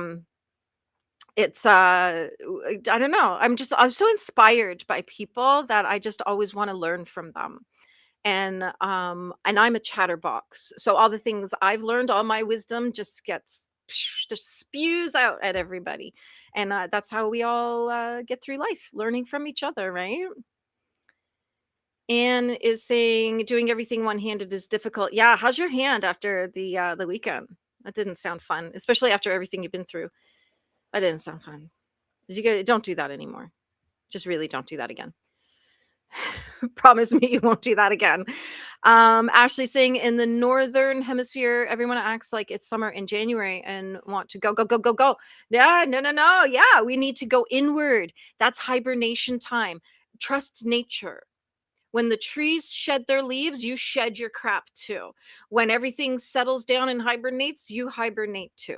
don't know. I'm so inspired by people that I just always want to learn from them. And I'm a chatterbox. So all the things I've learned, all my wisdom just gets just spews out at everybody. And that's how we all get through life, learning from each other, right? Anne is saying doing everything one-handed is difficult. Yeah, how's your hand after the weekend? That didn't sound fun, especially after everything you've been through. That didn't sound fun. Don't do that anymore. Just really don't do that again. Promise me you won't do that again. Ashley saying in the northern hemisphere, everyone acts like it's summer in January and want to go, go, go, go, go. Yeah, no, no, no. Yeah, we need to go inward. That's hibernation time. Trust nature. When the trees shed their leaves, you shed your crap too. When everything settles down and hibernates, you hibernate too.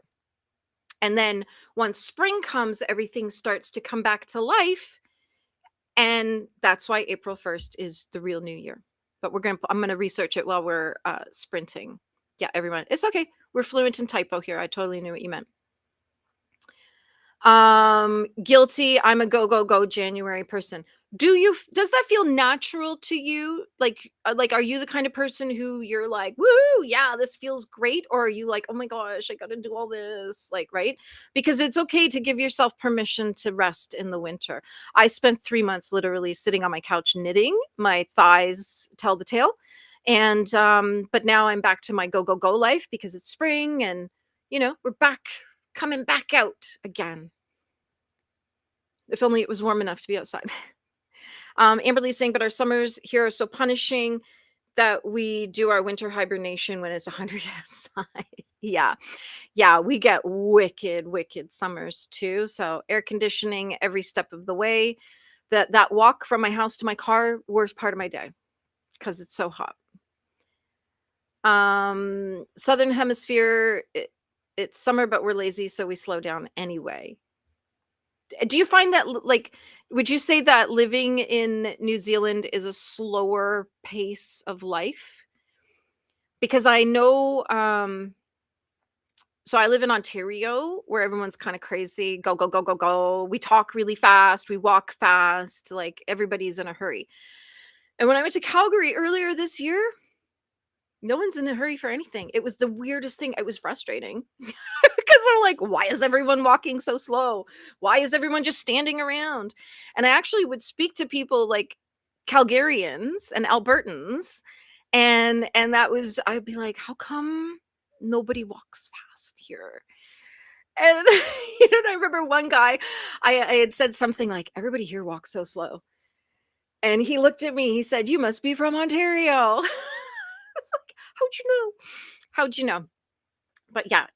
And then once spring comes, everything starts to come back to life. And that's why April 1st is the real new year. But I'm gonna research it while we're sprinting. Yeah, everyone. It's okay. We're fluent in typo here. I totally knew what you meant. Guilty. I'm a go, go, go January person. Does that feel natural to you? Like, are you the kind of person who you're like, woo, yeah, this feels great? Or are you like, oh my gosh, I got to do all this? Like, right? Because it's okay to give yourself permission to rest in the winter. I spent 3 months literally sitting on my couch knitting. My thighs tell the tale. And, but now I'm back to my go, go, go life because it's spring and, we're coming back out again. If only it was warm enough to be outside. Amberly's saying, but our summers here are so punishing that we do our winter hibernation when it's 100 outside. Yeah. Yeah. We get wicked, wicked summers too. So air conditioning every step of the way. That walk from my house to my car, worst part of my day because it's so hot. Southern hemisphere, it's summer, but we're lazy, so we slow down anyway. Do you find that would you say that living in New Zealand is a slower pace of life? Because I know, so I live in Ontario where everyone's kind of crazy, go, go, go, go, go. We talk really fast, we walk fast, like everybody's in a hurry. And when I went to Calgary earlier this year, no one's in a hurry for anything. It was the weirdest thing. It was frustrating because I'm like, why is everyone walking so slow? Why is everyone just standing around? And I actually would speak to people like Calgarians and Albertans, and that was, I'd be like, how come nobody walks fast here? And I remember one guy, I had said something like, everybody here walks so slow. And he looked at me, he said, you must be from Ontario. It's like, how'd you know? How'd you know? But yeah,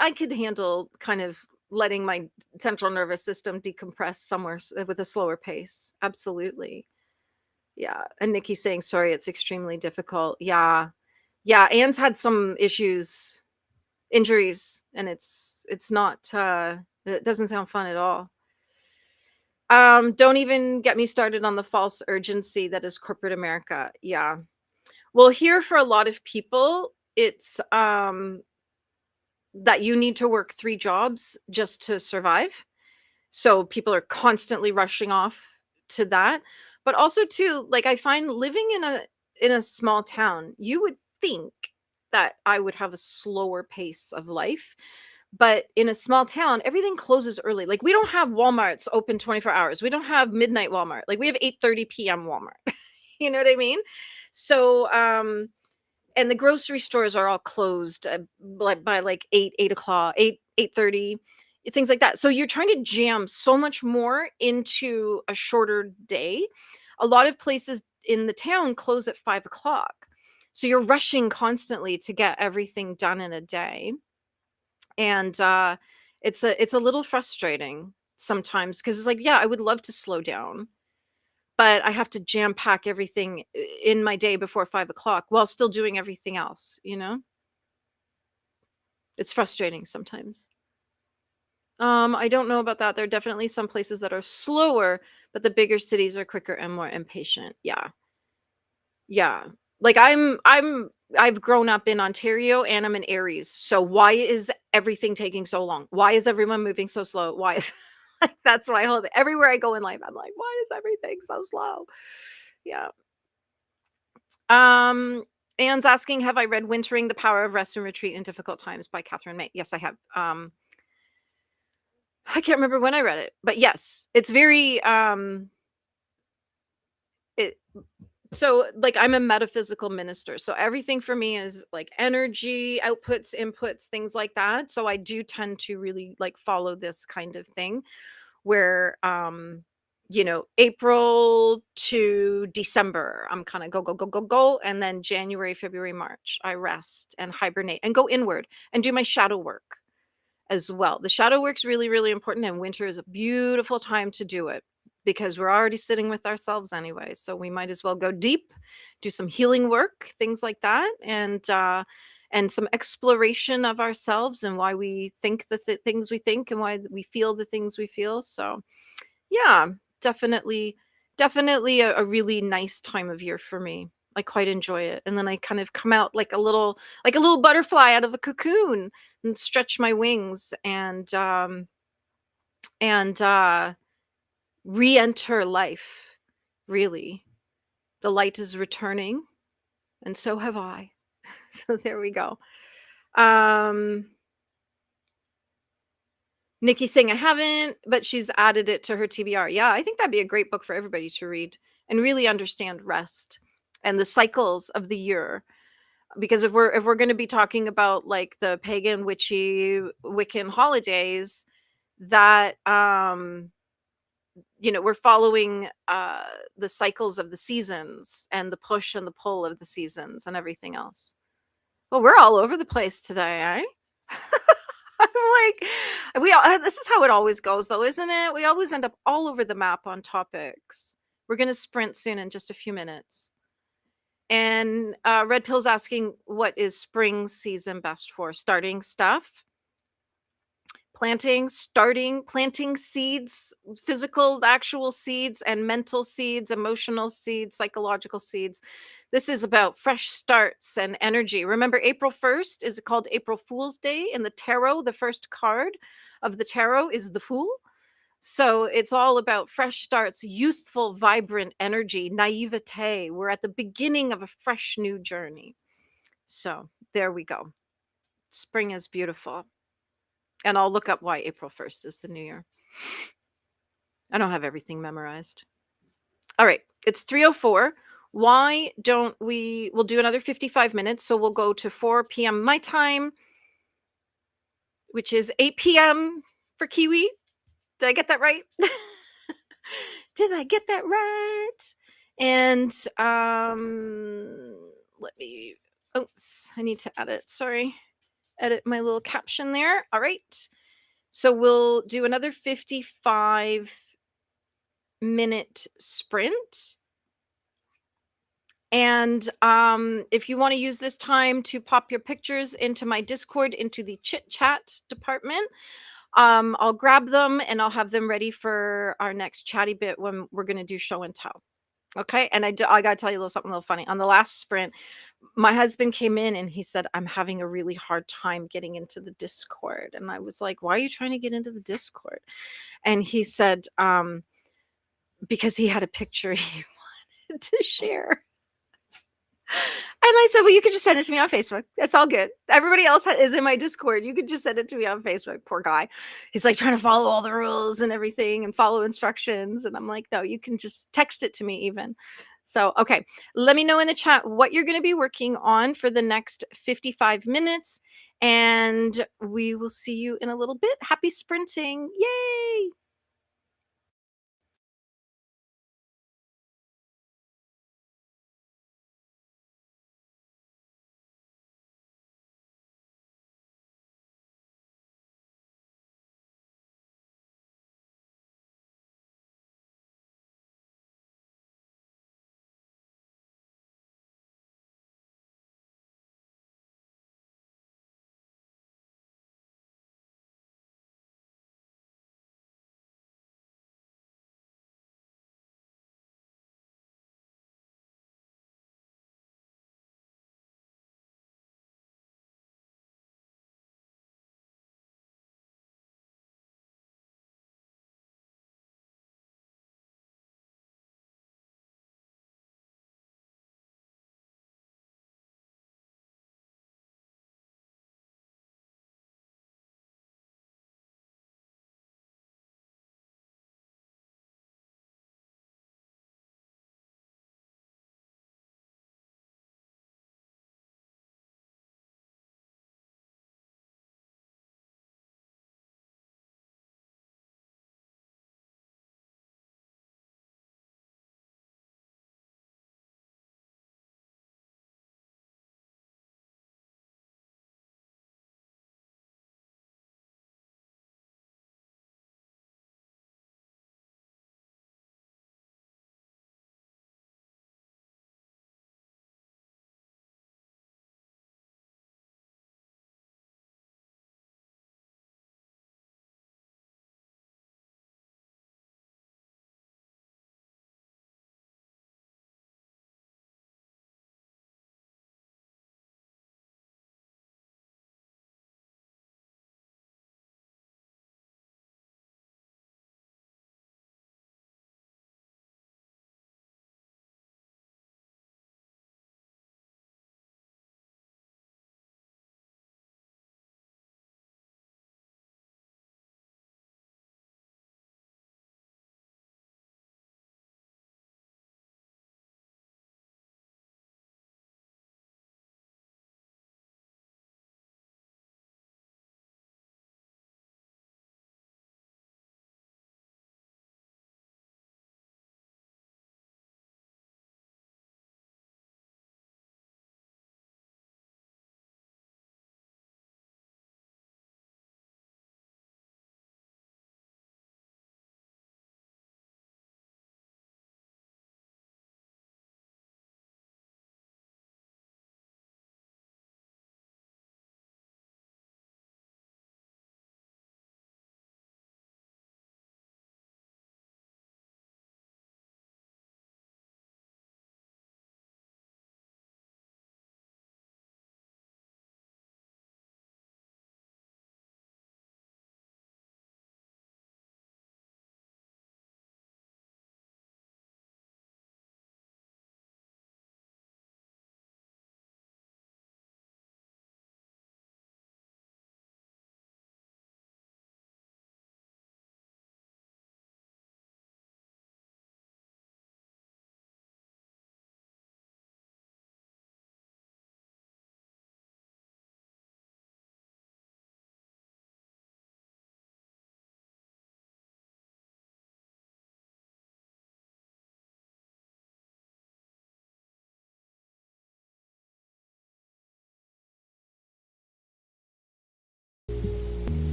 I could handle kind of letting my central nervous system decompress somewhere with a slower pace. Absolutely. Yeah. And Nikki's saying, sorry, it's extremely difficult. Yeah. Yeah. Anne's had some injuries, and it's not, it doesn't sound fun at all. Don't even get me started on the false urgency that is corporate America. Yeah. Well, here for a lot of people, it's that you need to work 3 jobs just to survive. So people are constantly rushing off to that. But also too, like I find living in a small town, you would think that I would have a slower pace of life. But in a small town, everything closes early. Like we don't have Walmarts open 24 hours. We don't have midnight Walmart. Like we have 8:30 p.m. Walmart. You know what I mean? So and the grocery stores are all closed like by like 8 o'clock, 8:30, things like that. So you're trying to jam so much more into a shorter day. A lot of places in the town close at 5 o'clock. So you're rushing constantly to get everything done in a day. And it's a little frustrating sometimes because it's like, yeah, I would love to slow down, but I have to jam pack everything in my day before 5 o'clock while still doing everything else, It's frustrating sometimes. I don't know about that. There are definitely some places that are slower, but the bigger cities are quicker and more impatient. Yeah. Yeah. Like I've grown up in Ontario and I'm in Aries. So why is everything taking so long? Why is everyone moving so slow? Why is like that's my whole everywhere I go in life, I'm like, why is everything so slow? Yeah. Um Anne's asking, have I read Wintering the Power of Rest and Retreat in Difficult Times by Catherine May? Yes, I have. I can't remember when I read it, but yes, it's very it so like I'm a metaphysical minister. So everything for me is like energy, outputs, inputs, things like that. So I do tend to really like follow this kind of thing where April to December, I'm kind of go, go, go, go, go. And then January, February, March, I rest and hibernate and go inward and do my shadow work as well. The shadow work's really, really important, and winter is a beautiful time to do it because we're already sitting with ourselves anyway. So we might as well go deep, do some healing work, things like that, and some exploration of ourselves and why we think the things we think and why we feel the things we feel. So yeah, definitely, definitely a really nice time of year for me. I quite enjoy it. And then I kind of come out like a little butterfly out of a cocoon and stretch my wings and re-enter life. Really. The light is returning, and so have I. So there we go. Um Nikki saying I haven't, but she's added it to her TBR. Yeah, I think that'd be a great book for everybody to read and really understand rest and the cycles of the year. Because if we're going to be talking about like the pagan witchy Wiccan holidays, that we're following the cycles of the seasons and the push and the pull of the seasons and everything else. Well, we're all over the place today, eh? I'm like, this is how it always goes, though, isn't it? We always end up all over the map on topics. We're going to sprint soon in just a few minutes. And Red Pill's asking, what is spring season best for? Starting stuff, planting seeds, physical, actual seeds, and mental seeds, emotional seeds, psychological seeds. This is about fresh starts and energy. Remember, April 1st is called April Fool's Day in the tarot. The first card of the tarot is the Fool. So it's all about fresh starts, youthful, vibrant energy, naivete. We're at the beginning of a fresh new journey. So there we go. Spring is beautiful. And I'll look up why April 1st is the new year. I don't have everything memorized. All right, it's 3:04. Why don't we'll do another 55 minutes, so we'll go to 4 p.m. my time, which is 8 p.m. for Kiwi. Did I get that right? Did I get that right? And let me oops, I need to edit. Sorry. Edit my little caption there. All right. So we'll do another 55-minute sprint. And if you want to use this time to pop your pictures into my Discord, into the chit chat department, I'll grab them and I'll have them ready for our next chatty bit when we're going to do show and tell. Okay. And I got to tell you something a little funny. On the last sprint, my husband came in and he said, I'm having a really hard time getting into the Discord. And I was like, why are you trying to get into the Discord? And he said, because he had a picture he wanted to share. And I said, well, you could just send it to me on Facebook. It's all good. Everybody else is in my Discord. You could just send it to me on Facebook. Poor guy. He's like trying to follow all the rules and everything and follow instructions. And I'm like, no, you can just text it to me even. So, okay. Let me know in the chat what you're going to be working on for the next 55 minutes. And we will see you in a little bit. Happy sprinting. Yay.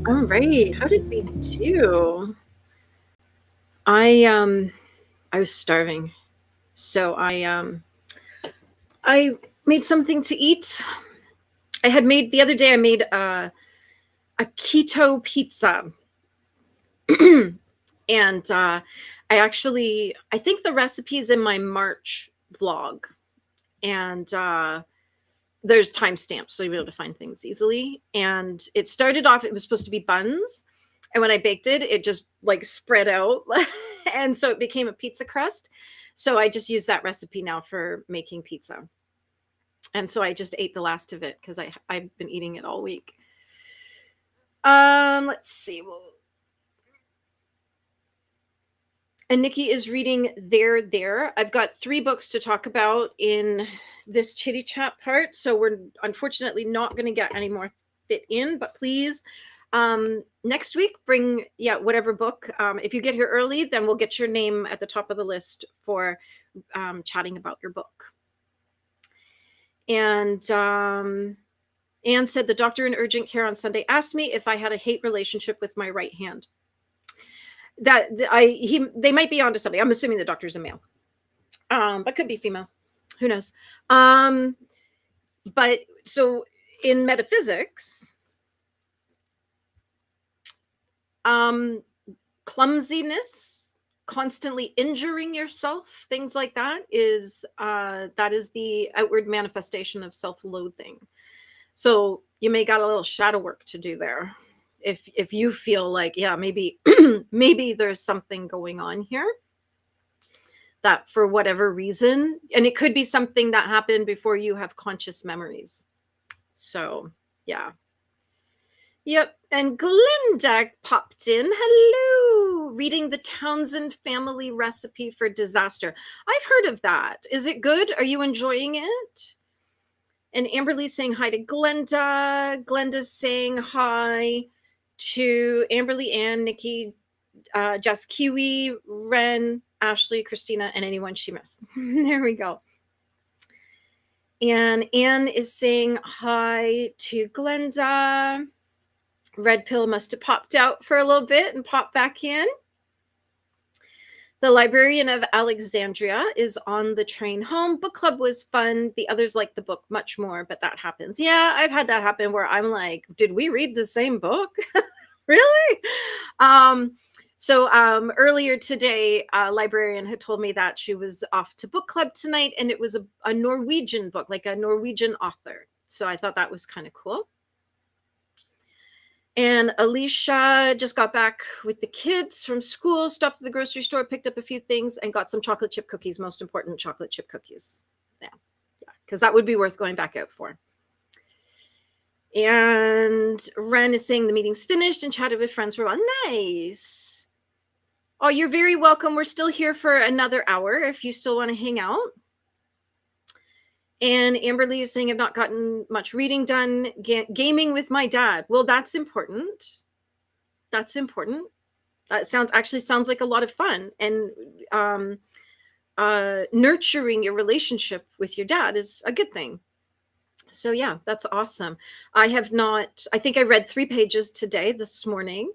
All right. How did we do? I was starving. So I made something to eat. I had made the other day I made a keto pizza. And I think the recipe's in my March vlog. And there's timestamps, so you'll be able to find things easily. And it started off, it was supposed to be buns. And when I baked it, it just like spread out. And so it became a pizza crust. So I just use that recipe now for making pizza. And so I just ate the last of it because I've been eating it all week. Let's see. And Nikki is reading There. I've got 3 books to talk about in this chitty chat part. So we're unfortunately not going to get any more fit in, but please, next week, bring, whatever book. If you get here early, then we'll get your name at the top of the list for chatting about your book. And Anne said, the doctor in urgent care on Sunday asked me if I had a hate relationship with my right hand. They might be onto something. I'm assuming the doctor's a male, but could be female. Who knows? But so in metaphysics, clumsiness, constantly injuring yourself, things like that is the outward manifestation of self-loathing. So you may got a little shadow work to do there. If you feel like, maybe maybe there's something going on here that for whatever reason, and it could be something that happened before you have conscious memories. So yeah. Yep. And Glenda popped in. Hello. Reading the Townsend family recipe for disaster. I've heard of that. Is it good? Are you enjoying it? And Amberly's saying hi to Glenda. Glenda's saying hi to Amberly, Ann, Nikki, Jess, Kiwi, Ren, Ashley, Christina, and anyone she missed. There we go. And Ann is saying hi to Glenda. Red Pill must have popped out for a little bit and popped back in. The Librarian of Alexandria is on the train home. Book club was fun. The others liked the book much more, but that happens. Yeah, I've had that happen where I'm like, did we read the same book? Really? So earlier today, a librarian had told me that she was off to book club tonight, and it was a Norwegian book, like a Norwegian author. So I thought that was kind of cool. And Alicia just got back with the kids from school, stopped at the grocery store, picked up a few things, and got some chocolate chip cookies. Most important, chocolate chip cookies. Yeah, because that would be worth going back out for. And Ren is saying the meeting's finished and chatted with friends for a while. Nice. Oh, you're very welcome. We're still here for another hour if you still want to hang out. And Amberly is saying, I've not gotten much reading done. Gaming with my dad. Well, that's important. That's important. That actually sounds like a lot of fun. And nurturing your relationship with your dad is a good thing. So yeah, that's awesome. I think I read 3 pages today, this morning.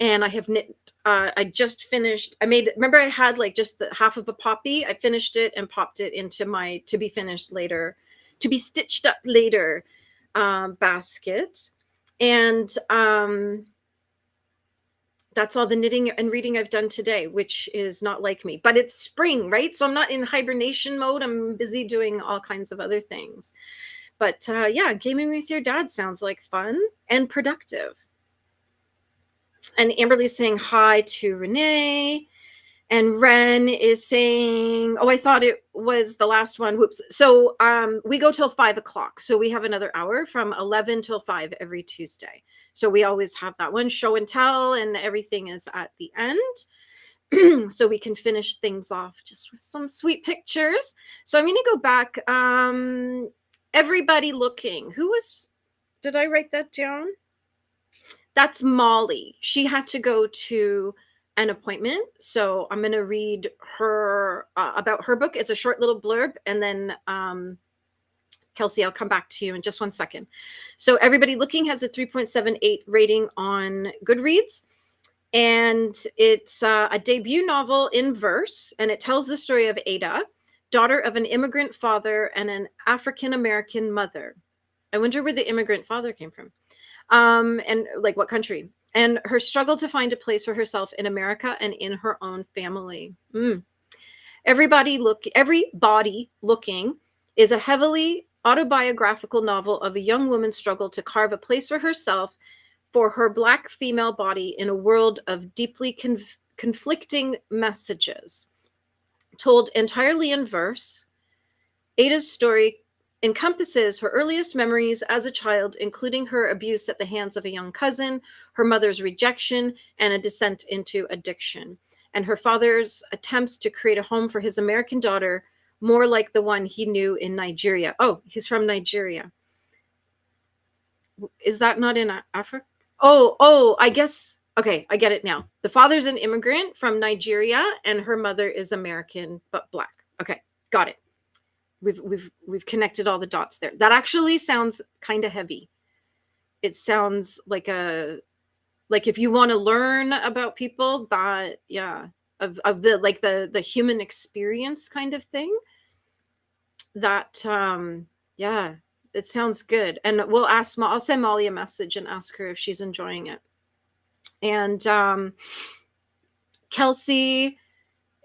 And I have knit, I just finished, remember I had like just the half of a poppy. I finished it and popped it into my to be finished later, to be stitched up later basket. And that's all the knitting and reading I've done today, which is not like me, but it's spring, right? So I'm not in hibernation mode. I'm busy doing all kinds of other things. But yeah, gaming with your dad sounds like fun and productive. And Amberly's saying hi to Renee. And Ren is saying, oh, I thought it was the last one. Whoops. So we go till 5 o'clock. So we have another hour from 11 till 5 every Tuesday. So we always have that one show and tell, and everything is at the end. So we can finish things off just with some sweet pictures. So I'm going to go back. Everybody looking. Did I write that down? That's Molly. She had to go to an appointment. So I'm going to read her about her book. It's a short little blurb. And then Kelsey, I'll come back to you in just 1 second. So Everybody Looking has a 3.78 rating on Goodreads. And it's a debut novel in verse, and it tells the story of Ada, daughter of an immigrant father and an African-American mother. I wonder where the immigrant father came from, and like what country, and her struggle to find a place for herself in America and in her own family. Everybody Looking is a heavily autobiographical novel of a young woman's struggle to carve a place for herself, for her Black female body in a world of deeply conflicting messages. Told entirely in verse, Ada's story encompasses her earliest memories as a child, including her abuse at the hands of a young cousin, her mother's rejection, and a descent into addiction, and her father's attempts to create a home for his American daughter, more like the one he knew in Nigeria. Oh, he's from Nigeria. Is that not in Africa? Oh, I guess. Okay, I get it now. The father's an immigrant from Nigeria, and her mother is American but Black. Okay, got it. We've connected all the dots there. That actually sounds kind of heavy. It sounds like if you want to learn about people, that of the human experience kind of thing. That it sounds good. And I'll send Molly a message and ask her if she's enjoying it. And Kelsey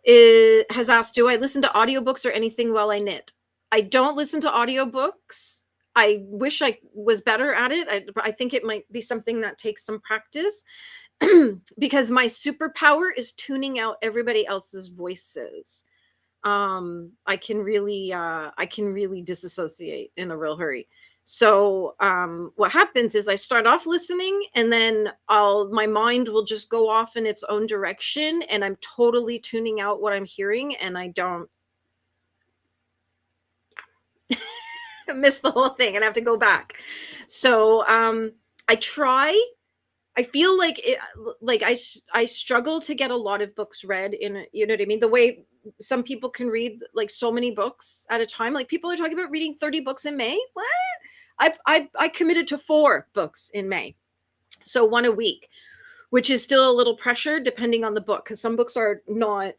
has asked, do I listen to audiobooks or anything while I knit? I don't listen to audiobooks. I wish I was better at it. I think it might be something that takes some practice because my superpower is tuning out everybody else's voices. I can really disassociate in a real hurry. So what happens is I start off listening, and then my mind will just go off in its own direction, and I'm totally tuning out what I'm hearing, and I don't miss the whole thing and have to go back. So I feel like I struggle to get a lot of books read in, you know what I mean? The way some people can read like so many books at a time. Like people are talking about reading 30 books in May. What? I committed to 4 books in May. So 1 a week, which is still a little pressure depending on the book. Cause some books are not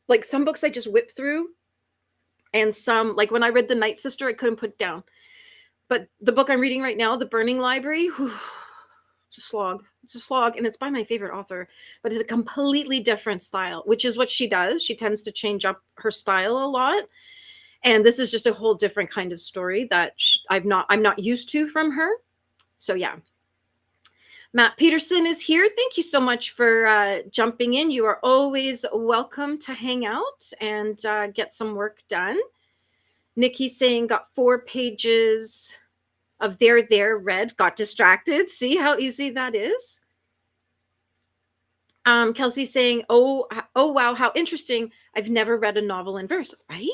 like, some books I just whip through, and some, like when I read The Night Sister, I couldn't put down. But the book I'm reading right now, The Burning Library, it's a slog, and it's by my favorite author, but it's a completely different style, which is what she does. She tends to change up her style a lot. And this is just a whole different kind of story that I'm not used to from her. So yeah. Matt Peterson is here. Thank you so much for jumping in. You are always welcome to hang out and get some work done. Nikki's saying got 4 pages of there read, got distracted. See how easy that is? Kelsey's saying, oh wow, how interesting. I've never read a novel in verse, right?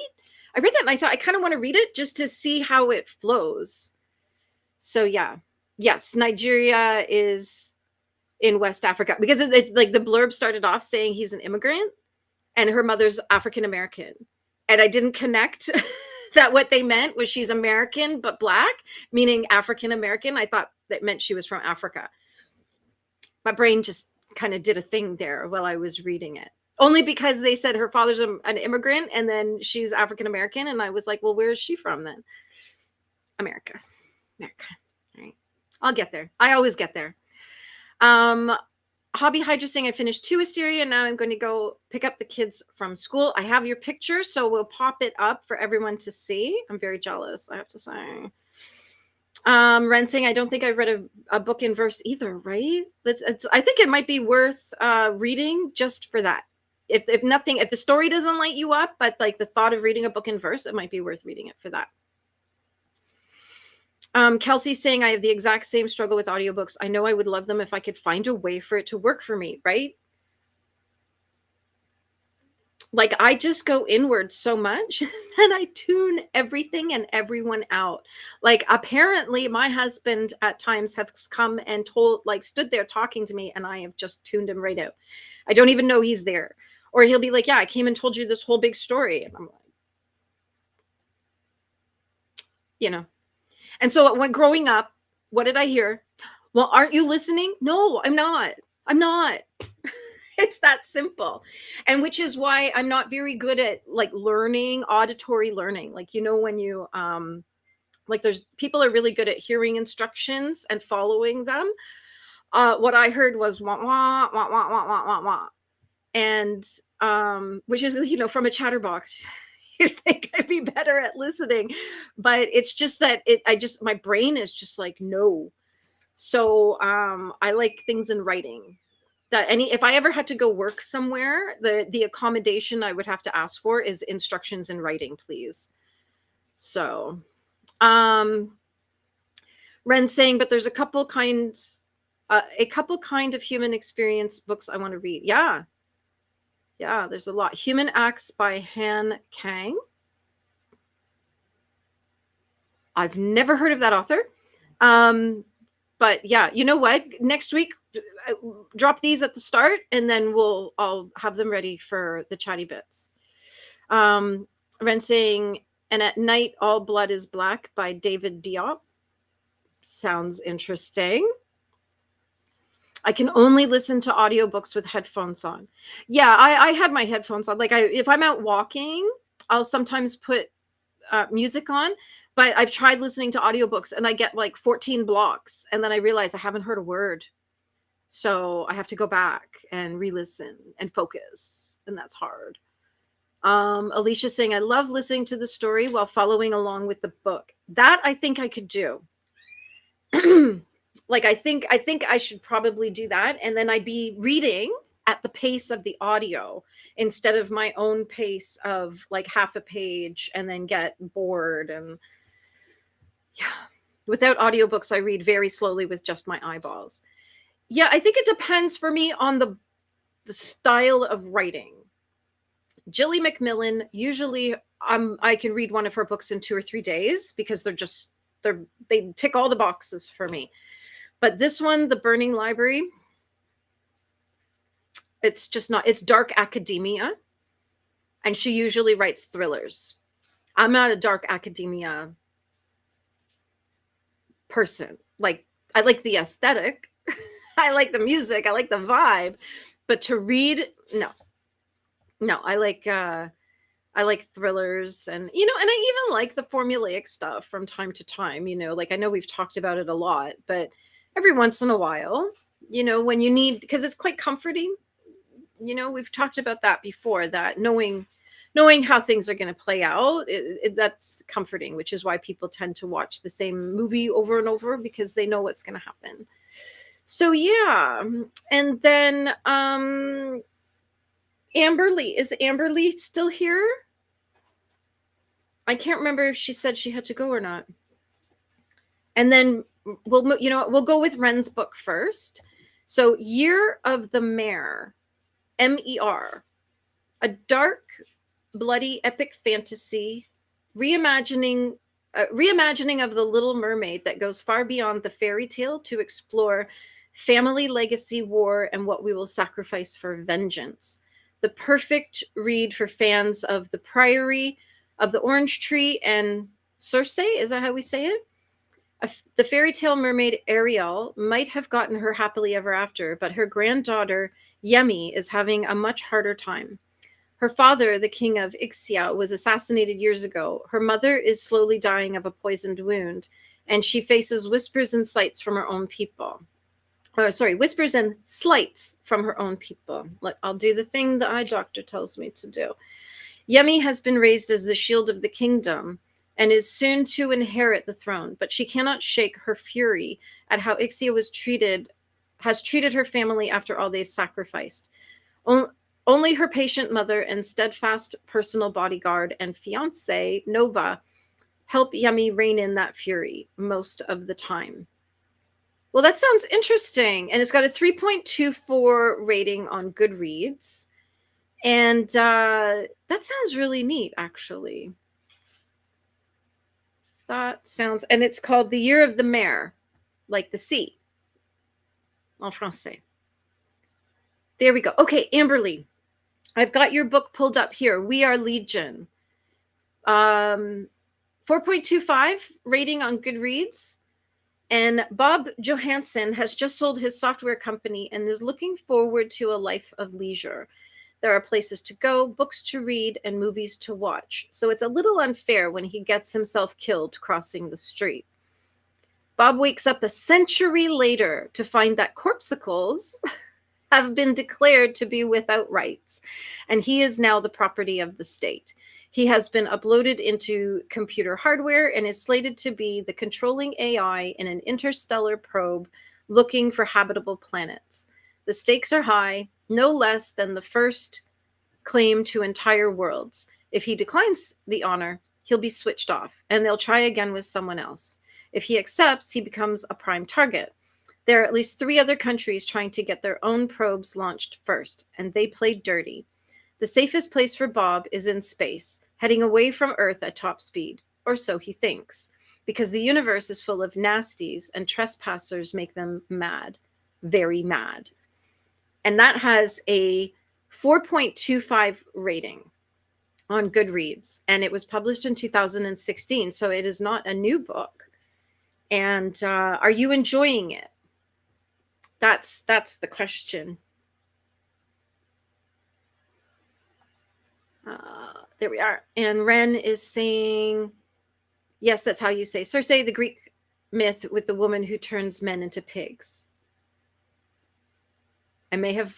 I read that and I thought I kind of want to read it just to see how it flows. So yeah. Yes, Nigeria is in West Africa, because like the blurb started off saying he's an immigrant and her mother's African American. And I didn't connect that what they meant was she's American but Black, meaning African American. I thought that meant she was from Africa. My brain just kind of did a thing there while I was reading it. Only because they said her father's an immigrant and then she's African American. And I was like, well, where is she from then? America. All right. I'll get there. I always get there. Hobby Hydra saying I finished 2 Wisteria. Now I'm going to go pick up the kids from school. I have your picture, so we'll pop it up for everyone to see. I'm very jealous, I have to say. Ren saying I don't think I've read a book in verse either, right? I think it might be worth reading just for that. If the story doesn't light you up, but like the thought of reading a book in verse, it might be worth reading it for that. Kelsey's saying I have the exact same struggle with audiobooks. I know I would love them if I could find a way for it to work for me, right? Like I just go inward so much that I tune everything and everyone out. Like apparently my husband at times has come and stood there talking to me and I have just tuned him right out. I don't even know he's there. Or he'll be like, yeah, I came and told you this whole big story. And I'm like, you know. And so when growing up, what did I hear? Well, aren't you listening? No, I'm not. I'm not. It's that simple. And which is why I'm not very good at like learning, auditory learning. Like, when you like there's people are really good at hearing instructions and following them. What I heard was wah wah wah wah wah wah wah wah. And which is, from a chatterbox. You'd think I'd be better at listening, but it's just that my brain is just like, no. So I like things in writing. That if I ever had to go work somewhere, the accommodation I would have to ask for is instructions in writing, please. So um Ren's saying, but there's a couple kind of human experience books I want to read. Yeah, there's a lot. Human Acts by Han Kang. I've never heard of that author. But yeah, you know what? Next week, drop these at the start, and then I'll have them ready for the chatty bits. Ren saying, and at night all blood is black by David Diop. Sounds interesting. I can only listen to audiobooks with headphones on. Yeah, I had my headphones on. Like if I'm out walking, I'll sometimes put music on, but I've tried listening to audiobooks and I get like 14 blocks and then I realize I haven't heard a word. So I have to go back and re-listen and focus, and that's hard. Alicia saying, I love listening to the story while following along with the book. That I think I could do. Like I think I should probably do that, and then I'd be reading at the pace of the audio instead of my own pace of like half a page and then get bored. And yeah, without audiobooks I read very slowly with just my eyeballs. Yeah, I think it depends for me on the style of writing. Jilly McMillan, usually I can read one of her books in 2 or 3 days because they tick all the boxes for me. But this one, The Burning Library, it's just not, it's dark academia. And she usually writes thrillers. I'm not a dark academia person. Like, I like the aesthetic. I like the music. I like the vibe. But to read, no. I like thrillers, and and I even like the formulaic stuff from time to time. Like I know we've talked about it a lot, but every once in a while, when you need, because it's quite comforting. We've talked about that before, that knowing how things are going to play out, that's comforting, which is why people tend to watch the same movie over and over, because they know what's going to happen. So yeah. And then Amberly, is Amberly still here? I can't remember if she said she had to go or not. And then we'll go with Ren's book first. So Year of the Mare, MER, a dark, bloody, epic fantasy reimagining of the Little Mermaid that goes far beyond the fairy tale to explore family, legacy, war, and what we will sacrifice for vengeance. The perfect read for fans of The Priory of the Orange Tree and Circe. Is that how we say it? The fairy tale mermaid Ariel might have gotten her happily ever after, but her granddaughter Yemi is having a much harder time. Her father, the king of Ixia, was assassinated years ago. Her mother is slowly dying of a poisoned wound, and she faces whispers and slights from her own people. Whispers and slights from her own people. I'll do the thing the eye doctor tells me to do. Yemi has been raised as the shield of the kingdom and is soon to inherit the throne, but she cannot shake her fury at how Ixia has treated her family after all they've sacrificed. Only her patient mother and steadfast personal bodyguard and fiance, Nova, help Yemi rein in that fury most of the time. Well, that sounds interesting. And it's got a 3.24 rating on Goodreads. And that sounds really neat, actually. And it's called The Year of the Mare, like the sea, en français. There we go. Okay, Amberly, I've got your book pulled up here. We Are Legion. 4.25 rating on Goodreads. And Bob Johansson has just sold his software company and is looking forward to a life of leisure. There are places to go, books to read, and movies to watch. So it's a little unfair when he gets himself killed crossing the street. Bob wakes up a century later to find that corpuscles have been declared to be without rights, and he is now the property of the state. He has been uploaded into computer hardware and is slated to be the controlling AI in an interstellar probe looking for habitable planets. The stakes are high, no less than the first claim to entire worlds. If he declines the honor, he'll be switched off, and they'll try again with someone else. If he accepts, he becomes a prime target. There are at least 3 other countries trying to get their own probes launched first, and they play dirty. The safest place for Bob is in space, heading away from Earth at top speed, or so he thinks, because the universe is full of nasties and trespassers make them mad, very mad. And that has a 4.25 rating on Goodreads, and it was published in 2016, so it is not a new book. And are you enjoying it? That's the question. There we are. And Ren is saying, yes, that's how you say Circe, the Greek myth with the woman who turns men into pigs. I may have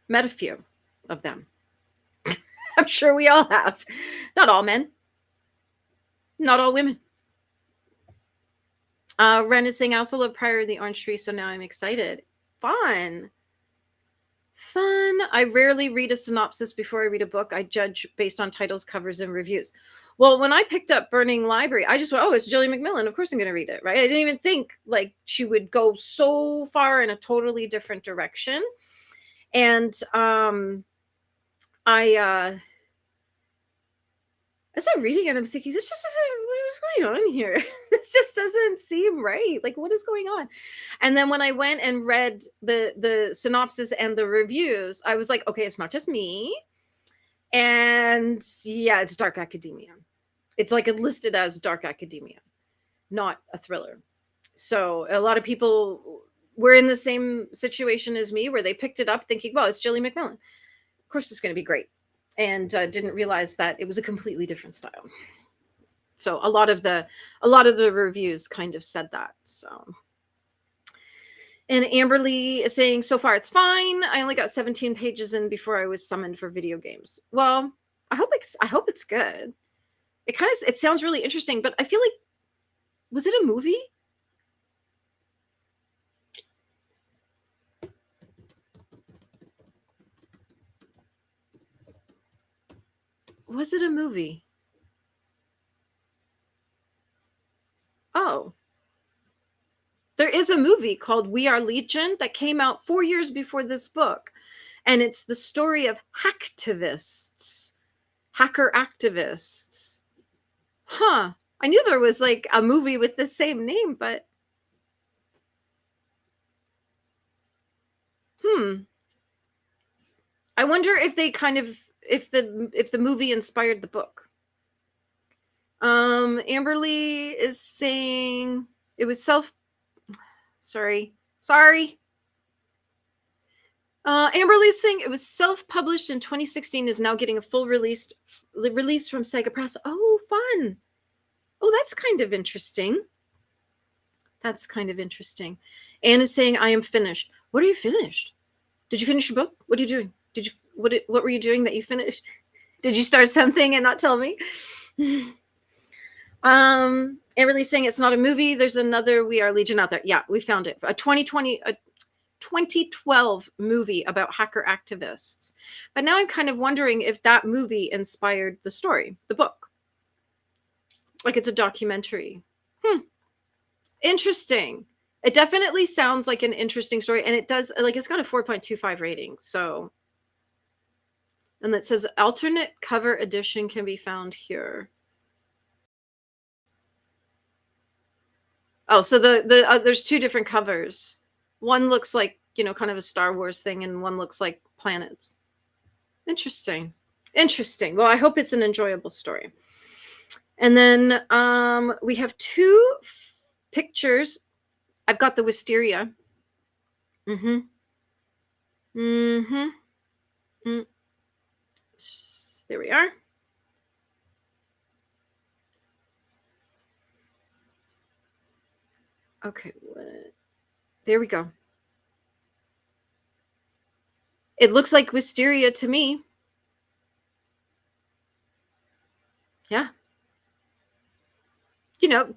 met a few of them. I'm sure we all have. Not all men. Not all women. Ren is saying, I also love Prior of the Orange Tree, so now I'm excited. Fun. I rarely read a synopsis before I read a book. I judge based on titles, covers, and reviews. Well, when I picked up Burning Library, I just went, oh, it's Gillian McMillan. Of course I'm going to read it, right? I didn't even think like she would go so far in a totally different direction. And as I'm reading it, I'm thinking, this just isn't, what is going on here? This just doesn't seem right. Like, what is going on? And then when I went and read the synopsis and the reviews, I was like, okay, it's not just me. And yeah, it's dark academia. It's like listed as dark academia, not a thriller. So a lot of people were in the same situation as me where they picked it up thinking, well, it's Gillian McMillan. Of course, it's going to be great. And didn't realize that it was a completely different style. So a lot of the reviews kind of said that. So, and Amberly is saying, so far it's fine. I only got 17 pages in before I was summoned for video games. Well, I hope it's good. It sounds really interesting, but I feel like, was it a movie? Was it a movie? Oh. There is a movie called We Are Legion that came out 4 years before this book. And it's the story of hacker activists. Huh. I knew there was like a movie with the same name, but I wonder if they kind of if the movie inspired the book. Amberly is saying it was sorry. Amberly's saying it was self-published in 2016, is now getting a full release from Sega Press. Oh, fun. Oh, that's kind of interesting. Anne is saying, I am finished. What are you finished? Did you finish your book? What are you doing? What were you doing that you finished? Did you start something and not tell me? Amberly's saying it's not a movie. There's another We Are Legion out there. Yeah, we found it. A 2012 movie about hacker activists. But now I'm kind of wondering if that movie inspired the story, the book. Like it's a documentary. Interesting. It definitely sounds like an interesting story. And it does, like, it's got a 4.25 rating. So, and it says alternate cover edition can be found here. Oh, so there's 2 different covers. One looks like, kind of a Star Wars thing, and one looks like planets. Interesting. Well, I hope it's an enjoyable story. And then we have two pictures. I've got the wisteria. Mm-hmm. Mm-hmm. Mm. There we are. Okay, there we go. It looks like wisteria to me. Yeah. You know,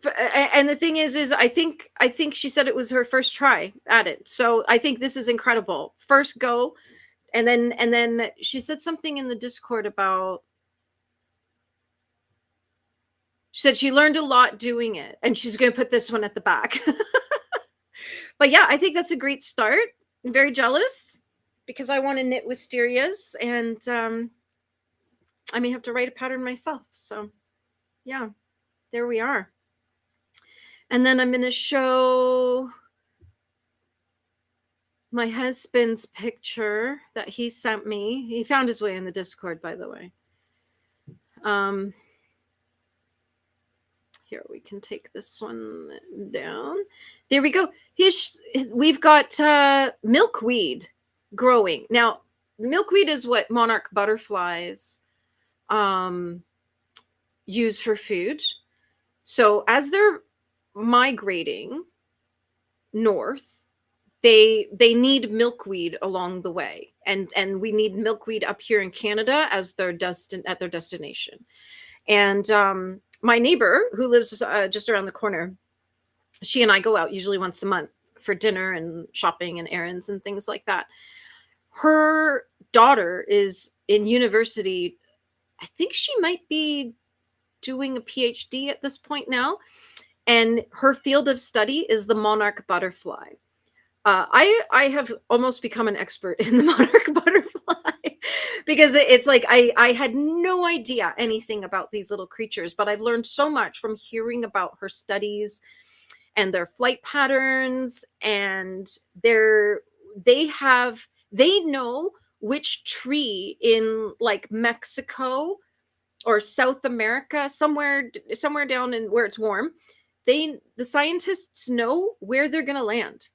and the thing is I think she said it was her first try at it. So I think this is incredible. First go, and then she said something in the Discord about, she said she learned a lot doing it, and she's going to put this one at the back. But yeah, I think that's a great start. I'm very jealous because I want to knit wisterias, and I may have to write a pattern myself. So yeah, there we are. And then I'm going to show my husband's picture that he sent me. He found his way in the Discord, by the way. Here, we can take this one down. There we go. We've got milkweed growing. Now, milkweed is what monarch butterflies use for food. So as they're migrating north, they need milkweed along the way, and we need milkweed up here in Canada as their at their destination. And my neighbor, who lives just around the corner, she and I go out usually once a month for dinner and shopping and errands and things like that. Her daughter is in university. I think she might be doing a PhD at this point now, and her field of study is the monarch butterfly. I have almost become an expert in the monarch butterfly because it's like I had no idea anything about these little creatures, but I've learned so much from hearing about her studies and their flight patterns, and they know which tree in like Mexico or South America, somewhere down in where it's warm, the scientists know where they're going to land.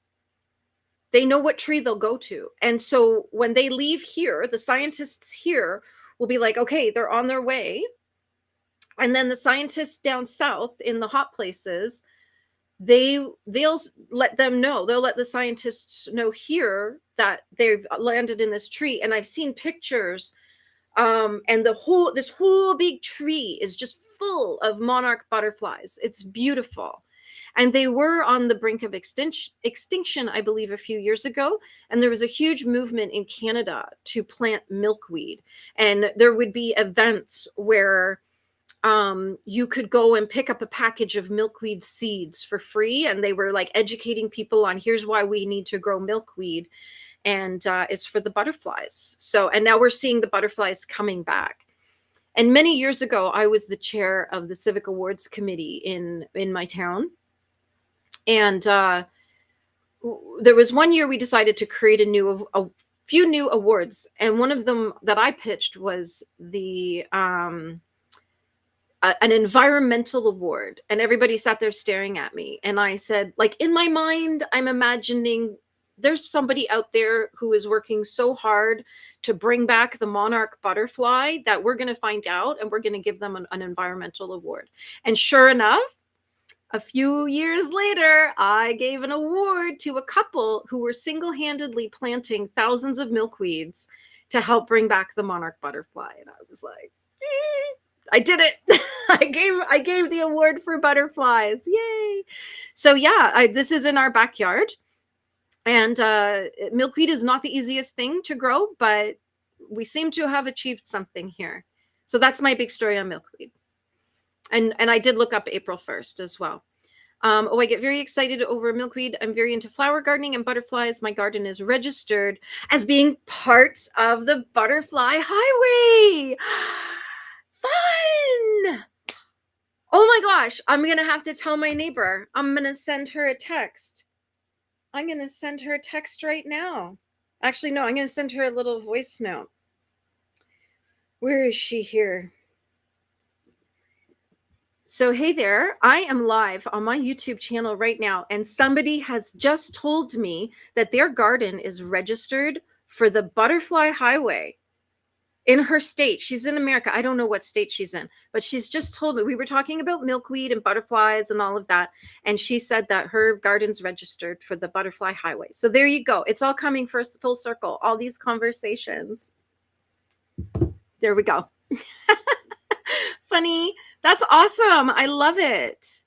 They know what tree they'll go to. And so when they leave here, the scientists here will be like, okay, they're on their way. And then the scientists down south in the hot places, they'll let them know. They'll let the scientists know here that they've landed in this tree. And I've seen pictures, and this whole big tree is just full of monarch butterflies. It's beautiful. And they were on the brink of extinction, I believe, a few years ago. And there was a huge movement in Canada to plant milkweed. And there would be events where you could go and pick up a package of milkweed seeds for free. And they were like educating people on, here's why we need to grow milkweed. And it's for the butterflies. So, and now we're seeing the butterflies coming back. And many years ago, I was the chair of the Civic Awards Committee in my town. And there was one year we decided to create a few new awards. And one of them that I pitched was the an environmental award. And everybody sat there staring at me. And I said, like, in my mind, I'm imagining there's somebody out there who is working so hard to bring back the monarch butterfly that we're going to find out, and we're going to give them an environmental award. And sure enough, a few years later, I gave an award to a couple who were single-handedly planting thousands of milkweeds to help bring back the monarch butterfly. And I was like, I did it. I gave the award for butterflies. Yay. So yeah, this is in our backyard. And milkweed is not the easiest thing to grow, but we seem to have achieved something here. So that's my big story on milkweed. And I did look up April 1st as well. I get very excited over milkweed. I'm very into flower gardening and butterflies. My garden is registered as being part of the butterfly highway. Fun! Oh my gosh, I'm going to have to tell my neighbor. I'm going to send her a text. I'm going to send her a text right now. Actually, no, I'm going to send her a little voice note. Where is she here? So, hey there, I am live on my YouTube channel right now, and somebody has just told me that their garden is registered for the Butterfly Highway in her state. She's in America. I don't know what state she's in, but she's just told me. We were talking about milkweed and butterflies and all of that, and she said that her garden's registered for the Butterfly Highway. So, there you go. It's all coming full circle, all these conversations. There we go. Funny. That's awesome. I love it.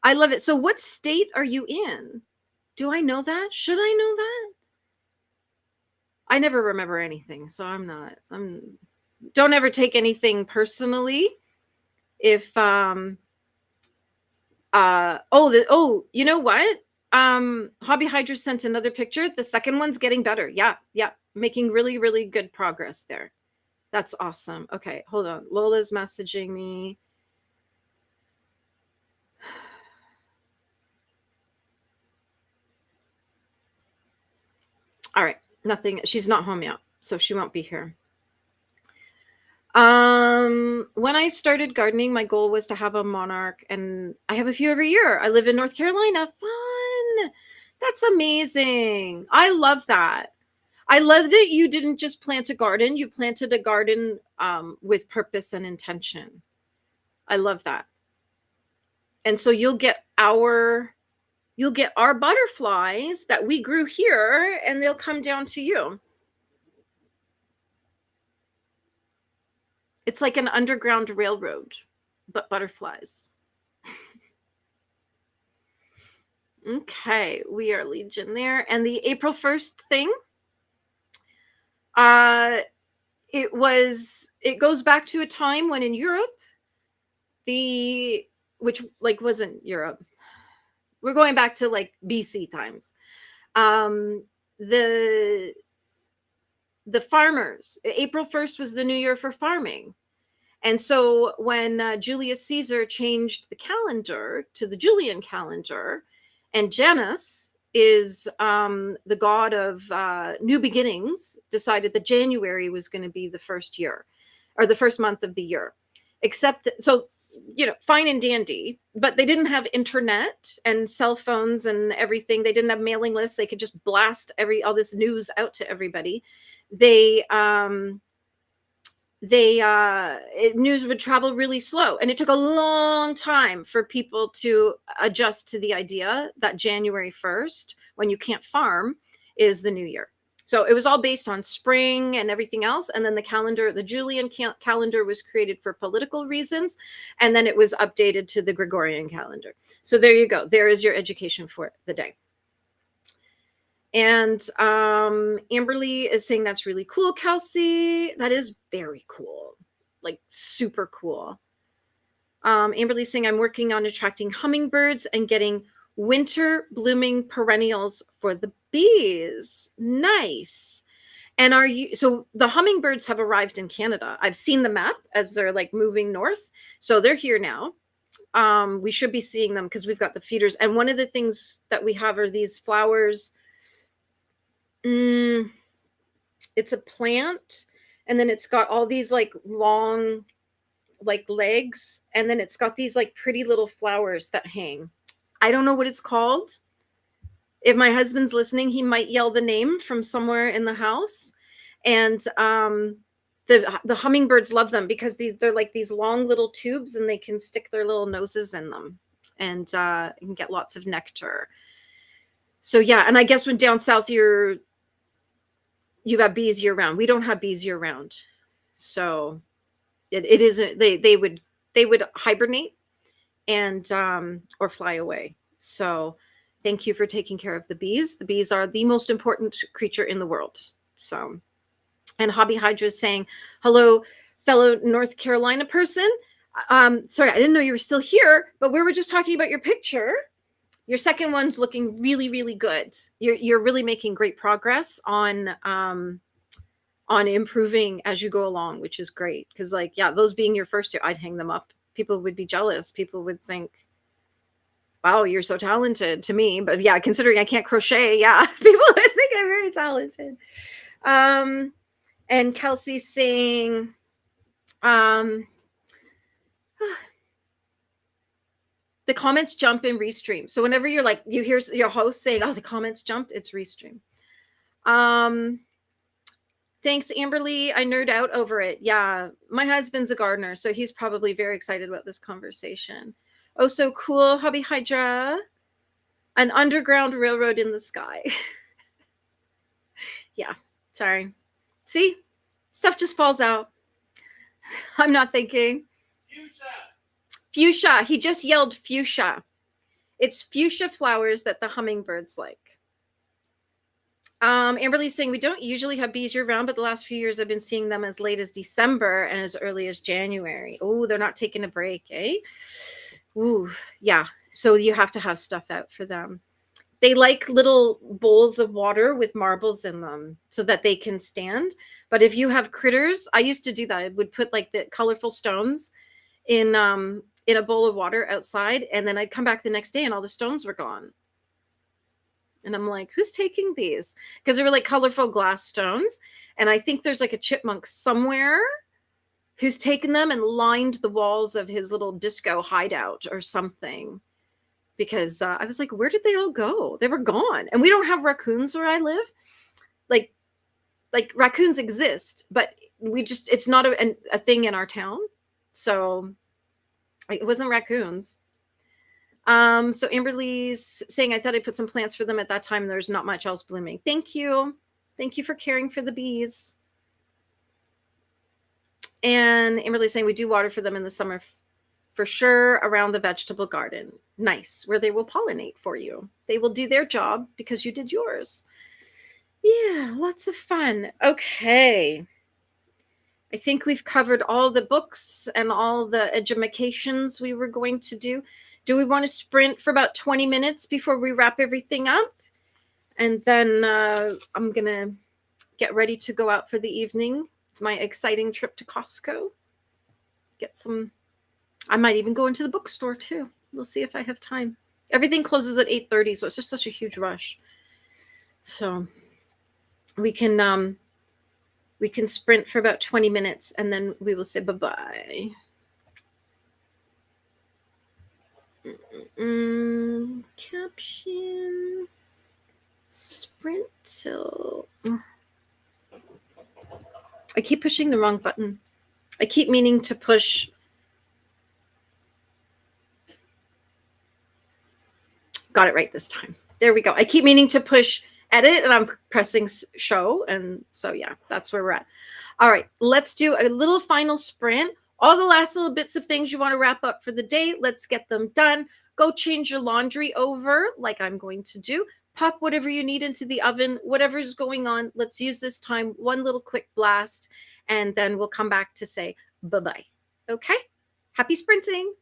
I love it. So what state are you in? Do I know that? Should I know that? I never remember anything, so don't ever take anything personally. If you know what? Hobby Hydra sent another picture. The second one's getting better. Yeah. Making really, really good progress there. That's awesome. Okay, hold on. Lola's messaging me. All right, nothing. She's not home yet, so she won't be here. When I started gardening, my goal was to have a monarch, and I have a few every year. I live in North Carolina. Fun. That's amazing. I love that. I love that you didn't just plant a garden, you planted a garden with purpose and intention. I love that. And so you'll get our butterflies that we grew here, and they'll come down to you. It's like an underground railroad, but butterflies. Okay, we are Legion there. And the April 1st thing, it goes back to a time when in Europe, which like wasn't Europe. We're going back to like BC times. The farmers, April 1st was the new year for farming. And so when Julius Caesar changed the calendar to the Julian calendar, and Janus is the god of new beginnings, decided that January was going to be the first year, or the first month of the year. Except that, so, fine and dandy, but they didn't have internet and cell phones and everything. They didn't have mailing lists. They could just blast all this news out to everybody. News would travel really slow, and it took a long time for people to adjust to the idea that January 1st, when you can't farm, is the new year. So it was all based on spring and everything else. And then the Julian calendar was created for political reasons. And then it was updated to the Gregorian calendar. So there you go. There is your education for the day. And Amberly is saying that's really cool, Kelsey. That is very cool. Like super cool. Amberly's saying I'm working on attracting hummingbirds and getting winter blooming perennials for the bees. Nice. And so the hummingbirds have arrived in Canada. I've seen the map as they're like moving north. So they're here now. We should be seeing them because we've got the feeders. And one of the things that we have are these flowers. It's a plant, and then it's got all these like long like legs, and then it's got these like pretty little flowers that hang. I don't know what it's called. If my husband's listening, he might yell the name from somewhere in the house. And the hummingbirds love them because they're like these long little tubes, and they can stick their little noses in them, and you can get lots of nectar. So yeah, and I guess when down south you have bees year round. We don't have bees year round, so it isn't. They would hibernate and or fly away. So thank you for taking care of the bees. The bees are the most important creature in the world. So, and Hobby Hydra is saying, hello, fellow North Carolina person. Sorry, I didn't know you were still here, but we were just talking about your picture. Your second one's looking really, really good. You're really making great progress on improving as you go along, which is great. Because like, yeah, those being your first two, I'd hang them up. People would be jealous. People would think, wow, you're so talented to me. But yeah, considering I can't crochet, yeah, people would think I'm very talented. And Kelsey's saying, The comments jump in Restream. So whenever you're like, you hear your host saying, oh, the comments jumped, it's Restream. Thanks, Amberly. I nerd out over it. Yeah, my husband's a gardener, so he's probably very excited about this conversation. Oh, so cool, Hobby Hydra. An underground railroad in the sky. Yeah, sorry. See? Stuff just falls out. I'm not thinking. Fuchsia. He just yelled fuchsia. It's fuchsia flowers that the hummingbirds like. Amberly's saying we don't usually have bees year round, but the last few years I've been seeing them as late as December and as early as January. Oh, they're not taking a break, eh? Ooh, yeah. So you have to have stuff out for them. They like little bowls of water with marbles in them so that they can stand. But if you have critters, I used to do that. I would put like the colorful stones in a bowl of water outside, and then I'd come back the next day and all the stones were gone. And I'm like, who's taking these? Because they were like colorful glass stones. And I think there's like a chipmunk somewhere who's taken them and lined the walls of his little disco hideout or something. Because I was like, where did they all go? They were gone. And we don't have raccoons where I live. Like raccoons exist, but it's not a thing in our town. So it wasn't raccoons. So Amberly's saying, I thought I put some plants for them at that time. There's not much else blooming. Thank you. Thank you for caring for the bees. And Amberly's saying we do water for them in the summer for sure around the vegetable garden. Nice, where they will pollinate for you. They will do their job because you did yours. Yeah, lots of fun. Okay. I think we've covered all the books and all the edumacations we were going to do. Do we want to sprint for about 20 minutes before we wrap everything up? And then I'm going to get ready to go out for the evening. It's my exciting trip to Costco. Get some, I might even go into the bookstore too. We'll see if I have time. Everything closes at 8:30, so it's just such a huge rush. So we can sprint for about 20 minutes and then we will say bye-bye. Caption sprint till I keep pushing the wrong button. I keep meaning to push got it right this time. There we go. I keep meaning to push edit and I'm pressing show, and so yeah, that's where we're at. All right, let's do a little final sprint. All the last little bits of things you want to wrap up for the day, let's get them done. Go change your laundry over like I'm going to do. Pop whatever you need into the oven, whatever's going on. Let's use this time, one little quick blast, and then we'll come back to say bye-bye. Okay? Happy sprinting.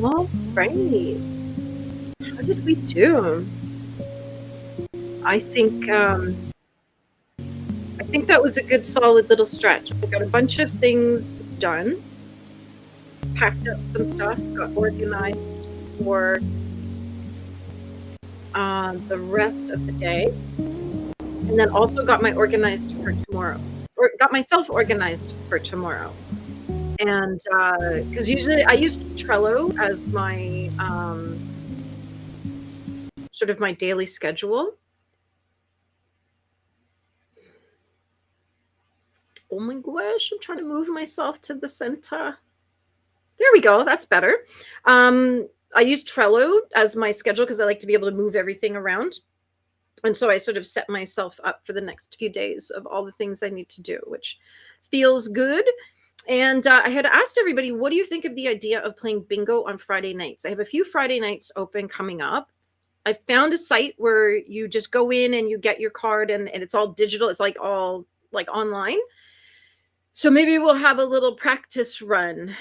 All right. How did we do? I think that was a good solid little stretch. I got a bunch of things done, packed up some stuff, got organized for the rest of the day, and then also got organized for tomorrow, or got myself organized for tomorrow. And because usually I use Trello as my sort of my daily schedule. Oh my gosh, I'm trying to move myself to the center. There we go. That's better. I use Trello as my schedule because I like to be able to move everything around. And so I sort of set myself up for the next few days of all the things I need to do, which feels good. And I had asked everybody, what do you think of the idea of playing bingo on Friday nights? I have a few Friday nights open coming up. I found a site where you just go in and you get your card and it's all digital. It's like all like online. So maybe we'll have a little practice run.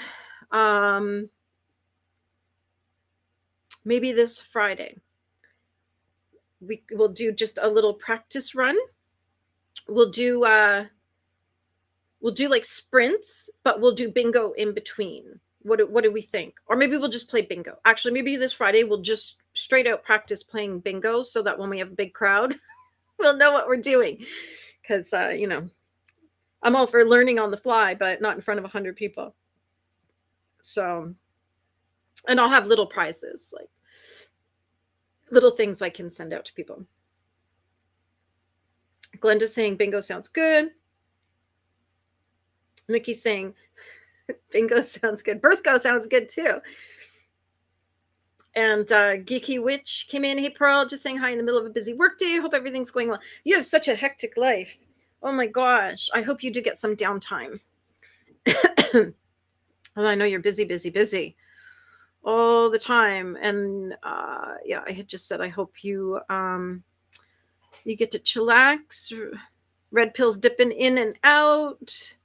Maybe this Friday. We will do just a little practice run. We'll do like sprints, but we'll do bingo in between. What do we think? Or maybe we'll just play bingo. Actually, maybe this Friday we'll just straight out practice playing bingo so that when we have a big crowd, we'll know what we're doing. Because I'm all for learning on the fly, but not in front of 100 people. So, and I'll have little prizes, like little things I can send out to people. Glenda's saying bingo sounds good. Nikki's saying bingo sounds good. Birthgo sounds good too. And Geeky Witch came in. Hey, Pearl, just saying hi in the middle of a busy workday. Hope everything's going well. You have such a hectic life. Oh my gosh. I hope you do get some downtime. Well, I know you're busy, busy, busy all the time. And yeah, I had just said I hope you you get to chillax. Red pills dipping in and out.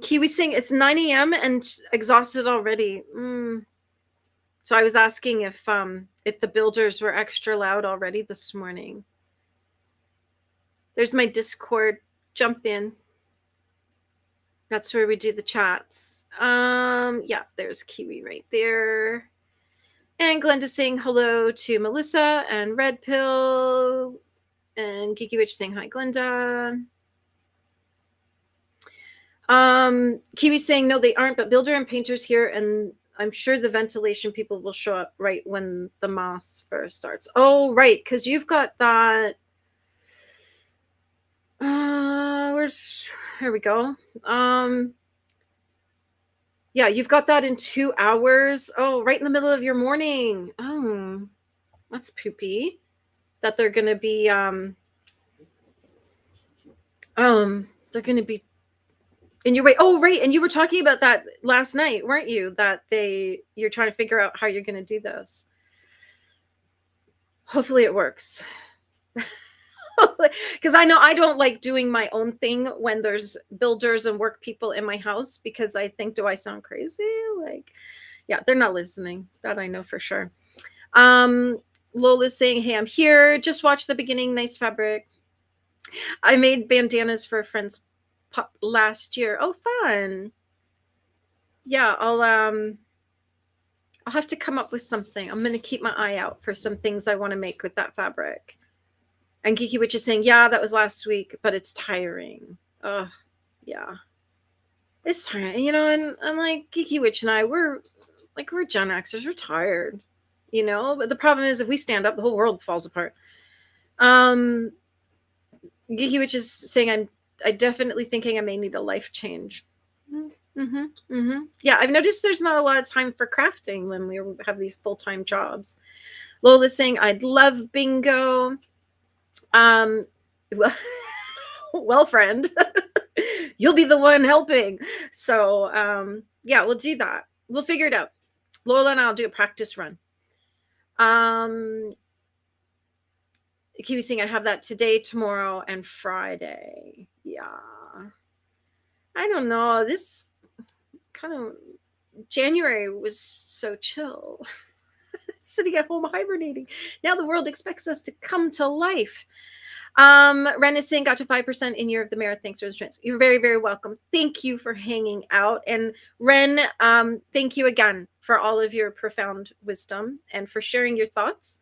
Kiwi saying it's 9 a.m. and exhausted already. So I was asking if the builders were extra loud already this morning. There's my Discord. Jump in. That's where we do the chats. Yeah, there's Kiwi right there. And Glenda saying hello to Melissa and Red Pill. And Geeky Witch saying hi, Glenda. Kiwi saying no, they aren't, but builder and painters here, and I'm sure the ventilation people will show up right when the Moss Fair starts. Oh, right, because you've got that. Here we go. Yeah, you've got that in 2 hours. Oh, right in the middle of your morning. Oh, that's poopy. That they're gonna be they're gonna be in your way. Oh, right. And you were talking about that last night, weren't you? That you're trying to figure out how you're gonna do this. Hopefully it works. Because I know I don't like doing my own thing when there's builders and work people in my house, because I think, do I sound crazy? Like, yeah, they're not listening. That I know for sure. Lola's saying, hey, I'm here. Just watch the beginning. Nice fabric. I made bandanas for a friend's pup last year. Oh, fun. Yeah, I'll have to come up with something. I'm going to keep my eye out for some things I want to make with that fabric. And Geeky Witch is saying, yeah, that was last week, but it's tiring. Oh, yeah. It's tiring. And like Geeky Witch and I, we're Gen Xers. We're tired, But the problem is if we stand up, the whole world falls apart. Geeky Witch is saying, I'm definitely thinking I may need a life change. Yeah, I've noticed there's not a lot of time for crafting when we have these full-time jobs. Lola's saying, I'd love bingo. Well, friend, you'll be the one helping. So, yeah, we'll do that. We'll figure it out. Lola and I'll do a practice run. Keep saying I have that today, tomorrow, and Friday. Yeah. I don't know. This kind of January was so chill. Sitting at home hibernating. Now the world expects us to come to life. Ren is saying got to 5% in Year of the Mare. Thanks for the trans. You're very, very welcome. Thank you for hanging out. And Ren, thank you again for all of your profound wisdom and for sharing your thoughts.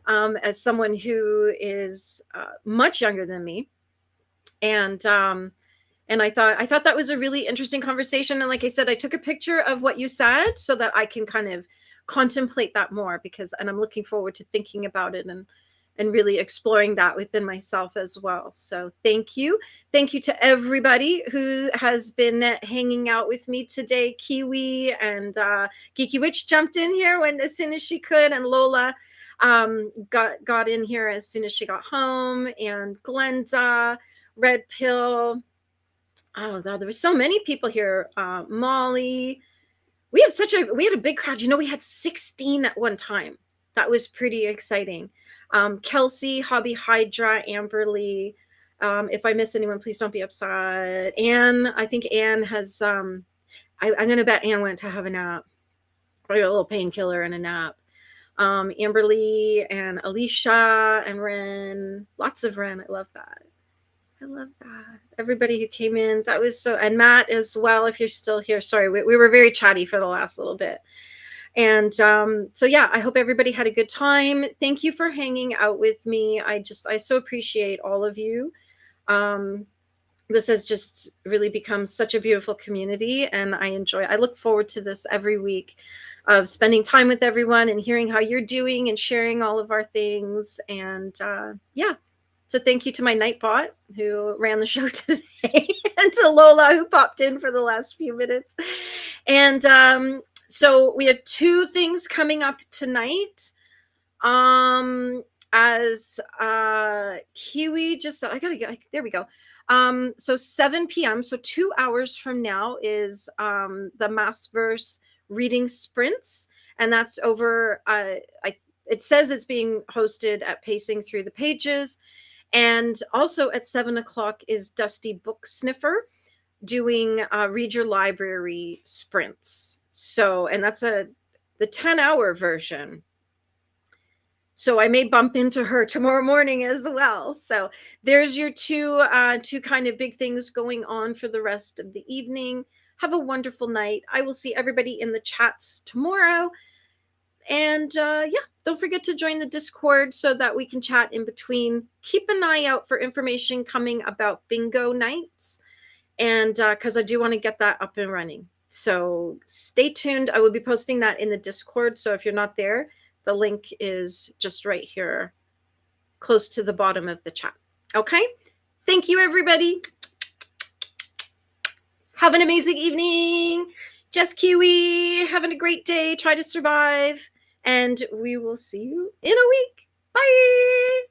As someone who is much younger than me, and I thought that was a really interesting conversation. And like I said, I took a picture of what you said so that I can kind of contemplate that more, and I'm looking forward to thinking about it and really exploring that within myself as well. So thank you to everybody who has been hanging out with me today. Kiwi and Geeky Witch jumped in here as soon as she could, and Lola got in here as soon as she got home, and Glenda, Red Pill. Oh, there were so many people here. Molly. We had a big crowd. We had 16 at one time. That was pretty exciting. Kelsey, Hobby Hydra, Amberly. If I miss anyone, please don't be upset. Anne, I think Anne has, I'm going to bet Anne went to have a nap. Probably a little painkiller and a nap. Amberly and Alicia and Ren. Lots of Ren. I love that. Everybody who came in, that was so, and Matt as well, if you're still here. Sorry, we were very chatty for the last little bit. And so yeah, I hope everybody had a good time. Thank you for hanging out with me. I so appreciate all of you. This has just really become such a beautiful community, and I look forward to this every week, of spending time with everyone and hearing how you're doing and sharing all of our things. And yeah. So thank you to my Nightbot who ran the show today, and to Lola who popped in for the last few minutes. And so we have 2 things coming up tonight. As Kiwi just said, there we go. So 7 p.m. So 2 hours from now is the Massverse reading sprints, and that's over. It says it's being hosted at Pacing Through the Pages. And also at 7 o'clock is Dusty Book Sniffer doing Read Your Library sprints. So, and that's the 10-hour version. So I may bump into her tomorrow morning as well. So there's your two kind of big things going on for the rest of the evening. Have a wonderful night. I will see everybody in the chats tomorrow. And yeah, don't forget to join the Discord so that we can chat in between. Keep an eye out for information coming about bingo nights, and because I do want to get that up and running. So stay tuned. I will be posting that in the Discord. So if you're not there, the link is just right here, close to the bottom of the chat. Okay? Thank you, everybody. Have an amazing evening. Just Kiwi, having a great day. Try to survive. And we will see you in a week. Bye.